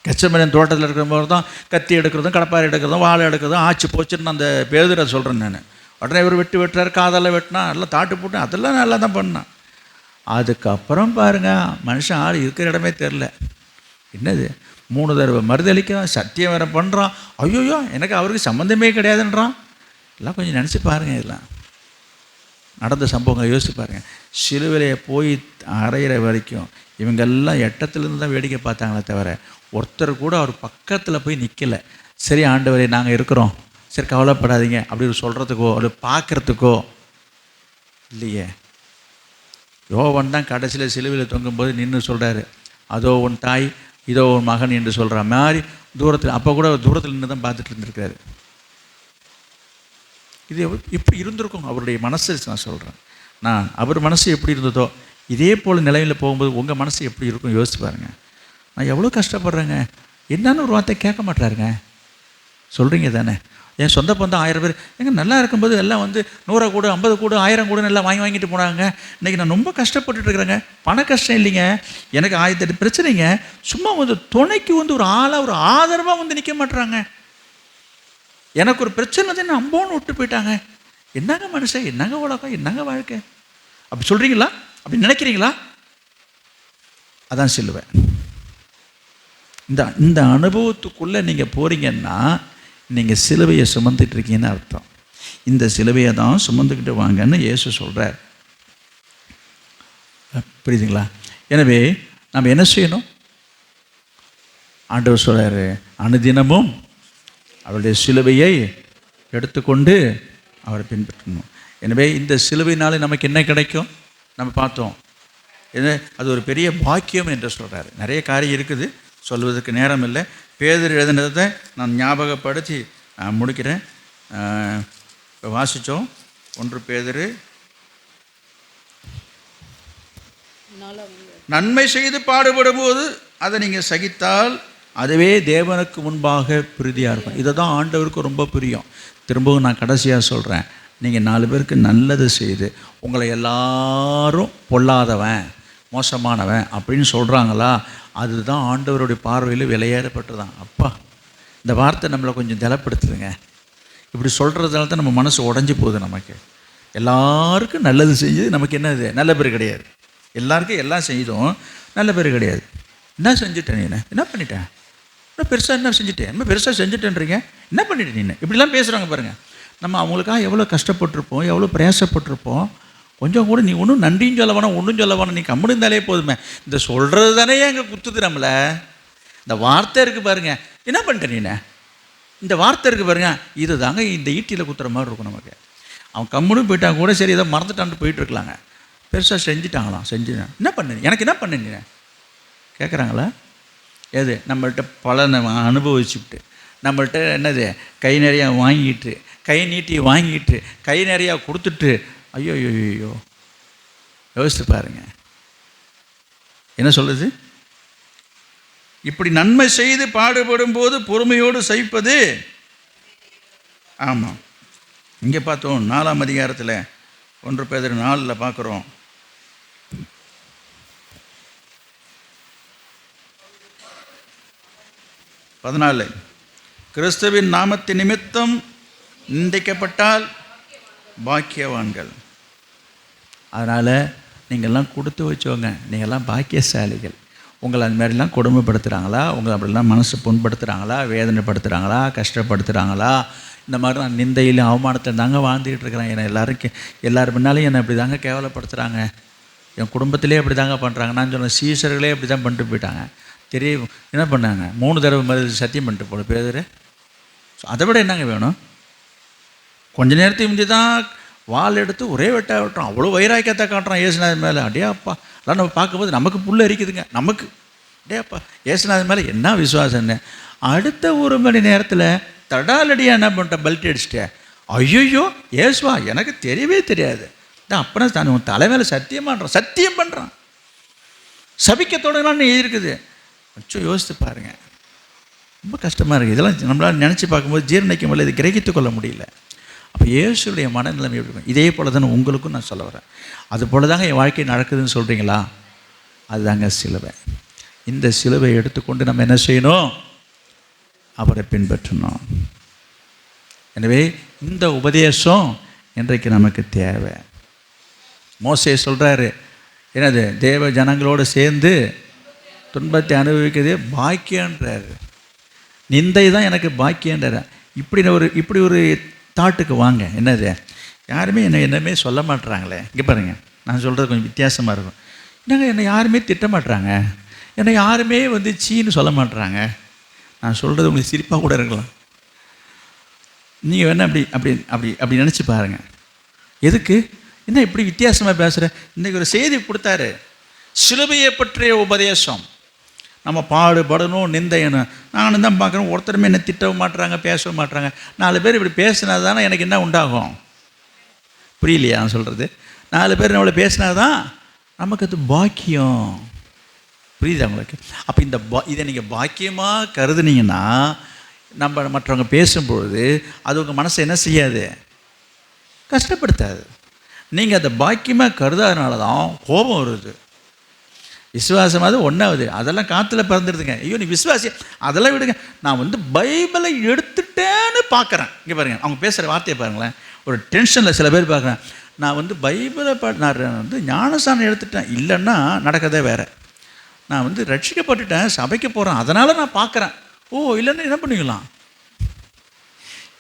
கெச்சமேனின் தோட்டத்தில் இருக்கிற போது தான் கத்தி எடுக்கிறதும் கடப்பாரை எடுக்கிறதும் வாழை எடுக்கிறதும் ஆச்சு போச்சுன்னு அந்த பேதுரை சொல்கிறேன் நான். உடனே இவர் வெட்டுறாரு, காதெல்லாம் வெட்டினா, எல்லாம் தாட்டு போட்டு அதெல்லாம் நல்லா தான் பண்ணான். அதுக்கப்புறம் பாருங்கள், மனுஷன் ஆள் இருக்கிற இடமே தெரில. என்னது 3 தடவை மறுதளிக்கிறான், சத்தியம் வேறு பண்ணுறான். ஐயோயோ எனக்கு அவருக்கு சம்மந்தமே கிடையாதுன்றான். எல்லாம் கொஞ்சம் நினச்சி பாருங்கள். இதெல்லாம் நடந்த சம்பவங்களை யோசிச்சு பாருங்கள். சிலுவையிலே போய் அறையிற வரைக்கும் இவங்கெல்லாம் எட்டத்துலேருந்து தான் வேடிக்கை பார்த்தாங்களே தவிர ஒருத்தர் கூட அவர் பக்கத்தில் போய் நிற்கலை. சரி ஆண்டவரே நாங்கள் இருக்கிறோம், சரி கவலைப்படாதீங்க அப்படின்னு சொல்கிறதுக்கோ அப்படி பார்க்குறதுக்கோ இல்லையே. யோவான் தான் கடைசியில் சிலுவையில் தொங்கும்போது நின்று சொல்கிறாரு, அதோ உன் தாய், இதோ உன் மகன் என்று சொல்கிற மாதிரி தூரத்தில். அப்போ கூட தூரத்தில் நின்று தான் பார்த்துட்டு இருந்திருக்காரு. இது எப்படி இருந்திருக்கும் அவருடைய மனசு. நான் சொல்கிறேன், நான் அவர் மனசு எப்படி இருந்ததோ இதே போல் நிலையில் போகும்போது உங்கள் மனசு எப்படி இருக்கும் யோசிச்சு பாருங்கள். நான் எவ்வளோ கஷ்டப்படுறேங்க, என்னன்னு ஒரு வார்த்தை கேட்க மாட்டாருங்க. சொல்கிறீங்க தானே, என் சொந்த பந்தம் 1000 பேர் எங்க நல்லா இருக்கும்போது எல்லாம் வந்து 100 கூட 50 கூட 1000 கூட எல்லாம் வாங்கிட்டு போனாங்க. இன்றைக்கி நான் ரொம்ப கஷ்டப்பட்டுட்டு இருக்கிறேங்க. பண கஷ்டம் இல்லைங்க, எனக்கு 1008 பிரச்சனைங்க. சும்மா வந்து துணைக்கு வந்து ஒரு ஆளாக ஒரு ஆதரவாக வந்து நிற்க மாட்டுறாங்க. எனக்கு ஒரு பிரச்சனை தான் என்ன அம்போன்னு விட்டு போயிட்டாங்க. என்னங்க மனுஷன், என்னங்க உலகம், என்னங்க வாழ்க்கை, அப்படி சொல்கிறீங்களா, அப்படி நினைக்கிறீங்களா? அதான் சொல்லுவேன். இந்த அனுபவத்துக்குள்ளே நீங்கள் போகிறீங்கன்னா நீங்கள் சிலுவையை சுமந்துட்டு இருக்கீங்கன்னு அர்த்தம். இந்த சிலுவையை தான் சுமந்துக்கிட்டு வாங்கன்னு இயேசு சொல்கிறார். புரியுதுங்களா? எனவே நம்ம என்ன செய்யணும்? ஆண்டவர் சொல்கிறாரு, அனுதினமும் அவருடைய சிலுவையை எடுத்துக்கொண்டு அவரை பின்பற்றணும். எனவே இந்த சிலுவையினாலே நமக்கு என்ன கிடைக்கும் நம்ம பார்த்தோம். அது ஒரு பெரிய பாக்கியம் என்று சொல்கிறாரு. நிறைய காரியம் இருக்குது, சொல்வதற்கு நேரம் இல்லை. பேதுரு எழுதினதை நான் ஞாபகப்படுத்தி முடிக்கிறேன். இப்போ வாசித்தோம் 1 பேதுரு, நன்மை செய்து பாடுபடும் போது அதை நீங்கள் சகித்தால் அதுவே தேவனுக்கு முன்பாக பிரீதியாக இருக்கும். இதை தான் ஆண்டவருக்கு ரொம்ப பிரியம். திரும்பவும் நான் கடைசியாக சொல்கிறேன், நீங்கள் 4 பேருக்கு நல்லது செய்து உங்களை எல்லாரும் பொல்லாதவன் மோசமானவன் அப்படின்னு சொல்கிறாங்களா, அதுதான் ஆண்டவருடைய பார்வையில் விலையேறப்பட்டதான். அப்பா, இந்த வார்த்தை நம்மளை கொஞ்சம் திலப்படுத்துதுங்க. இப்படி சொல்கிறதால தான் நம்ம மனசு உடஞ்சி போகுது. நமக்கு எல்லாருக்கும் நல்லது செஞ்சு நமக்கு என்ன இது நல்ல பேர் கிடையாது. எல்லாருக்கும் எல்லாம் செய்தும் நல்ல பேர் கிடையாது. என்ன செஞ்சுட்டேன், நீ என்ன பண்ணிட்டேன், இன்னும் பெருசாக என்ன செஞ்சுட்டேன், இன்னும் பெருசாக செஞ்சுட்டேன்றீங்க, என்ன பண்ணிட்டேன் நீ, இப்படிலாம் பேசுகிறாங்க பாருங்கள். நம்ம அவங்களுக்காக எவ்வளோ கஷ்டப்பட்டிருப்போம், எவ்வளோ பிரயாசப்பட்டிருப்போம். கொஞ்சம் கூட நீ ஒன்றும் நன்றியும் சொல்ல வேணாம், ஒன்றும் சொல்ல வேணாம், நீ கம்முன்னு இருந்தாலே போதுமே. இந்த சொல்கிறது தானே எங்கே குத்துது நம்மளை. இந்த வார்த்தை இருக்குது பாருங்க, என்ன பண்ணிட்டேன் நீ, இந்த வார்த்தை இருக்குது பாருங்க, இது தாங்க இந்த ஈட்டியில் குத்துற மாதிரி இருக்கும் நமக்கு. அவன் கம்முன்னு போயிட்டான் கூட சரி, ஏதோ மறந்துட்டான்ட்டு போயிட்டுருக்கலாங்க. பெருசாக செஞ்சுட்டாங்களாம், செஞ்சுட்டேன், என்ன பண்ணு, எனக்கு என்ன பண்ணு நீ கேட்குறாங்களா? எது நம்மள்கிட்ட பலனை அனுபவிச்சுட்டு, நம்மள்கிட்ட என்னது கை நிறையா வாங்கிட்டு, கை நீட்டி வாங்கிட்டு, கை நிறையா கொடுத்துட்டு, ஐயோ ஐயோ ஐயோ யோசித்து பாருங்க என்ன சொல்லுது. இப்படி நன்மை செய்து பாடுபடும் போது பொறுமையோடு சகிப்பது. ஆமாம், இங்கே பார்த்தோம் 4ஆம் அதிகாரத்தில் 1 பேதுரு 4 பார்க்குறோம். கிறிஸ்துவின் நாமத்தின் நிமித்தம் நிந்திக்கப்பட்டால் பாக்கியவான்கள். அதனால் நீங்கள்லாம் கொடுத்து வச்சவங்க, நீங்கள்லாம் பாக்கியசாலிகள். உங்களை அந்த மாதிரிலாம் கொடுமைப்படுத்துகிறாங்களா, உங்களை அப்படிலாம் மனசு புண்படுத்துகிறாங்களா, வேதனைப்படுத்துகிறாங்களா, கஷ்டப்படுத்துகிறாங்களா, இந்த மாதிரி நான் நிந்தையில் அவமானத்தில் தாங்க வாழ்ந்துக்கிட்டு இருக்கிறேன். என்னை எல்லாரும் முன்னாலையும் என்னை இப்படி தாங்க கேவலப்படுத்துகிறாங்க, என் குடும்பத்திலே அப்படி தாங்க பண்ணுறாங்க. நான் சொன்ன சீசர்களே அப்படி தான் பண்ணிட்டு போயிட்டாங்க. தெரியும் என்ன பண்ணாங்க, 3 தடவை மாதிரி சத்தியம் பண்ணிட்டு போல பேர். அதை விட என்னங்க வேணும்? கொஞ்ச நேரத்துக்கு முந்தி தான் வால் எடுத்து ஒரே வெட்டாக விட்டுறோம். அவ்வளோ வைராக்கியத்தை காட்டுறோம் இயேசுநாதர் மேலே. அடியே அப்பா, அதெல்லாம் நம்ம பார்க்கும்போது நமக்கு புல் அரிக்குதுங்க. நமக்கு டேப்பா ஏசுநாதன் மேலே என்ன விசுவாசம்னு. அடுத்த 1 மணி நேரத்தில் தடாலடியாக என்ன பண்ணிட்டேன், பெல்ட் அடிச்சிட்டேன். ஐயோ ஏசுவா எனக்கு தெரியவே தெரியாது. அப்புறம் தான் உன் தலைமையில சத்தியம் பண்ணுறான். சபிக்க தொடங்கலான்னு இருக்குது. கொஞ்சம் யோசித்து பாருங்க, ரொம்ப கஷ்டமாக இருக்குது. இதெல்லாம் நம்மளால் நினச்சி பார்க்கும்போது ஜீரணிக்க முடியல, இது கிரகித்து கொள்ள முடியல. அப்போ இயேசுடைய மனநிலைமை எப்படி இருக்கும்? இதே போல தானே உங்களுக்கும் நான் சொல்ல வரேன். அது போல தாங்க என் வாழ்க்கை நடக்குதுன்னு சொல்கிறீங்களா? அதுதாங்க சிலுவை. இந்த சிலுவை எடுத்துக்கொண்டு நம்ம என்ன செய்யணும்? அவரை பின்பற்றணும். எனவே இந்த உபதேசம் இன்றைக்கு நமக்கு தேவை. மோசே சொல்கிறாரு, என்னது, தேவ ஜனங்களோடு சேர்ந்து துன்பத்தை அனுபவிக்கிறதே பாக்கியன்றாரு. நிந்தை தான் எனக்கு பாக்கியன்றார். இப்படி ஒரு தாட்டுக்கு வாங்க. என்னது, யாருமே என்னமே சொல்ல மாட்டுறாங்களே. இங்கே பாருங்கள், நான் சொல்கிறது கொஞ்சம் வித்தியாசமாக இருக்கும். என்னங்க என்னை யாருமே திட்ட மாட்டுறாங்க, என்னை யாருமே சீன்னு சொல்ல மாட்டுறாங்க. நான் சொல்கிறது உங்களுக்கு சிரிப்பாக கூட இருக்கலாம். நீங்கள் வேணால் அப்படி அப்படி அப்படி அப்படி நினச்சி பாருங்கள். எதுக்கு என்ன இப்படி வித்தியாசமாக பேசுகிற? இன்றைக்கி ஒரு செய்தி கொடுத்தாரு, சிலுவையை பற்றிய உபதேசம். நம்ம பாடுபடணும், நிந்தையணும். நானும் தான் பார்க்குறேன், ஒருத்தருமே என்ன திட்டவும் மாட்டுறாங்க, பேசவும் மாட்டுறாங்க. 4 பேர் இப்படி பேசினா தானே எனக்கு என்ன உண்டாகும்? புரியலையா நான் சொல்கிறது? 4 பேர் நம்மளை பேசினா தான் நமக்கு அது பாக்கியம். புரியுதா உங்களுக்கு? அப்போ இதை நீங்கள் பாக்கியமாக கருதுனீங்கன்னா, நம்ம மற்றவங்க பேசும்பொழுது அது உங்கள் மனசை என்ன செய்யாது? கஷ்டப்படுத்தாது. நீங்கள் அதை பாக்கியமாக கருதாதனால தான் கோபம் வருது. விசுவாசமாவது ஒன்றாவது அதெல்லாம் காற்றுல பறந்துடுதுங்க. ஐயோ நீ விசுவாசி, அதெல்லாம் விடுங்க. நான் பைபிளை எடுத்துட்டேன்னு பார்க்குறேன். இங்கே பாருங்கள், அவங்க பேசுகிற வார்த்தையை பாருங்களேன். ஒரு டென்ஷனில் சில பேர் பார்க்குறேன், நான் பைபிளை நான் ஞானஸ்தானம் எடுத்துட்டேன், இல்லைன்னா நடக்கதே வேறு. நான் ரட்சிக்கப்பட்டுட்டேன், சபைக்கு போகிறேன், அதனால் நான் பார்க்குறேன். ஓ இல்லைன்னா என்ன பண்ணிக்கலாம்?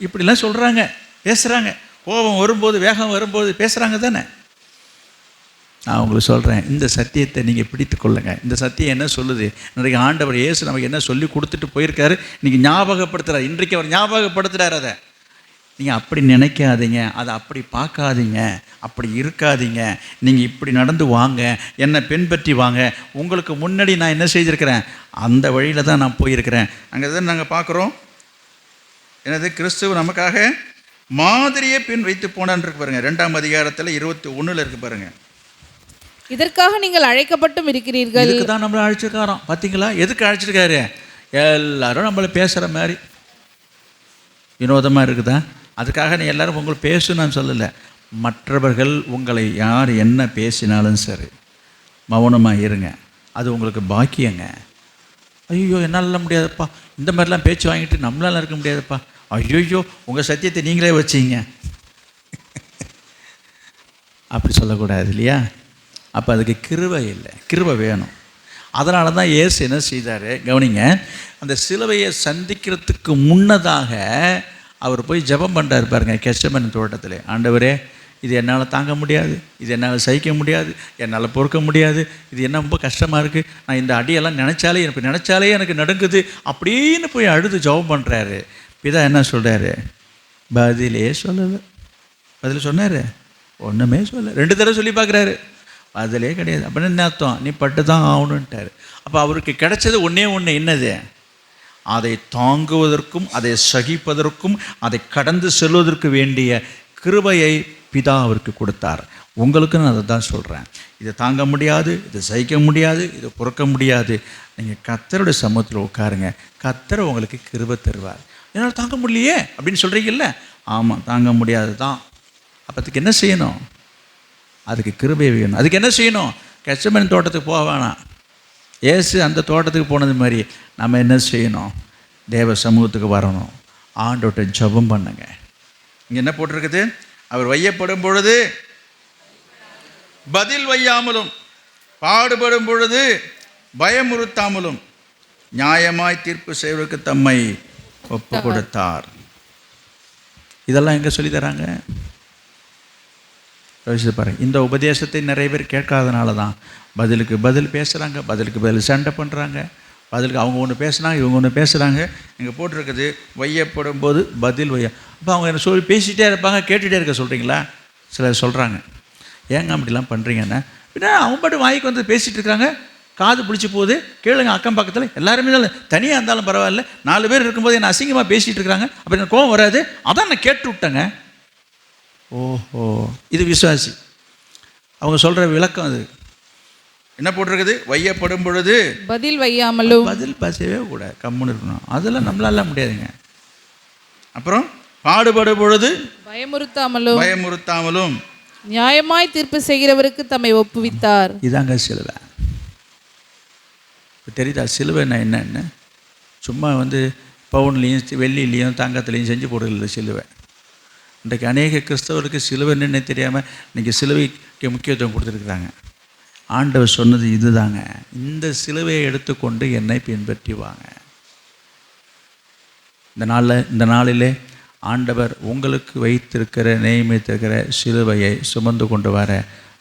இப்படிலாம் சொல்கிறாங்க, பேசுகிறாங்க. கோபம் வரும்போது, வேகம் வரும்போது பேசுகிறாங்க தானே. நான் உங்களுக்கு சொல்கிறேன், இந்த சத்தியத்தை நீங்கள் பிடித்து கொள்ளுங்க. இந்த சத்தியம் என்ன சொல்லுது? இன்றைக்கு ஆண்டவர் இயேசு நமக்கு என்ன சொல்லி கொடுத்துட்டு போயிருக்காரு, இன்றைக்கி ஞாபகப்படுத்துகிறார். இன்றைக்கு அவர் ஞாபகப்படுத்துகிறார். அதை நீங்கள் அப்படி நினைக்காதீங்க, அதை அப்படி பார்க்காதீங்க, அப்படி இருக்காதீங்க. நீங்கள் இப்படி நடந்து வாங்க, என்னை பின்பற்றி வாங்க. உங்களுக்கு முன்னாடி நான் என்ன செய்திருக்கிறேன், அந்த வழியில் தான் நான் போயிருக்கிறேன். அங்கே தான் நாங்கள் பார்க்குறோம், என்னது, கிறிஸ்துவ நமக்காக மாதிரியே பின் வைத்து போனான்னு இருக்கு பாருங்கள். 2ஆம் அதிகாரத்தில் 21 இருக்கு பாருங்கள். இதற்காக நீங்கள் அழைக்கப்பட்டும் இருக்கிறீர்கள். இதுக்கு தான் நம்மளை அழைச்சிருக்காரோம். பார்த்தீங்களா? எதுக்கு அழைச்சிருக்காரு? எல்லாரும் நம்மளை பேசுகிற மாதிரி வினோதமாக இருக்குதா? அதுக்காக நீ எல்லாரும் உங்களை பேசு நான் சொல்லலை. மற்றவர்கள் உங்களை யார் என்ன பேசினாலும் சரி, மௌனமாக இருங்க. அது உங்களுக்கு பாக்கியங்க. ஐயோ என்னால் முடியாதுப்பா, இந்த மாதிரிலாம் பேச்சு வாங்கிட்டு நம்மளால இருக்க முடியாதுப்பா. ஐயோ உங்கள் சத்தியத்தை நீங்களே வச்சிங்க, அப்படி சொல்லக்கூடாது இல்லையா? அப்போ அதுக்கு கிருபை இல்லை, கிருபை வேணும். அதனால தான் இயேசு என்ன செய்தார், கவனிங்க. அந்த சிலுவையை சந்திக்கிறதுக்கு முன்னதாக அவர் போய் ஜெபம் பண்ணுறாரு பாருங்க, கெத்செமனே தோட்டத்தில். ஆண்டவரே, இது என்னால் தாங்க முடியாது, இது என்னால் சகிக்க முடியாது, என்னால் பொறுக்க முடியாது, இது என்ன ரொம்ப கஷ்டமாக இருக்குது, நான் இந்த அடியெல்லாம் நினச்சாலே எனக்கு நடுங்குது அப்படின்னு போய் அழுது ஜெபம் பண்ணுறாரு. பிதா என்ன சொல்கிறாரு? பதிலே சொல்லலை. பதில் சொன்னார்? ஒன்றுமே சொல்ல. 2 தடவை சொல்லி பார்க்குறாரு, பதிலே கிடையாது. அப்படின்னு என்ன அர்த்தம்? நீ பட்டு தான் ஆகணுன்ட்டார். அப்போ அவருக்கு கிடைச்சது ஒன்றே ஒன்று, என்னது? அதை தாங்குவதற்கும் அதை சகிப்பதற்கும் அதை கடந்து செல்வதற்கு வேண்டிய கிருபையை பிதா அவருக்கு கொடுத்தார். உங்களுக்கு நான் அதை தான் சொல்கிறேன். இதை தாங்க முடியாது, இதை சகிக்க முடியாது, இதை பொறுக்க முடியாது, நீங்கள் கர்த்தருடைய சமூகத்தில் உட்காருங்க, கர்த்தர் உங்களுக்கு கிருபை தருவார். என்னால் தாங்க முடியலையே அப்படின்னு சொல்கிறீங்கல்ல, ஆமாம் தாங்க முடியாது தான். அப்போ அதுக்கு என்ன செய்யணும்? அதுக்கு கிருபை வேணும். அதுக்கு என்ன செய்யணும்? கெத்செமனே தோட்டத்துக்கு போக வேணாம். இயேசு அந்த தோட்டத்துக்கு போனது மாதிரி நம்ம என்ன செய்யணும்? தேவ சமூகத்துக்கு வரணும், ஆண்டவர்கிட்ட ஜெபம் பண்ணுங்க. இங்கே என்ன போட்டிருக்குது? அவர் வையப்படும் பொழுது பதில் வையாமலும், பாடுபடும் பொழுது பயமுறுத்தாமலும் நியாயமாய் தீர்ப்பு செய்வதற்கு தம்மை ஒப்பு கொடுத்தார். இதெல்லாம் எங்கே சொல்லி தராங்க? யோசிச்சு பாருங்க. இந்த உபதேசத்தை நிறைய பேர் கேட்காதனால தான் பதிலுக்கு பதில் பேசுகிறாங்க, பதிலுக்கு பதில் சண்டை பண்ணுறாங்க, பதிலுக்கு அவங்க ஒன்று பேசுனாங்க, இவங்க ஒன்று பேசுகிறாங்க. இங்கே போட்டிருக்குது வையப்படும் போது பதில் வையா. அப்போ அவங்க என்ன சொல்லி பேசிகிட்டே இருப்பாங்க, கேட்டுகிட்டே இருக்க சொல்கிறீங்களா? சிலர் சொல்கிறாங்க, ஏங்க அப்படிலாம் பண்ணுறீங்கன்னா, பின்னா அவங்க பாட்டு வாய்க்கு வந்து பேசிகிட்டு இருக்காங்க, காது பிடிச்சி போகுது, கேளுங்க. அக்கம் பக்கத்தில் எல்லாருமே தனியாக இருந்தாலும் பரவாயில்ல, 4 பேர் இருக்கும்போது என்ன அசிங்கமாக பேசிகிட்டு இருக்கிறாங்க, அப்படி எனக்கு கோவம் வராது, அதான் நான் கேட்டு விட்டேங்க. ஓஹோ, இது விசுவாசி. அவங்க சொல்கிற விளக்கம் அது என்ன போட்டிருக்குது? வையப்படும் பொழுது பதில் வையாமலும். பதில் பேசவே கூட கம்முன்னு இருக்கணும். அதெல்லாம் நம்மளால முடியாதுங்க. அப்புறம் பாடுபடும் பொழுது பயமுறுத்தாமலும் நியாயமாய் தீர்ப்பு செய்கிறவருக்கு தம்மை ஒப்புவித்தார். இதாங்க சிலுவை. தெரியுதா சிலுவைன்னா என்னன்னு? சும்மா பவுன்லேயும் வெள்ளிலையும் தங்கத்துலேயும் செஞ்சு போடுறது சிலுவை. இன்றைக்கு அநேக கிறிஸ்தவருக்கு சிலுவை என்னன்னு தெரியாமல் இன்றைக்கி சிலுவைக்கு முக்கியத்துவம் கொடுத்துருக்குறாங்க. ஆண்டவர் சொன்னது இதுதாங்க, இந்த சிலுவையை எடுத்துக்கொண்டு என்னை பின்பற்றி வாங்க. இந்த நாளிலே ஆண்டவர் உங்களுக்கு வைத்திருக்கிற நியமித்திருக்கிற சிலுவையை சுமந்து கொண்டு வர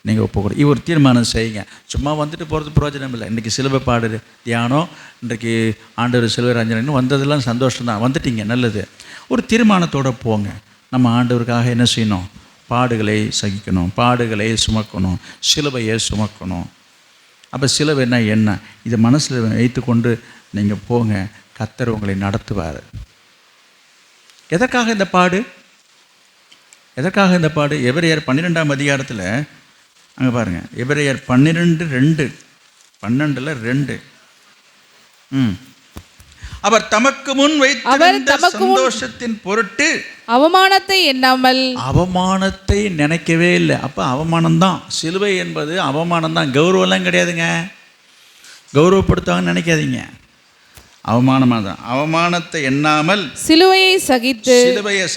நீங்கள் ஒப்புக்கொடு. ஒரு தீர்மானம் செய்யுங்க. சும்மா போகிறது பிரயோஜனம் இல்லை. இன்றைக்கி சிலுவை பாடு தியானம், இன்றைக்கு ஆண்டவர் சிலுவை ரஞ்சனைன்னு வந்ததெல்லாம் சந்தோஷம்தான். வந்துட்டீங்க, நல்லது. ஒரு தீர்மானத்தோடு போங்க. நம்ம ஆண்டவருக்காக என்ன செய்யணும்? பாடுகளை சகிக்கணும், பாடுகளை சுமக்கணும், சிலுவையை சுமக்கணும். அப்போ சிலுவைன்னா என்ன? இதை மனசில் வைத்துக்கொண்டு நீங்கள் போங்க. கர்த்தர் உங்களை நடத்துவார். எதற்காக இந்த பாடு? எதற்காக இந்த பாடு? எபிரேயர் 12ஆம் அதிகாரத்தில் அங்கே பாருங்கள், எபிரேயர் 12:2 அவர் தமக்கு முன் வைத்த சந்தோஷத்தின் பொருட்டு அவமானத்தை எண்ணாமல். அவமானத்தை நினைக்கவே இல்லை. அப்போ அவமானம்தான் சிலுவை என்பது. அவமானம்தான், கௌரவம்லாம் கிடையாதுங்க. கௌரவப்படுத்தாங்கன்னு நினைக்காதீங்க. அவமானமாக தான். அவமானத்தை எண்ணாமல் சிலுவையை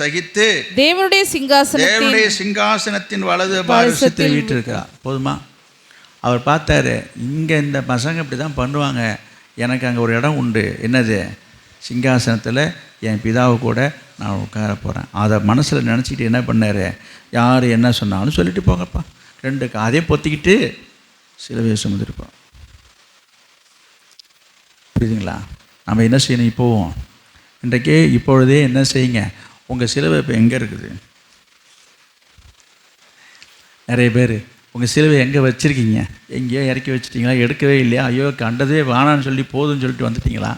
சகித்து தேவனுடைய சிங்காசனத்தின் வலது பாரசத்தில் வீற்றிருக்கிறார். போதுமா? அவர் பார்த்தாரு, இங்கே இந்த பசங்க இப்படி தான் பண்ணுவாங்க, எனக்கு அங்கே ஒரு இடம் உண்டு. என்னது? சிங்காசனத்தில் என் பிதாவை கூட நான் உட்கார போகிறேன். அதை மனசில் நினச்சிக்கிட்டு என்ன பண்ணார்? யார் என்ன சொன்னாலும் சொல்லிட்டு போங்கப்பா, 2 காதையும் பொத்திக்கிட்டு சிலுவையை சுமந்துருப்போம். புரியுதுங்களா? நம்ம என்ன செய்யணும்? இப்போவும் இன்றைக்கே இப்பொழுதே என்ன செய்யுங்க? உங்கள் சிலுவை இப்போ எங்கே இருக்குது? நிறைய பேர் உங்கள் சிலுவை எங்கே வச்சுருக்கீங்க? எங்கேயோ இறக்கி வச்சுட்டிங்களா? எடுக்கவே இல்லையா? ஐயோ கண்டதே வேணான்னு சொல்லி போதும்னு சொல்லிட்டு வந்துட்டிங்களா?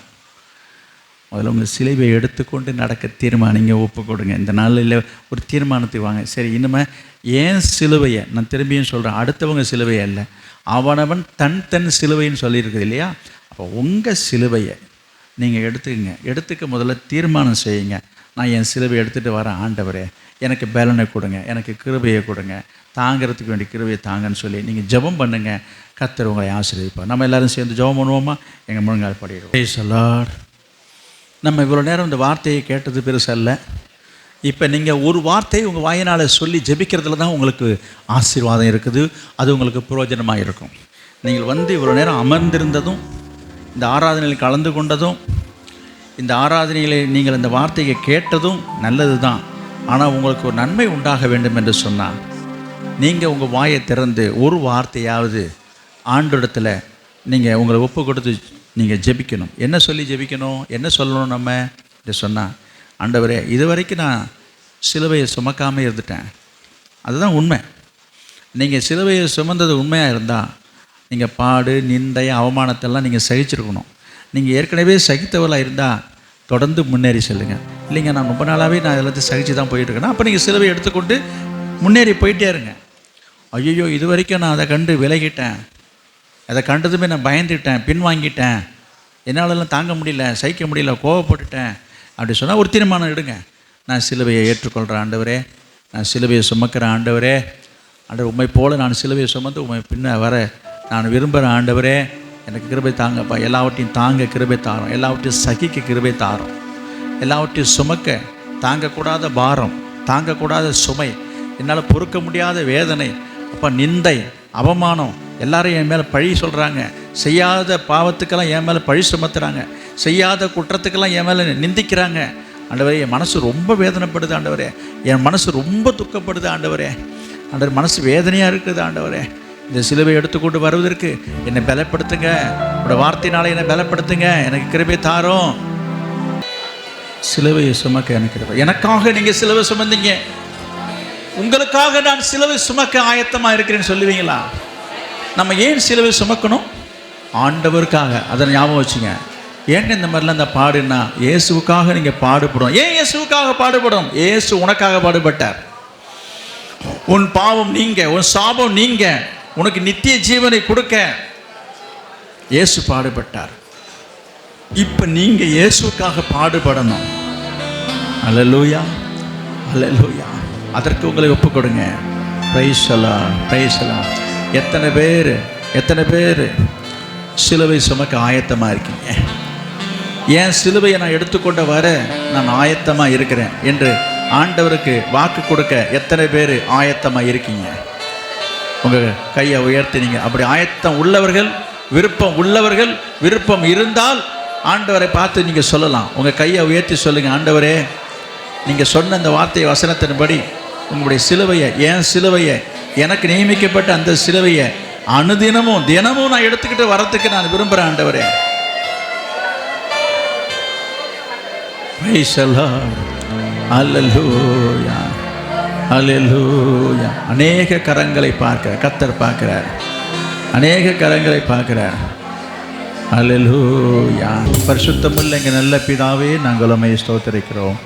முதல்ல உங்கள் சிலுவை எடுத்துக்கொண்டு நடக்க தீர்மானிங்க, ஒப்பு கொடுங்க. இந்த நாளில் ஒரு தீர்மானத்துக்கு வாங்க. சரி, இனிமேல் ஏன் சிலுவையை நான் திரும்பியும் சொல்கிறேன், அடுத்தவங்க சிலுவையை இல்லை, அவனவன் தன் சிலுவைன்னு சொல்லியிருக்குது இல்லையா? அப்போ உங்கள் சிலுவையை நீங்கள் எடுத்துக்க முதல்ல தீர்மானம் செய்யுங்க. நான் என் சிலுவை எடுத்துகிட்டு வரேன், ஆண்டவரே எனக்கு பலனை கொடுங்க, எனக்கு கிருபையை கொடுங்க, தாங்கிறதுக்கு வேண்டிய கிருபையை தாங்கன்னு சொல்லி நீங்கள் ஜெபம் பண்ணுங்கள். கர்த்தர் உங்களை ஆசீர்வதிப்பார். நம்ம எல்லோரும் சேர்ந்து ஜெபம் பண்ணுவோமா? எங்கள் முழங்கால் படிடுவோம். Praise the Lord. நம்ம இவ்வளோ நேரம் இந்த வார்த்தையை கேட்டது பெருசல்ல. இப்போ நீங்கள் ஒரு வார்த்தையை உங்கள் வாயினால் சொல்லி ஜெபிக்கிறதுல தான் உங்களுக்கு ஆசீர்வாதம் இருக்குது. அது உங்களுக்கு பிரயோஜனமாக இருக்கும். நீங்கள் இவ்வளோ நேரம் அமர்ந்திருந்ததும், இந்த ஆராதனையில் கலந்து கொண்டதும், இந்த ஆராதனையில் நீங்கள் இந்த வார்த்தையை கேட்டதும் நல்லது தான். ஆனால் உங்களுக்கு ஒரு நன்மை உண்டாக வேண்டும் என்று சொன்னால் நீங்கள் உங்கள் வாயை திறந்து ஒரு வார்த்தையாவது ஆண்டவரிடத்தில் நீங்கள் உங்களை ஒப்பு கொடுத்து நீங்கள் ஜெபிக்கணும். என்ன சொல்லி ஜெபிக்கணும்? என்ன சொல்லணும்? நம்ம இதை சொன்னால், ஆண்டவரே இதுவரைக்கும் நான் சிலுவையை சுமக்காமல் இருந்துட்டேன். அதுதான் உண்மை. நீங்கள் சிலுவையை சுமந்தது உண்மையாக இருந்தால் நீங்கள் பாடு, நிந்தை, அவமானத்தெல்லாம் நீங்கள் சகிச்சிருக்கணும். நீங்கள் ஏற்கனவே சகித்தவர்களாக இருந்தால் தொடர்ந்து முன்னேறி செல்லுங்கள். இல்லைங்க நான் ரொம்ப நாளாகவே நான் எல்லாத்தையும் சகிச்சு தான் போயிட்டுருக்கேன்னா, அப்போ நீங்கள் சிலுவை எடுத்துக்கொண்டு முன்னேறி போயிட்டே இருங்க. ஐயோ இது வரைக்கும் நான் அதை கண்டு விலகிட்டேன், அதை கண்டதுமே நான் பயந்துட்டேன், பின்வாங்கிட்டேன், என்னாலெல்லாம் தாங்க முடியல, சகிக்க முடியல, கோவப்பட்டுட்டேன் அப்படி சொன்னால் ஒரு தீர்மானம் எடுங்க. நான் சிலுவையை ஏற்றுக்கொள்கிறேன் ஆண்டவரே, நான் சிலுவையை சுமக்கிறேன் ஆண்டவரே, ஆண்டவர் உண்மை போல் நான் சிலுவையை சுமந்து உண்மை பின்ன வர நான் விரும்புகிறேன் ஆண்டவரே, எனக்கு கிருபை தாங்கப்பா. எல்லாவற்றையும் தாங்க கிருபை தாரோம், எல்லாவற்றையும் சகிக்க கிருபை தாரோம், எல்லாவற்றையும் சுமக்க தாங்கக்கூடாத பாரம், தாங்கக்கூடாத சுமை, என்னால் பொறுக்க முடியாத வேதனை, அப்போ நிந்தை, அவமானம், எல்லாரும் என் மேலே பழி சொல்கிறாங்க, செய்யாத பாவத்துக்கெல்லாம் என் மேலே பழி சுமத்துறாங்க, செய்யாத குற்றத்துக்கெல்லாம் என் மேலே நிந்திக்கிறாங்க. ஆண்டவரே என் மனசு ரொம்ப வேதனைப்படுது ஆண்டவரே, என் மனசு ரொம்ப துக்கப்படுது ஆண்டவரே, ஆண்டவர் மனசு வேதனையாக இருக்குது ஆண்டவரே. இந்த சிலுவை எடுத்துக்கொண்டு வருவதற்கு என்னை பலப்படுத்துங்க, உங்களோட வார்த்தையினால என்னை பலப்படுத்துங்க, எனக்கு கிருபை தாரோம். சிலுவையை சுமக்க எனக்கு கிருபை. எனக்காக நீங்கள் சிலுவை சுமந்தீங்க, உங்களுக்காக நான் சிலுவை சுமக்க ஆயத்தமாக இருக்கிறேன்னு சொல்லுவீங்களா? நம்ம ஏன் சிலுவை சுமக்கணும்? ஆண்டவருக்காக. அதை ஞாபகம் வச்சுங்க. ஏன் இந்த மாதிரிலாம் இந்த பாடுன்னா, இயேசுவுக்காக நீங்கள் பாடுபடும். ஏன் இயேசுவுக்காக பாடுபடும்? இயேசு உனக்காக பாடுபட்டார். உன் பாவம் நீங்க, உன் சாபம் நீங்க, உனக்கு நித்திய ஜீவனை கொடுக்க இயேசு பாடுபட்டார். இப்போ நீங்க இயேசுவுக்காக பாடுபடணும். அல்லேலூயா, அல்லேலூயா. அதற்கு உங்களை ஒப்பு கொடுங்க. பிரைஸ் எல்லாம், பிரைஸ் எல்லாம். எத்தனை பேர் சிலுவை சுமக்க ஆயத்தமாக இருக்கீங்க? ஏன் சிலுவையை நான் எடுத்துக்கொண்ட வர நான் ஆயத்தமாக இருக்கிறேன் என்று ஆண்டவருக்கு வாக்கு கொடுக்க எத்தனை பேர் ஆயத்தமாக இருக்கீங்க? உங்கள் கையை உயர்த்தினீங்க. அப்படி ஆயத்தம் உள்ளவர்கள், விருப்பம் உள்ளவர்கள், விருப்பம் இருந்தால் ஆண்டவரை பார்த்து நீங்கள் சொல்லலாம். உங்கள் கையை உயர்த்தி சொல்லுங்கள், ஆண்டவரே, நீங்கள் சொன்ன அந்த வார்த்தை வசனத்தின்படி உங்களுடைய சிலுவையை, என் சிலுவையை, எனக்கு நியமிக்கப்பட்ட அந்த சிலுவையை அனுதினமும் தினமும் நான் எடுத்துக்கிட்டு வரத்துக்கு நான் விரும்புகிறேன் ஆண்டவரே. அல்லேலூயா, அல்லேலூயா. அநேக கரங்களை பார்க்க கர்த்தர் பார்க்கிறார். அநேக கரங்களை பார்க்கிறார். அல்லேலூயா. பரிசுத்தமுள்ள எங்கள் நல்ல பிதாவே, நாங்கள் உம்மை ஸ்தோத்திரிக்கிறோம்.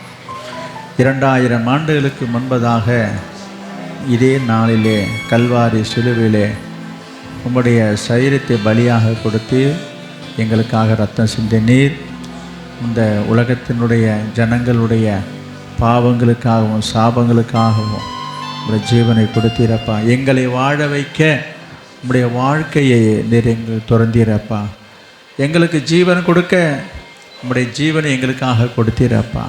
2000 ஆண்டுகளுக்கு முன்பதாக இதே நாளிலே கல்வாரி சிலுவிலே உம்முடைய சரீரத்தை பலியாக கொடுத்து எங்களுக்காக ரத்தம் சிந்தினீர். இந்த உலகத்தினுடைய ஜனங்களுடைய பாவங்களுக்காகவும் சாபங்களுக்காகவும் உங்களுடைய ஜீவனை கொடுத்தீரப்பா. எங்களை வாழ வைக்க உங்களுடைய வாழ்க்கையை நீர் எங்கள் திறந்தீரப்பா. எங்களுக்கு ஜீவன் கொடுக்க உங்களுடைய ஜீவனை எங்களுக்காக கொடுத்தீரப்பா.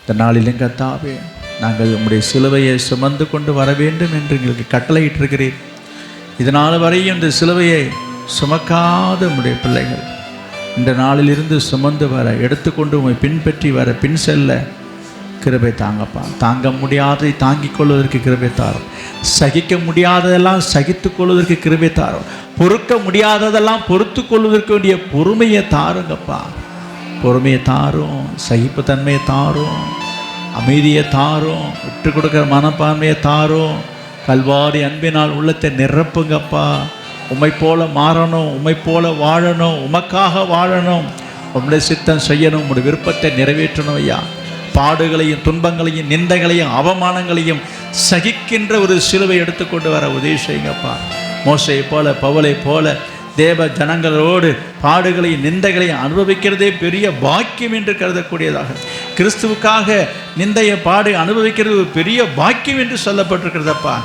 இந்த நாளிலும் கர்த்தாவே, நாங்கள் உங்களுடைய சிலுவையை சுமந்து கொண்டு வர வேண்டும் என்று எங்களுக்கு கட்டளையிட்டிருக்கிறீர். இதனால் வரையும் இந்த சிலுவையை சுமக்காத உங்களுடைய பிள்ளைகள் இந்த நாளிலிருந்து சுமந்து வர, எடுத்துக்கொண்டு உண்மை பின்பற்றி வர, பின் செல்ல கிருபை தாங்கப்பா. தாங்க முடியாததை தாங்கிக் கொள்வதற்கு கிருபை தாரும். சகிக்க முடியாததெல்லாம் சகித்து கொள்வதற்கு கிருபை தாரும். பொறுக்க முடியாததெல்லாம் பொறுத்து கொள்வதற்கு வேண்டிய பொறுமையை தாருங்கப்பா. பொறுமையை தாரும், சகிப்புத்தன்மையை தாரும், அமைதியை தாரும், விட்டு கொடுக்குற மனப்பான்மையை தாரும். கல்வாரி அன்பினால் உள்ளத்தை நிரப்புங்கப்பா. உம்மை போல மாறணும், உம்மை போல வாழணும், உமக்காக வாழணும், உம்முடைய சித்தம் செய்யணும், உம்முடைய விருப்பத்தை நிறைவேற்றணும் ஐயா. பாடுகளையும் துன்பங்களையும் நிந்தைகளையும் அவமானங்களையும் சகிக்கின்ற ஒரு சிலுவை எடுத்துக்கொண்டு வர உதவி செய்யுங்கப்பா. மோசையை போல, பவுலை போல தேவ ஜனங்களோடு பாடுகளையும் நிந்தைகளையும் அனுபவிக்கிறதே பெரிய பாக்கியம் என்று கருதக்கூடியதாக, கிறிஸ்துவுக்காக நிந்தைய பாடு அனுபவிக்கிறது ஒரு பெரிய பாக்கியம் என்று சொல்லப்பட்டிருக்கிறதப்பா.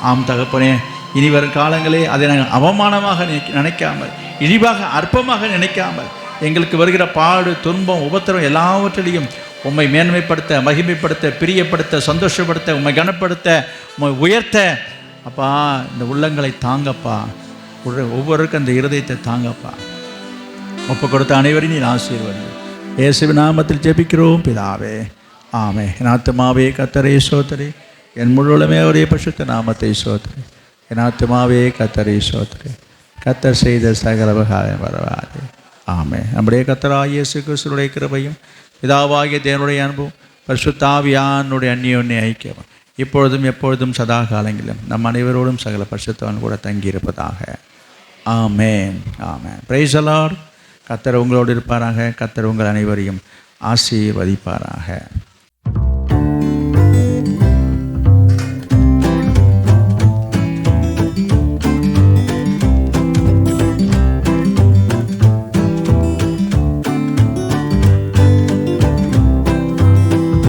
ஆம் தகப்பனே, இனி வரும் காலங்களே அதை நாங்கள் அவமானமாக நினைக்காமல், இழிவாக அற்பமாக நினைக்காமல், எங்களுக்கு வருகிற பாடு துன்பம் உபத்திரம் எல்லாவற்றிலையும் உம்மை மேன்மைப்படுத்த, மகிமைப்படுத்த, பிரியப்படுத்த, சந்தோஷப்படுத்த, உம்மை கனப்படுத்த, உம்மை உயர்த்த அப்பா இந்த உள்ளங்களை தாங்கப்பா. ஒவ்வொருக்கும் அந்த இருதயத்தை தாங்கப்பா. ஒப்பு கொடுத்த அனைவரையும் நீ ஆசீர்வதி. இயேசுவின் நாமத்தில் ஜெபிக்கிறோம் பிதாவே, ஆமே. என் ஆத்துமாவே கர்த்தரை ஸ்தோத்திரி, என் முழுவதுமே அவருடைய பரிசுத்த நாமத்தை ஸ்தோத்திரி. என் ஆத்துமாவே கர்த்தரை ஸ்தோத்திரி, கர்த்தர் செய்த சகல உபகாரம் மறவாதே. ஆமே. நம்முடைய கர்த்தராகிய இயேசு கிறிஸ்துவினுடைய கிருபையும் பிதாவாகிய தேவனுடைய அன்பும் பரிசுத்த ஆவியானுடைய அந்யோன்ய ஐக்கியம் இப்பொழுதும் எப்பொழுதும் சதா காலங்களிலும் நம் அனைவரோடும் சகல பரிசுத்தவான் கூட தங்கியிருப்பதாக. ஆமென், ஆமென். Praise the Lord. கர்த்தர் உங்களோடு இருப்பாராக. கர்த்தர் உங்கள் அனைவரையும் ஆசீர்வதிப்பாராக.